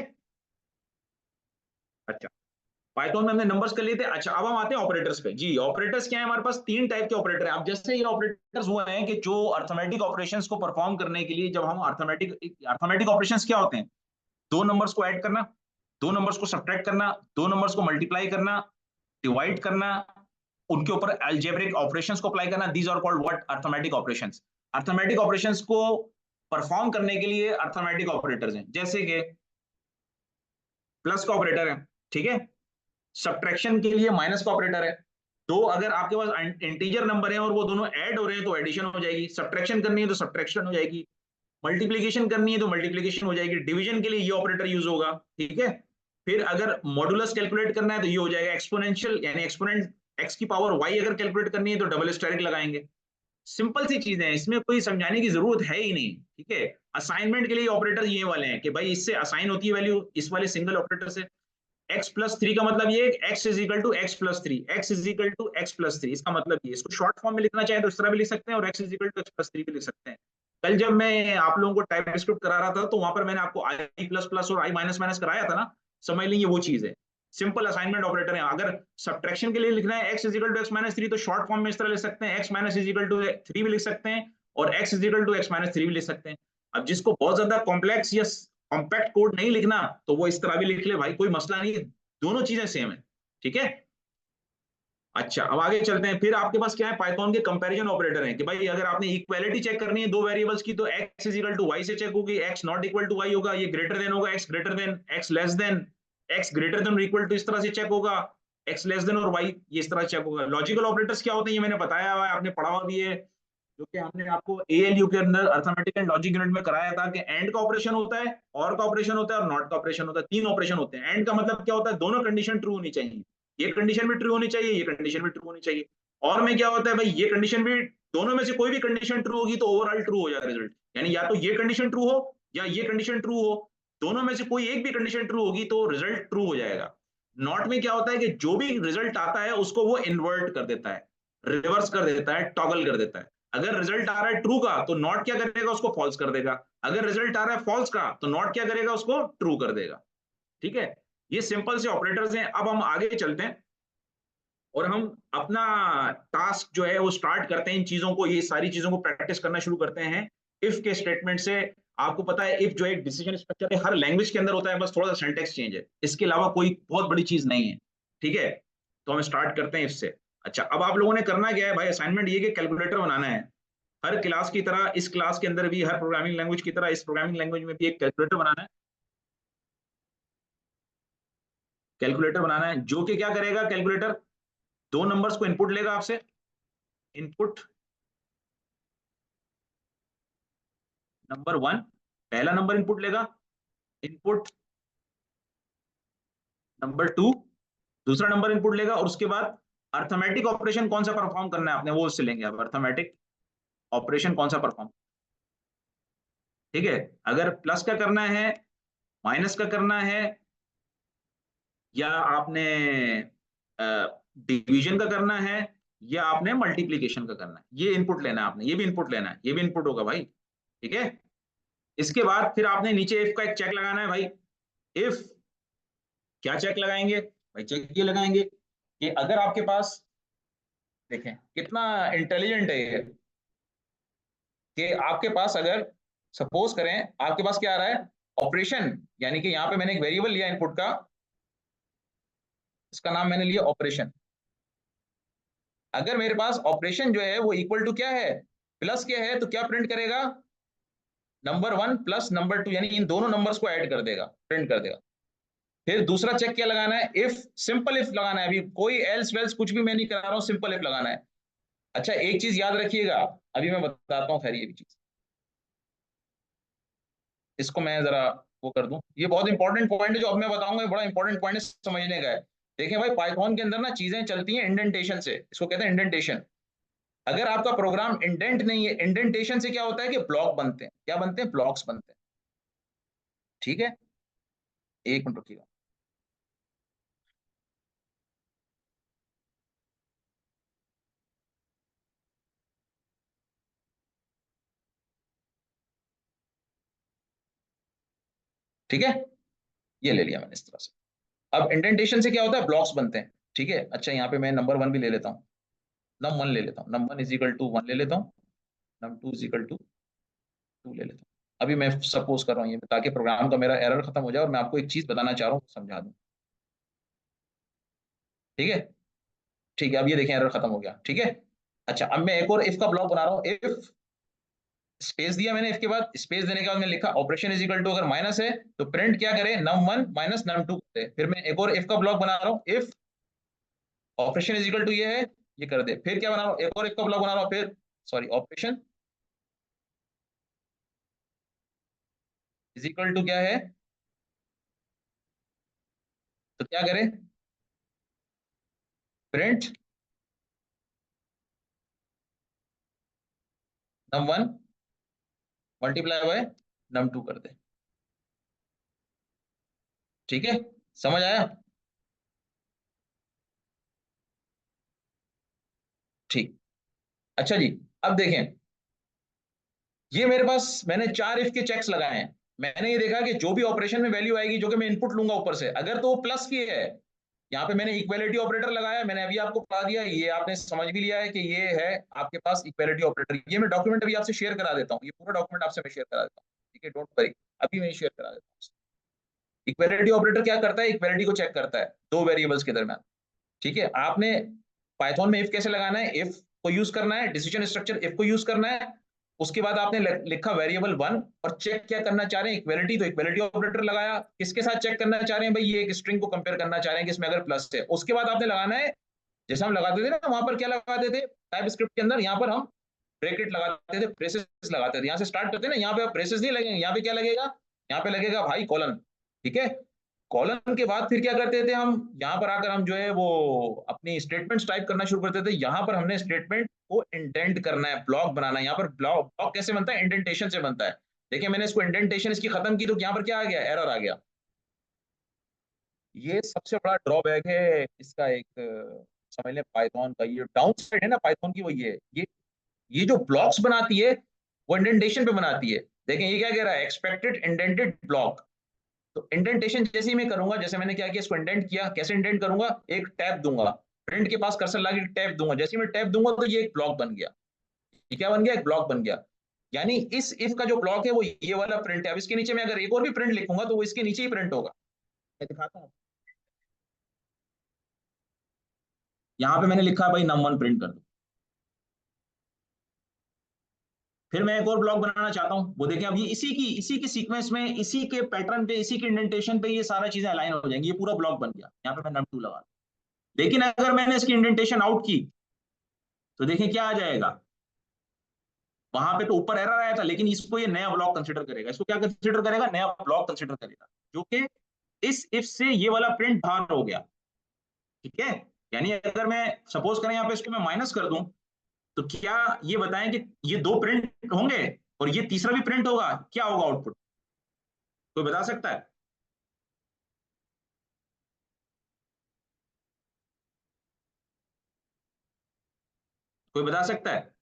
अच्छा, पाइथन में हमने नंबर्स कर लिए थे। अच्छा, अब हम आते हैं ऑपरेटर्स पे। जी, ऑपरेटर्स क्या है, हमारे पास 3 टाइप के ऑपरेटर हैं। अब जैसे ये ऑपरेटर्स हुए हैं कि जो अर्थमेटिक ऑपरेशंस को परफॉर्म करने के लिए, जब हम अर्थमेटिक ऑपरेशंस क्या होते हैं, दो नंबर्स को ऐड करना, दो नंबर्स को सब्ट्रैक्ट करना, दो नंबर्स को मल्टीप्लाई करना, डिवाइड करना, उनके ऊपर अलजेब्रिक ऑपरेशंस को अप्लाई करना, these are called what, arithmetic operations. Arithmetic operations को परफॉर्म करने के लिए अर्थमेटिक ऑपरेटर्स हैं, जैसे कि प्लस का ऑपरेटर है, ठीक है, सब्ट्रैक्शन के लिए माइनस का ऑपरेटर है। तो अगर आपके पास इंटीजर नंबर है और वो दोनों ऐड हो रहे हैं तो एडिशन हो जाएगी, सब्ट्रैक्शन करनी है तो सब्ट्रैक्शन हो जाएगी, मल्टीप्लीकेशन करनी है तो मल्टीप्लीकेशन हो जाएगी, डिवीजन के लिए ये ऑपरेटर यूज होगा। ठीक है, फिर अगर मॉडुलस कैलकुलेट करना है तो ये हो जाएगा, एक्सपोनेंशियल यानी एक्सपोनेंट एक्स की पावर वाई अगर कैलकुलेट करनी है तो डबल स्टेरिक लगाएंगे। सिंपल सी चीजें हैं, इसमें कोई समझाने की जरूरत है ही नहीं। ठीक है, असाइनमेंट के लिए ऑपरेटर ये वाले हैं कि भाई इससे असाइन होती है वैल्यू इस वाले सिंगल ऑपरेटर से। x+3 का मतलब ये x is equal to x+3, x is equal to x+3, इसका मतलब ये, इसको शॉर्ट फॉर्म में लिखना चाहे तो इस तरह भी लिख सकते हैं, और x is equal to x+3 भी लिख सकते हैं। कल जब मैं आप लोगों को टाइप स्क्रिप्ट करा रहा था तो वहां पर मैंने आपको i++ और i-, कराया था ना, समझ लीजिए वो चीज है। सिंपल असाइनमेंट ऑपरेटर है। अगर सब्ट्रैक्शन के लिए लिखना है x is equal to x-3, तो शॉर्ट फॉर्म में इस तरह लिख सकते हैं, x- इज इक्वल टू 3 भी लिख सकते हैं, और x is equal to x-3 भी लिख सकते हैं। अब जिसको बहुत ज्यादा कॉम्प्लेक्स या कॉम्पैक्ट कोड नहीं लिखना, तो वो इस तरह भी लिख ले भाई, कोई मसला नहीं है, दोनों चीजें सेम है। ठीक है, अच्छा, अब आगे चलते हैं। फिर आपके पास क्या है, पाइथन के कंपैरिजन ऑपरेटर हैं कि भाई अगर आपने इक्वालिटी चेक करनी है दो वेरिएबल्स की, तो x is equal to y से चेक होगी, x not equal to y होगा, ये ग्रेटर देन होगा, x greater than, x less than, x greater than equal to इस तरह से चेक होगा, x लेस देन और y ये इस तरह चेक होगा। लॉजिकल ऑपरेटर्स क्या होते हैं ये मैंने बताया हुआ है, आपने पढ़ा हुआ भी है, जो कि हमने आपको एएलयू के अंदर अर्थमेटिक एंड लॉजिक यूनिट में कराया था कि एंड का ऑपरेशन होता है, और का ऑपरेशन होता है, और नॉट का ऑपरेशन होता है। 3 ऑपरेशन होते हैं। एंड का मतलब क्या होता है, दोनों कंडीशन ट्रू होनी चाहिए, ये कंडीशन भी ट्रू होनी चाहिए, ये कंडीशन भी ट्रू होनी चाहिए। और में क्या होता है भाई, ये कंडीशन भी, दोनों में से कोई भी कंडीशन ट्रू होगी तो ओवरऑल ट्रू हो जाएगा रिजल्ट, यानी या तो ये कंडीशन ट्रू हो या ये कंडीशन ट्रू हो, दोनों में से कोई एक भी कंडीशन ट्रू होगी तो रिजल्ट ट्रू हो जाएगा। नॉट में क्या होता है कि जो भी रिजल्ट आता है उसको वो इन्वर्ट कर देता है, रिवर्स कर देता है, टॉगल कर देता है। अगर रिजल्ट आ रहा है ट्रू का तो नॉट क्या करेगा, उसको फॉल्स कर देगा। अगर रिजल्ट आ रहा है फॉल्स का तो नॉट क्या करेगा, उसको ट्रू कर देगा। ठीक है, ये सिंपल से ऑपरेटर्स हैं। अब हम आगे चलते हैं और हम अपना टास्क जो है वो स्टार्ट करते हैं। इन चीजों को, ये सारी चीजों को प्रैक्टिस करना शुरू करते हैं इफ के स्टेटमेंट से। आपको पता है इफ जो एक डिसीजन स्ट्रक्चर है हर लैंग्वेज के अंदर होता है, बस थोड़ा सा सिंटैक्स चेंज है, इसके अलावा कोई बहुत बड़ी चीज नहीं है। ठीक है, तो हम स्टार्ट करते हैं इफ से। अच्छा, अब आप लोगों ने करना क्या है भाई, असाइनमेंट ये कि कैलकुलेटर बनाना है। हर क्लास की तरह इस क्लास के अंदर भी, हर प्रोग्रामिंग लैंग्वेज की तरह इस प्रोग्रामिंग लैंग्वेज में भी एक कैलकुलेटर बनाना है। कैलकुलेटर बनाना है जो कि क्या करेगा कैलकुलेटर, दो नंबर्स को इनपुट लेगा आपसे। इनपुट नंबर वन, पहला नंबर इनपुट लेगा। इनपुट नंबर टू, दूसरा नंबर इनपुट लेगा। और उसके बाद अर्थमेटिक ऑपरेशन कौन सा परफॉर्म करना है आपने, वो उससे लेंगे। अब अर्थमेटिक ऑपरेशन कौन सा परफॉर्म, ठीक है, अगर प्लस का करना है, माइनस का करना है, या आपने डिवीजन का करना है, या आपने मल्टीप्लीकेशन का करना है, ये इनपुट लेना है आपने। ये भी इनपुट लेना है, ये भी इनपुट होगा भाई। ठीक है, इसके बाद फिर आपने नीचे इफ का एक चेक लगाना है भाई। इफ क्या चेक लगाएंगे भाई, चेक ये लगाएंगे कि अगर आपके पास, देखें कितना इंटेलिजेंट है ये, कि आपके पास अगर सपोज करें आपके पास क्या आ रहा है, ऑपरेशन, यानी कि यहां पे मैंने एक वेरिएबल लिया इनपुट का, इसका नाम मैंने लिया ऑपरेशन। अगर मेरे पास ऑपरेशन जो है वो इक्वल टू क्या है, प्लस क्या है, तो क्या प्रिंट करेगा, number one plus number two, यानी इन दोनों नंबर्स को ऐड कर देगा, प्रिंट कर देगा। फिर दूसरा चेक क्या लगाना है, इफ, सिंपल इफ लगाना है। अभी कोई एल्स वेल्स कुछ भी मैं नहीं करा रहा हूं, सिंपल इफ लगाना है। अच्छा, एक चीज याद रखिएगा, अभी मैं बताता हूँ, खैर ये भी चीज, इसको मैं जरा वो कर दूं। ये बहुत इंपॉर्टेंट पॉइंट है जो अब मैं बताऊंगा, ये बड़ा इंपॉर्टेंट पॉइंट है, समझने का है। देखिए भाई, पाइथन के अंदर ना चीजें चलती हैं इंडेंटेशन से, इसको कहते हैं इंडेंटेशन। अगर आपका प्रोग्राम इंडेंट नहीं है, इंडेंटेशन से क्या होता है कि ब्लॉक बनते हैं। क्या बनते हैं, ब्लॉक्स बनते हैं। ठीक है, एक मिनट रुकिएगा। ठीक है, ये ले लिया मैंने इस तरह से। अब इंडेंटेशन से क्या होता है, ब्लॉक्स बनते हैं। ठीक है, अच्छा यहाँ पे मैं नंबर वन भी ले लेता हूँ, नम वन ले लेता हूँ, num one is equal to one ले लेता हूँ, num two is equal to two ले लेता हूँ। अभी मैं सपोज कर रहा हूँ ये, ताकि प्रोग्राम का मेरा एरर खत्म हो जाए, और मैं आपको एक चीज बताना चाह रहा हूँ, समझा दूं। ठीक है, ठीक है, अब ये देखें एरर खत्म हो गया। ठीक है, अच्छा अब मैं एक और इफ का ब्लॉक बना रहा हूँ। इफ, स्पेस दिया मैंने, इसके बाद स्पेस देने के बाद मैंने लिखा ऑपरेशन इज इक्वल टू, अगर माइनस है तो प्रिंट क्या करे, num one minus num two करे। फिर मैं एक और इफ का ब्लॉक बना रहा हूँ। If operation is equal to ये है, ये कर दे। फिर क्या बना रहा हूँ, एक और इफ का ब्लॉक बना रहा हूँ। फिर sorry, operation is equal to क्या है, तो क्या करे, print num one multiply by num two कर दे। ठीक है, समझ आया। ठीक, अच्छा जी, अब देखें, ये मेरे पास मैंने चार इफ के चेक्स लगाए हैं। मैंने ये देखा कि जो भी ऑपरेशन में वैल्यू आएगी, जो कि मैं इनपुट लूंगा ऊपर से, अगर तो वो प्लस की है, यहाँ पे मैंने इक्वालिटी ऑपरेटर लगाया, मैंने अभी आपको बता दिया, ये आपने समझ भी लिया है कि ये है आपके पास इक्वालिटी ऑपरेटर। ये मैं डॉक्यूमेंट अभी आपसे शेयर करा देता हूँ, ये पूरा डॉक्यूमेंट आपसे मैं शेयर करा देता हूँ। ठीक है, डोंट वरी, अभी मैं शेयर करा देता हूँ। इक्वालिटी ऑपरेटर क्या करता है, इक्वालिटी को चेक करता है दो वेरिएबल्स के दरमियान। ठीक है, आपने पाइथन में इफ कैसे लगाना है, इफ को यूज करना है, डिसीजन स्ट्रक्चर इफ को यूज करना है। उसके बाद आपने लिखा वेरिएबल वन, और चेक क्या करना चाह रहे हैं, इक्वालिटी, तो इक्वालिटी ऑपरेटर लगाया। किसके साथ चेक करना चाह रहे हैं भाई, ये एक स्ट्रिंग को कंपेयर करना चाह रहे हैं कि इसमें अगर प्लस है। उसके बाद आपने लगाना है, जैसे हम लगाते थे ना वहां पर, क्या लगाते थे टाइप स्क्रिप्ट के अंदर, यहाँ पर हम ब्रैकेट लगाते थे, ब्रेसेस लगाते थे। यहाँ से स्टार्ट करते हैं ना, यहाँ पे ब्रेसेस नहीं लगेंगे, यहाँ पे क्या लगेगा, यहाँ पे लगेगा भाई कॉलन। ठीक है, कॉलन के बाद फिर क्या करते थे हम, यहाँ पर आकर हम जो है वो अपनी स्टेटमेंट्स टाइप करना शुरू करते थे। यहाँ पर हमने स्टेटमेंट को इंडेंट करना है, ब्लॉक बनाना है। यहाँ पर ब्लॉक ब्लॉक कैसे बनता है, इंडेंटेशन से बनता है। देखिए मैंने इसको इंडेंटेशन इसकी खत्म की, तो यहाँ पर क्या आ गया, एरर आ गया। ये सबसे बड़ा ड्रॉबैक है इसका, एक समझ लें पाइथन का ये डाउन साइड है ना पाइथन की, वो ये जो ब्लॉक्स बनाती है वो इंडेंटेशन पे बनाती है। देखें ये क्या कह रहा है, एक्सपेक्टेड इंडेंटेड ब्लॉक। तो इंडेंटेशन जैसे ही मैं करूंगा, जैसे मैंने क्या किया, इसको इंडेंट किया, कैसे इंडेंट करूंगा, एक टैब दूंगा, प्रिंट के पास कर्सर लाके टैब दूंगा, जैसे ही मैं टैब दूंगा तो ये एक ब्लॉक बन गया। ये क्या बन गया, एक ब्लॉक बन गया। यानी इस इफ का जो ब्लॉक है वो ये वाला प्रिंट है। अब इसके नीचे मैं अगर एक और भी प्रिंट लिखूंगा तो वो इसके नीचे ही प्रिंट होगा। मैं दिखाता हूँ, यहाँ पे मैंने लिखा है भाई num1 प्रिंट कर दो। फिर मैं एक और ब्लॉक बनाना चाहता हूँ, वो देखें अब ये इसी की सीक्वेंस में, इसी के पैटर्न पे, इसी के इंडेंटेशन पे ये सारा चीजें अलाइन हो जाएंगी, ये पूरा ब्लॉक बन गया। यहाँ पे मैं num2 लगा, लेकिन अगर मैंने इसकी इंडेंटेशन आउट की तो देखें क्या आ जाएगा। वहां पे तो ऊपर एरर आया था, लेकिन इसको ये नया ब्लॉक कंसीडर करेगा। इसको क्या कंसीडर करेगा, नया ब्लॉक कंसीडर करेगा, जो कि इस इफ से ये वाला प्रिंट बाहर हो गया। ठीक है, यानी अगर मैं सपोज करें यहाँ पे इसको मैं माइनस कर दूं, तो क्या ये बताएं कि ये दो प्रिंट होंगे और ये तीसरा भी प्रिंट होगा, क्या होगा आउटपुट, कोई बता सकता है? कोई बता सकता है?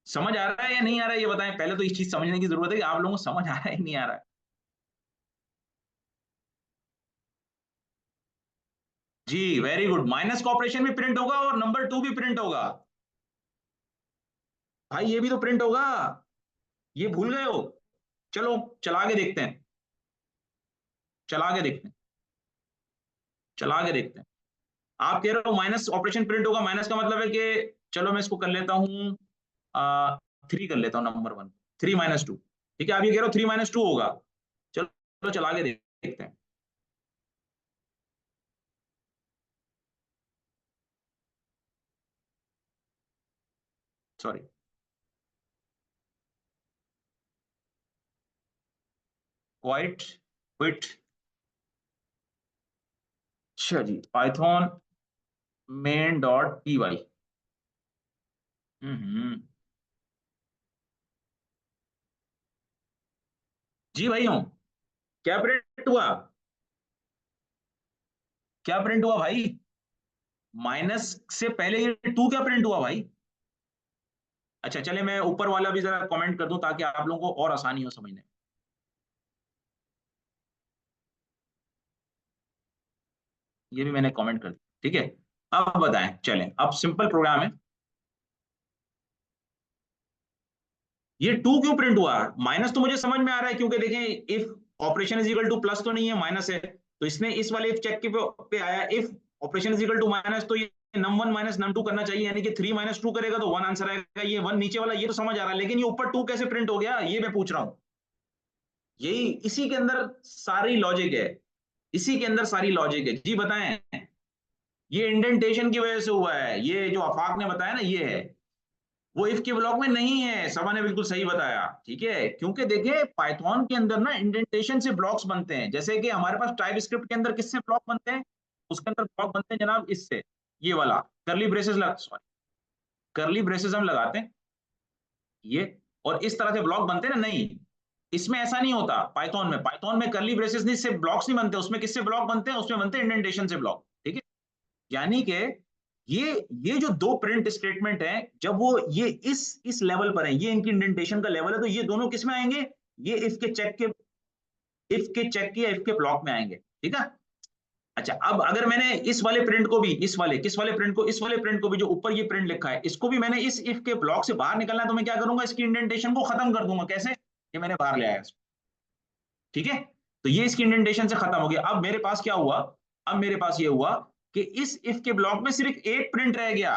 समझ आ रहा है या नहीं आ रहा है ये बताएं, पहले तो इस चीज समझने की जरूरत है कि आप लोगों को समझ आ रहा है नहीं आ रहा है। जी वेरी गुड, माइनस का ऑपरेशन भी प्रिंट होगा और नंबर 2 भी प्रिंट होगा। भाई ये भी तो प्रिंट होगा, ये भूल गए हो? चलो चला के देखते हैं, चला के देखते हैं, चला के देखते हैं। आप कह रहे हो माइनस ऑपरेशन प्रिंट होगा, माइनस का मतलब है कि, चलो मैं इसको कर लेता हूँ 3 कर लेता हूँ, नंबर 1 3 - 2। ठीक है, आप ये कह रहे हो 3 - 2 होगा। चलो चला के देखते हैं। Sorry, quite quit. अच्छा जी, पाइथन main.py। हम्म, जी भाई हूँ। क्या प्रिंट हुआ, क्या प्रिंट हुआ भाई? माइनस से पहले ये 2 क्या प्रिंट हुआ भाई? अच्छा चले मैं ऊपर वाला भी जरा कमेंट कर दूं ताकि आप लोगों को और आसानी हो समझने में। ये भी मैंने कमेंट कर दिया, ठीक है। अब बताएं, चलें अब सिंपल प्रोग्राम है। ये 2 क्यों प्रिंट हुआ? माइनस तो मुझे समझ में आ रहा है, क्योंकि देखें if operation is equal to plus तो नहीं है, माइनस है, तो इसने इस वाले इफ चेक के पे आया, if operation is equal to minus, तो ये num1 - num2 करना चाहिए, यानी कि 3 - 2 करेगा तो 1 आंसर आएगा। ये 1 नीचे वाला ये तो समझ आ रहा है, लेकिन ये ऊपर 2 कैसे प्रिंट हो गया ये मैं पूछ रहा हूँ। यही इसी के अंदर सारी लॉजिक है, इसी के अंदर सारी लॉजिक है। जी बताएं। ये इंडेंटेशन की वजह से हुआ है, ये जो आफाक ने बताया ना ये है, वो इफ के ब्लॉक में नहीं है। सबा ने बिल्कुल सही बताया, ठीक है, क्योंकि देखिए पाइथन के अंदर ना इंडेंटेशन से ब्लॉक्स बनते हैं, जैसे कि हमारे पास टाइप स्क्रिप्ट के अंदर किससे ब्लॉक बनते हैं, उसके अंदर ब्लॉक बनते हैं जनाब इससे, ये वाला करली ब्रेसेस लगा, सॉरी करली ब्रेसेस हम लगाते हैं ये, और इस तरह से ब्लॉक बनते हैं ना, नहीं इसमें ऐसा नहीं होता। पाइथन में करली ब्रेसेस नहीं से ब्लॉक्स नहीं बनते, उसमें किससे ब्लॉक बनते हैं, उसमें बनते हैं इंडेंटेशन से ब्लॉक, ठीक है। यानी कि ये ये जो दो प्रिंट स्टेटमेंट है, जब वो ये इस लेवल पर है, ये इनकी इंडेंटेशन का लेवल है, तो ये दोनों किस में आएंगे, ये इफ के चेक के या इफ के ब्लॉक में आएंगे, ठीक है। अच्छा अब अगर मैंने इस वाले प्रिंट को भी, इस वाले किस वाले प्रिंट को, इस वाले प्रिंट को भी जो ऊपर ये प्रिंट लिखा है, इसको भी मैंने इस इफ के ब्लॉक से बाहर निकलना है, तो मैं क्या करूंगा, इसकी इंडेंटेशन को खत्म कर दूंगा। कैसे, ये मैंने बाहर ले आया इसको, ठीक है। तो ये इसकी इंडेंटेशन से खत्म हो गया। अब मेरे पास क्या हुआ, अब मेरे पास ये हुआ कि इस इफ के ब्लॉक में सिर्फ एक प्रिंट रह गया।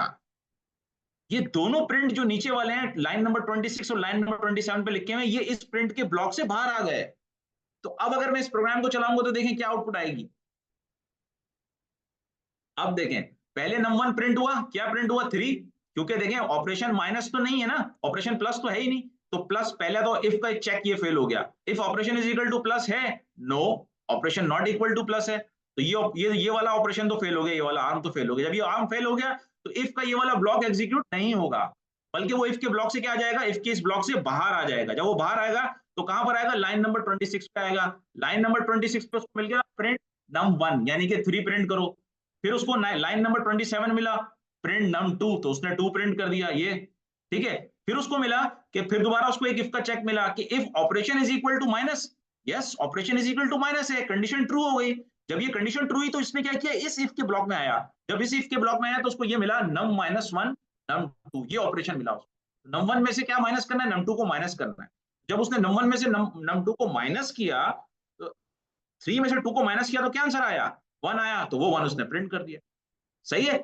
ये दोनों प्रिंट जो नीचे वाले हैं, लाइन नंबर 26 और लाइन नंबर 27 पे लिखे हुए हैं, ये इस प्रिंट के ब्लॉक से बाहर आ गए। तो अब अगर मैं इस प्रोग्राम को चलाऊंगा तो देखें क्या आउटपुट आएगी। अब देखें, पहले नंबर 1 प्रिंट हुआ, क्या प्रिंट हुआ 3, क्योंकि देखें ऑपरेशन माइनस तो नहीं है ना, ऑपरेशन प्लस तो है ही नहीं, तो प्लस पहले तो इफ का चेक ये फेल हो गया। If operation is equal to plus है, no, operation not equal to plus है, तो ये वाला ऑपरेशन तो फेल हो गया, ये वाला आर्म तो फेल हो गया। जब ये आर्म फेल हो गया तो इफ का ये वाला ब्लॉक एग्जीक्यूट नहीं होगा। बल्कि वो इफ के ब्लॉक से क्या आ जाएगा, इफ के इस ब्लॉक से बाहर आ जाएगा। जब वो बाहर आएगा तो कहां पर आएगा, लाइन नंबर 26 पे आएगा। लाइन नंबर 26 पे उसको मिल गया प्रिंट num1 यानी कि 3 प्रिंट करो। फिर उसको लाइन नंबर 27 मिला, प्रिंट num2, तो उसने 2 प्रिंट कर दिया ये, ठीक है। फिर उसको मिला कि फिर दोबारा उसको एक इफ का चेक मिला कि if operation is equal to minus, yes operation is equal to minus है, कंडीशन ट्रू हो गई। जब ये कंडीशन ट्रू हुई तो इसने क्या किया, इस इफ के ब्लॉक में आया। जब इस इफ के ब्लॉक में आया तो उसको ये मिला num-1 num2, ये ऑपरेशन मिला उसको। num1 में से क्या माइनस करना है, num2 को माइनस करना है। जब उसने num1 में से num2 को माइनस किया तो 3 में से 2 को माइनस किया तो क्या आंसर आया, 1 आया, तो वो 1 उसने प्रिंट कर दिया। सही है।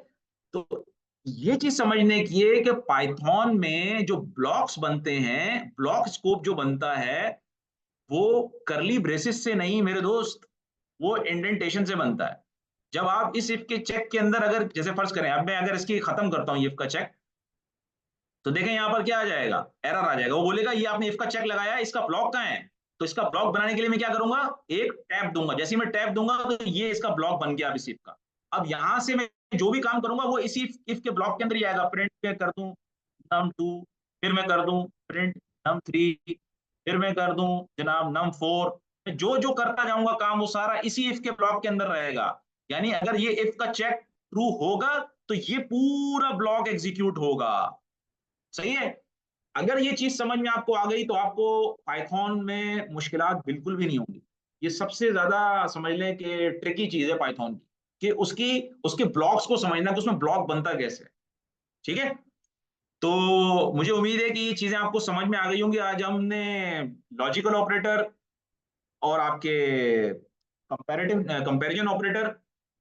तो ये चीज समझने की है कि पाइथन में जो ब्लॉक्स बनते हैं, ब्लॉक स्कोप जो बनता है वो करली ब्रेसिस से नहीं मेरे दोस्त, वो इंडेंटेशन से बनता है। जब आप इस इफ के चेक के अंदर अगर जैसे फर्ज करें, अब मैं अगर इसकी खत्म करता हूं इफ का चेक, तो देखें यहां पर क्या आ जाएगा, एरर आ जाएगा। वो बोलेगा ये आपने इफ का चेक लगाया, इसका ब्लॉक कहां है। तो इसका ब्लॉक बनाने के लिए मैं क्या करूंगा, एक टैब दूंगा। जैसे ही मैं टैब दूंगा तो ये इसका ब्लॉक बन गया अब इस इफ का। अब यहां से मैं जो भी काम करूंगा वो इसी इफ के ब्लॉक के अंदर ही आएगा। प्रिंट में कर दूं num2, फिर मैं कर दूं प्रिंट num3, फिर मैं कर दूं जनाब num4। जो जो करता जाऊंगा काम वो सारा इसी इफ के ब्लॉक के अंदर रहेगा। यानी अगर ये इफ का चेक ट्रू होगा तो ये पूरा ब्लॉक एग्जीक्यूट होगा। सही है। अगर ये चीज समझ में आपको आ गई तो आपको पाइथन में मुश्किलात बिल्कुल भी नहीं होंगी। ये सबसे ज्यादा समझ लें कि ट्रिकी चीज है पाइथन की, कि उसकी उसके ब्लॉक्स को समझना कि उसमें ब्लॉक बनता कैसे है। ठीक है। तो मुझे उम्मीद है कि ये चीजें आपको समझ में आ गई होंगी। आज हमने लॉजिकल ऑपरेटर और आपके कंपैरेटिव कंपैरिजन ऑपरेटर,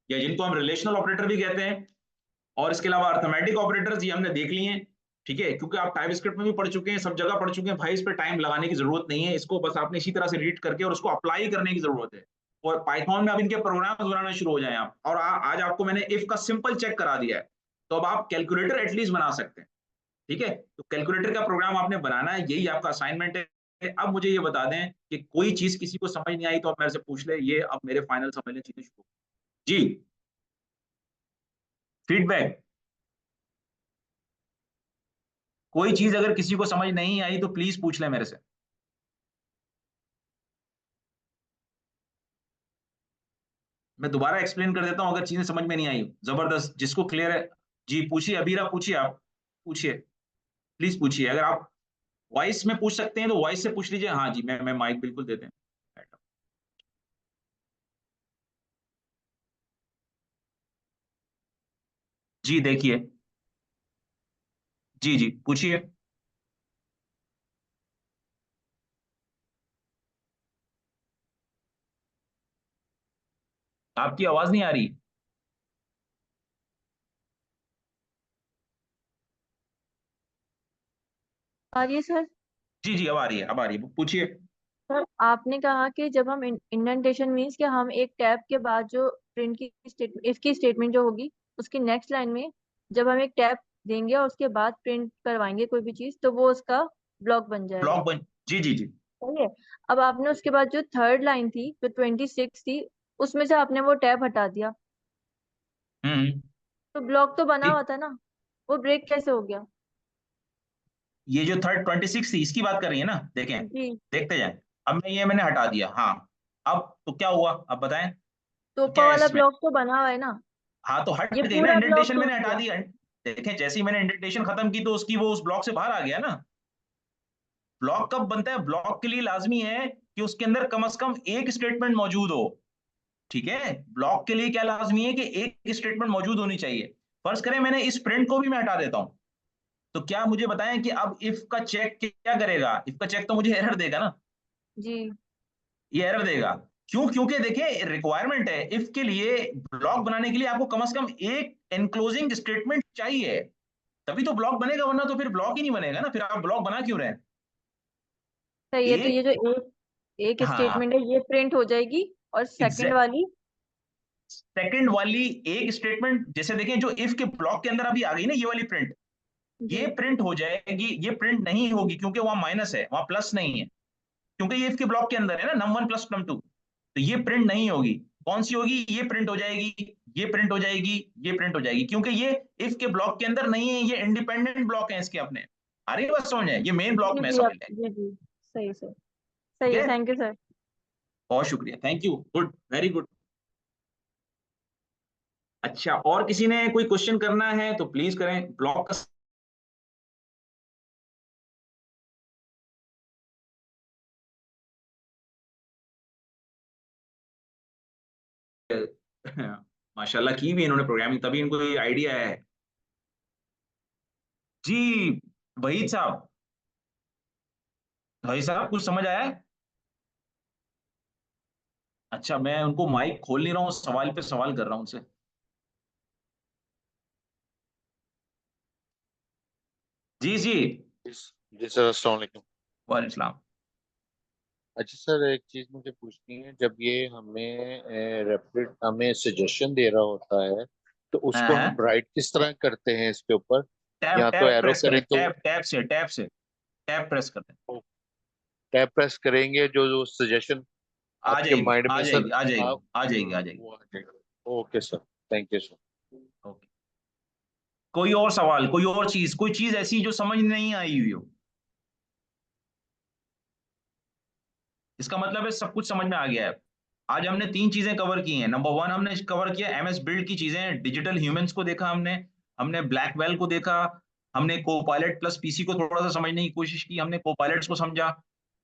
या जिनको हम रिलेशनल ऑपरेटर भी कहते हैं, और इसके अलावा अर्थमेटिक ऑपरेटर्स ये हमने देख लिए हैं। ठीक है, क्योंकि आप टाइपस्क्रिप्ट में भी पढ़ चुके हैं, सब जगह पढ़ चुके हैं भाई, इस पर टाइम लगाने की जरूरत नहीं है। इसको बस आपने इसी तरह से रीड करके और उसको अप्लाई करने की जरूरत है। और पाइथन में अब इनके प्रोग्राम बनाना शुरू हो जाए आप। और आज आपको मैंने इफ का सिंपल चेक करा दिया है, तो अब आप कैलकुलेटर एटलीस्ट बना सकते हैं। ठीक है, तो कैलकुलेटर का प्रोग्राम आपने बनाना है, यही आपका असाइनमेंट है। अब मुझे ये बता दें कि कोई चीज किसी को समझ नहीं आई तो आप मेरे से पूछ ले, ये अब मेरे फाइनल समझ लें चीजें शुरू। जी, फीडबैक। कोई चीज अगर किसी को समझ नहीं आई तो प्लीज पूछ ले मेरे से। मैं दोबारा एक्सप्लेन कर देता हूं अगर चीजें समझ में नहीं आई। जबरदस्त, जिसको क्लियर है। जी पूछिए अबीरा, पूछिए आप, पूछिए, प्लीज पूछिए। अगर आप वॉइस में पूछ सकते हैं तो वॉइस से पूछ लीजिए। हाँ जी, मैं माइक बिल्कुल देते हैं। जी देखिए, जी जी पूछिए। आपकी आवाज नहीं आ रही। आ रही है सर। जी जी अब आ रही है, अब आ रही है, पूछिए। सर आपने कहा कि जब हम इंडेंटेशन मीन्स कि हम एक टैब के बाद जो प्रिंट की स्टेटमेंट इफ की स्टेटमेंट जो होगी उसकी नेक्स्ट लाइन में जब हम एक टैब देंगे और उसके बाद प्रिंट करवाएंगे कोई भी चीज तो वो उसका ब्लॉक बन जाएगा। ब्लॉक बन, जी जी जी। सही है। अब आपने उसके बाद जो थर्ड लाइन थी जो 26 थी उसमें से आपने वो टैब हटा दिया हम्म। तो ब्लॉक तो बना ठीक, हुआ था ना, वो ब्रेक कैसे हो गया? ये जो थर्ड 26 थी इसकी बात कर रही है ना, देखें, जी। देखते जाएं। अब मैंने हटा दिया, हाँ। अब तो क्या हुआ, अब बताएं। तो तो क्या ऊपर है वाला इसमें, ब्लॉक तो बना हुआ है ना, हाँ तो हट ये गई ना, पूरा ब्लॉक इंडेंटेशन टूट मैंने हटा गया। दिया। देखें जैसे ही मैंने इंडेंटेशन खत्म की तो उसकी वो उस ब्लॉक से बाहर आ गया ना। ब्लॉक कब बनता है, ब्लॉक के लिए लाजमी है कि उसके अंदर कम से कम एक स्टेटमेंट मौजूद हो। ठीक है, ब्लॉक के लिए क्या लाजमी है कि एक स्टेटमेंट मौजूद होनी चाहिए। फर्ज करें मैंने इस प्रिंट को भी मैं हटा देता हूं, तो क्या मुझे बताएं कि अब इफ का चेक क्या करेगा, इफ का चेक तो मुझे एरर देगा ना। जी। ये एरर देगा। क्यों, क्योंकि देखिए रिक्वायरमेंट है इफ के लिए, ब्लॉक बनाने के लिए आपको कम से कम एक एनक्लोजिंग स्टेटमेंट चाहिए, तभी तो ब्लॉक बनेगा, वरना तो फिर ब्लॉक ही नहीं बनेगा ना, फिर आप ब्लॉक बना क्यों रहे हैं। सही है, तो ये एक, जो एक हाँ, स्टेटमेंट है ये प्रिंट हो जाएगी और सेकंड एग्जैक्ट, वाली। सेकंड वाली एक स्टेटमेंट जैसे देखें जो इफ के ब्लॉक के अंदर अभी आ गई ना, ये वाली प्रिंट, जी। ये प्रिंट हो जाएगी। ये प्रिंट नहीं होगी क्योंकि वहां माइनस है, वहां प्लस नहीं है, क्योंकि ये इफ के ब्लॉक के अंदर है ना, num1 प्लस num2, तो ये प्रिंट नहीं होगी। कौन सी होगी, ये प्रिंट हो जाएगी, ये प्रिंट हो जाएगी, ये प्रिंट हो जाएगी, क्योंकि ये इफ के ब्लॉक के अंदर नहीं है, ये इंडिपेंडेंट ब्लॉक है इसके अपने। आ रही है बात समझ में? ये मेन ब्लॉक जी में जी समझ आप लें। जी जी सही सर ठीक सही है है, थैंक यू सर बहुत शुक्रिया, thank you, good, very good. अच्छा, और किसी ने कोई क्वेश्चन करना है तो प्लीज करें। ब्लॉक का माशाल्लाह की भी इन्होंने प्रोग्रामिंग, तभी इनको ये आइडिया है। जी वहीद साहब, भाई साहब कुछ समझ आया है? अच्छा, मैं उनको माइक खोल नहीं रहा हूँ, सवाल पे सवाल कर रहा हूँ उनसे। जी जी, जी सर, अस्सलाम वालेकुम। वालेकुम सलाम। अच्छा सर, एक चीज मुझे पूछनी है। जब ये हमें रैपिड हमें सजेशन दे रहा होता है, तो हाँ उसको हाँ, हम राइट किस तरह करते हैं इसके ऊपर? टैब या तो टैब एरो प्रेस करें, करें तो टैब से टैब प्रेस कर दें। टैब प्रेस करेंगे, जो जो सजेशन आ आपके जाएगी माइंड आ में सर जाएगी आ जाएगी आप आ जाएगी आ जाएगी। वो आ जाएगा। Okay sir, thank you sir. Okay, कोई और सवाल, कोई और चीज, कोई चीज ऐसी जो समझ नहीं आई हुई हो? इसका मतलब है सब कुछ समझ में आ गया है। आज हमने 3 चीजें कवर की हैं। नंबर 1 हमने कवर किया एमएस बिल्ड की चीजें, डिजिटल ह्यूमंस को देखा हमने, हमने ब्लैकवेल को देखा, हमने कोपायलट प्लस पीसी को थोड़ा सा समझने की कोशिश की, हमने कोपायलट्स को समझा।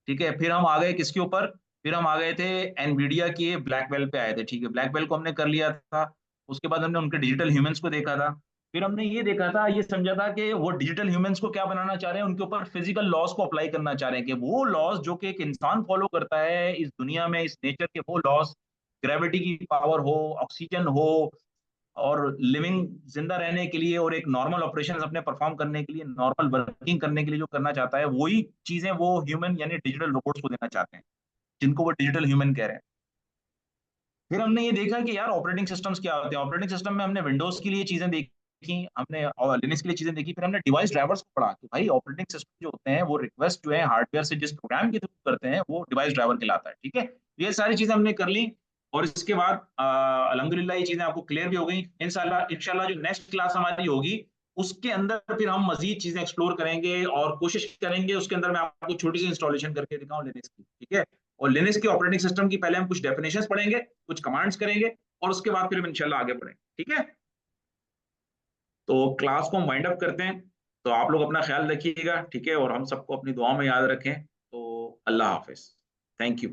ठीक है, फिर हम आ गए किसके ऊपर? फिर हम आ गए थे एनवीडिया के ब्लैकवेल पे आए थे। ठीक है, ब्लैकवेल को हमने कर लिया था। उसके बाद हमने उनके डिजिटल ह्यूमंस को देखा था। फिर हमने ये देखा था, ये समझा था कि वो डिजिटल ह्यूमंस को क्या बनाना चाह रहे हैं, उनके ऊपर फिजिकल लॉज को अप्लाई करना चाह रहे हैं, कि वो लॉज जो कि एक इंसान फॉलो करता है इस दुनिया में, इस नेचर के, वो लॉज, ग्रेविटी की पावर हो, ऑक्सीजन हो, और लिविंग जिंदा रहने के लिए और एक नॉर्मल ऑपरेशन अपने परफॉर्म करने के लिए, नॉर्मल वर्किंग करने के लिए जो करना चाहता है, वही चीजें वो ह्यूमन यानी डिजिटल रोबोट्स को देना चाहते हैं, जिनको वो डिजिटल ह्यूमन कह रहे हैं। फिर हमने ये देखा कि यार ऑपरेटिंग सिस्टम्स क्या होते हैं। ऑपरेटिंग सिस्टम में हमने विंडोज के लिए चीजें देखी, हमने और लिनक्स के लिए चीजें देखी। फिर हमने डिवाइस ड्राइवर्स को पढ़ा कि भाई ऑपरेटिंग सिस्टम जो होते हैं वो रिक्वेस्ट जो है हार्डवेयर से जिस प्रोग्राम के थ्रू करते हैं वो डिवाइस ड्राइवर कहलाता है। ठीक है, ये सारी चीजें हमने कर ली। और इसके बाद अल्हम्दुलिल्लाह ये चीजें आपको क्लियर भी हो गई। इंशाल्लाह जो नेक्स्ट क्लास हमारी होगी उसके अंदर फिर हम मजीद चीजें एक्सप्लोर करेंगे और कोशिश करेंगे उसके अंदर मैं आपको छोटी सी इंस्टॉलेशन करके दिखाऊं लिनक्स की। ठीक है, और लिनक्स की ऑपरेटिंग सिस्टम की पहले हम कुछ डेफिनेशंस पढ़ेंगे, कुछ कमांड्स करेंगे, और उसके बाद फिर हम इंशाल्लाह आगे बढ़ेंगे। ठीक है, तो क्लास को हम वाइंड अप करते हैं। तो आप लोग अपना ख्याल रखिएगा, ठीक है, और हम सबको अपनी दुआ में याद रखें। तो अल्लाह हाफिज, थैंक यू।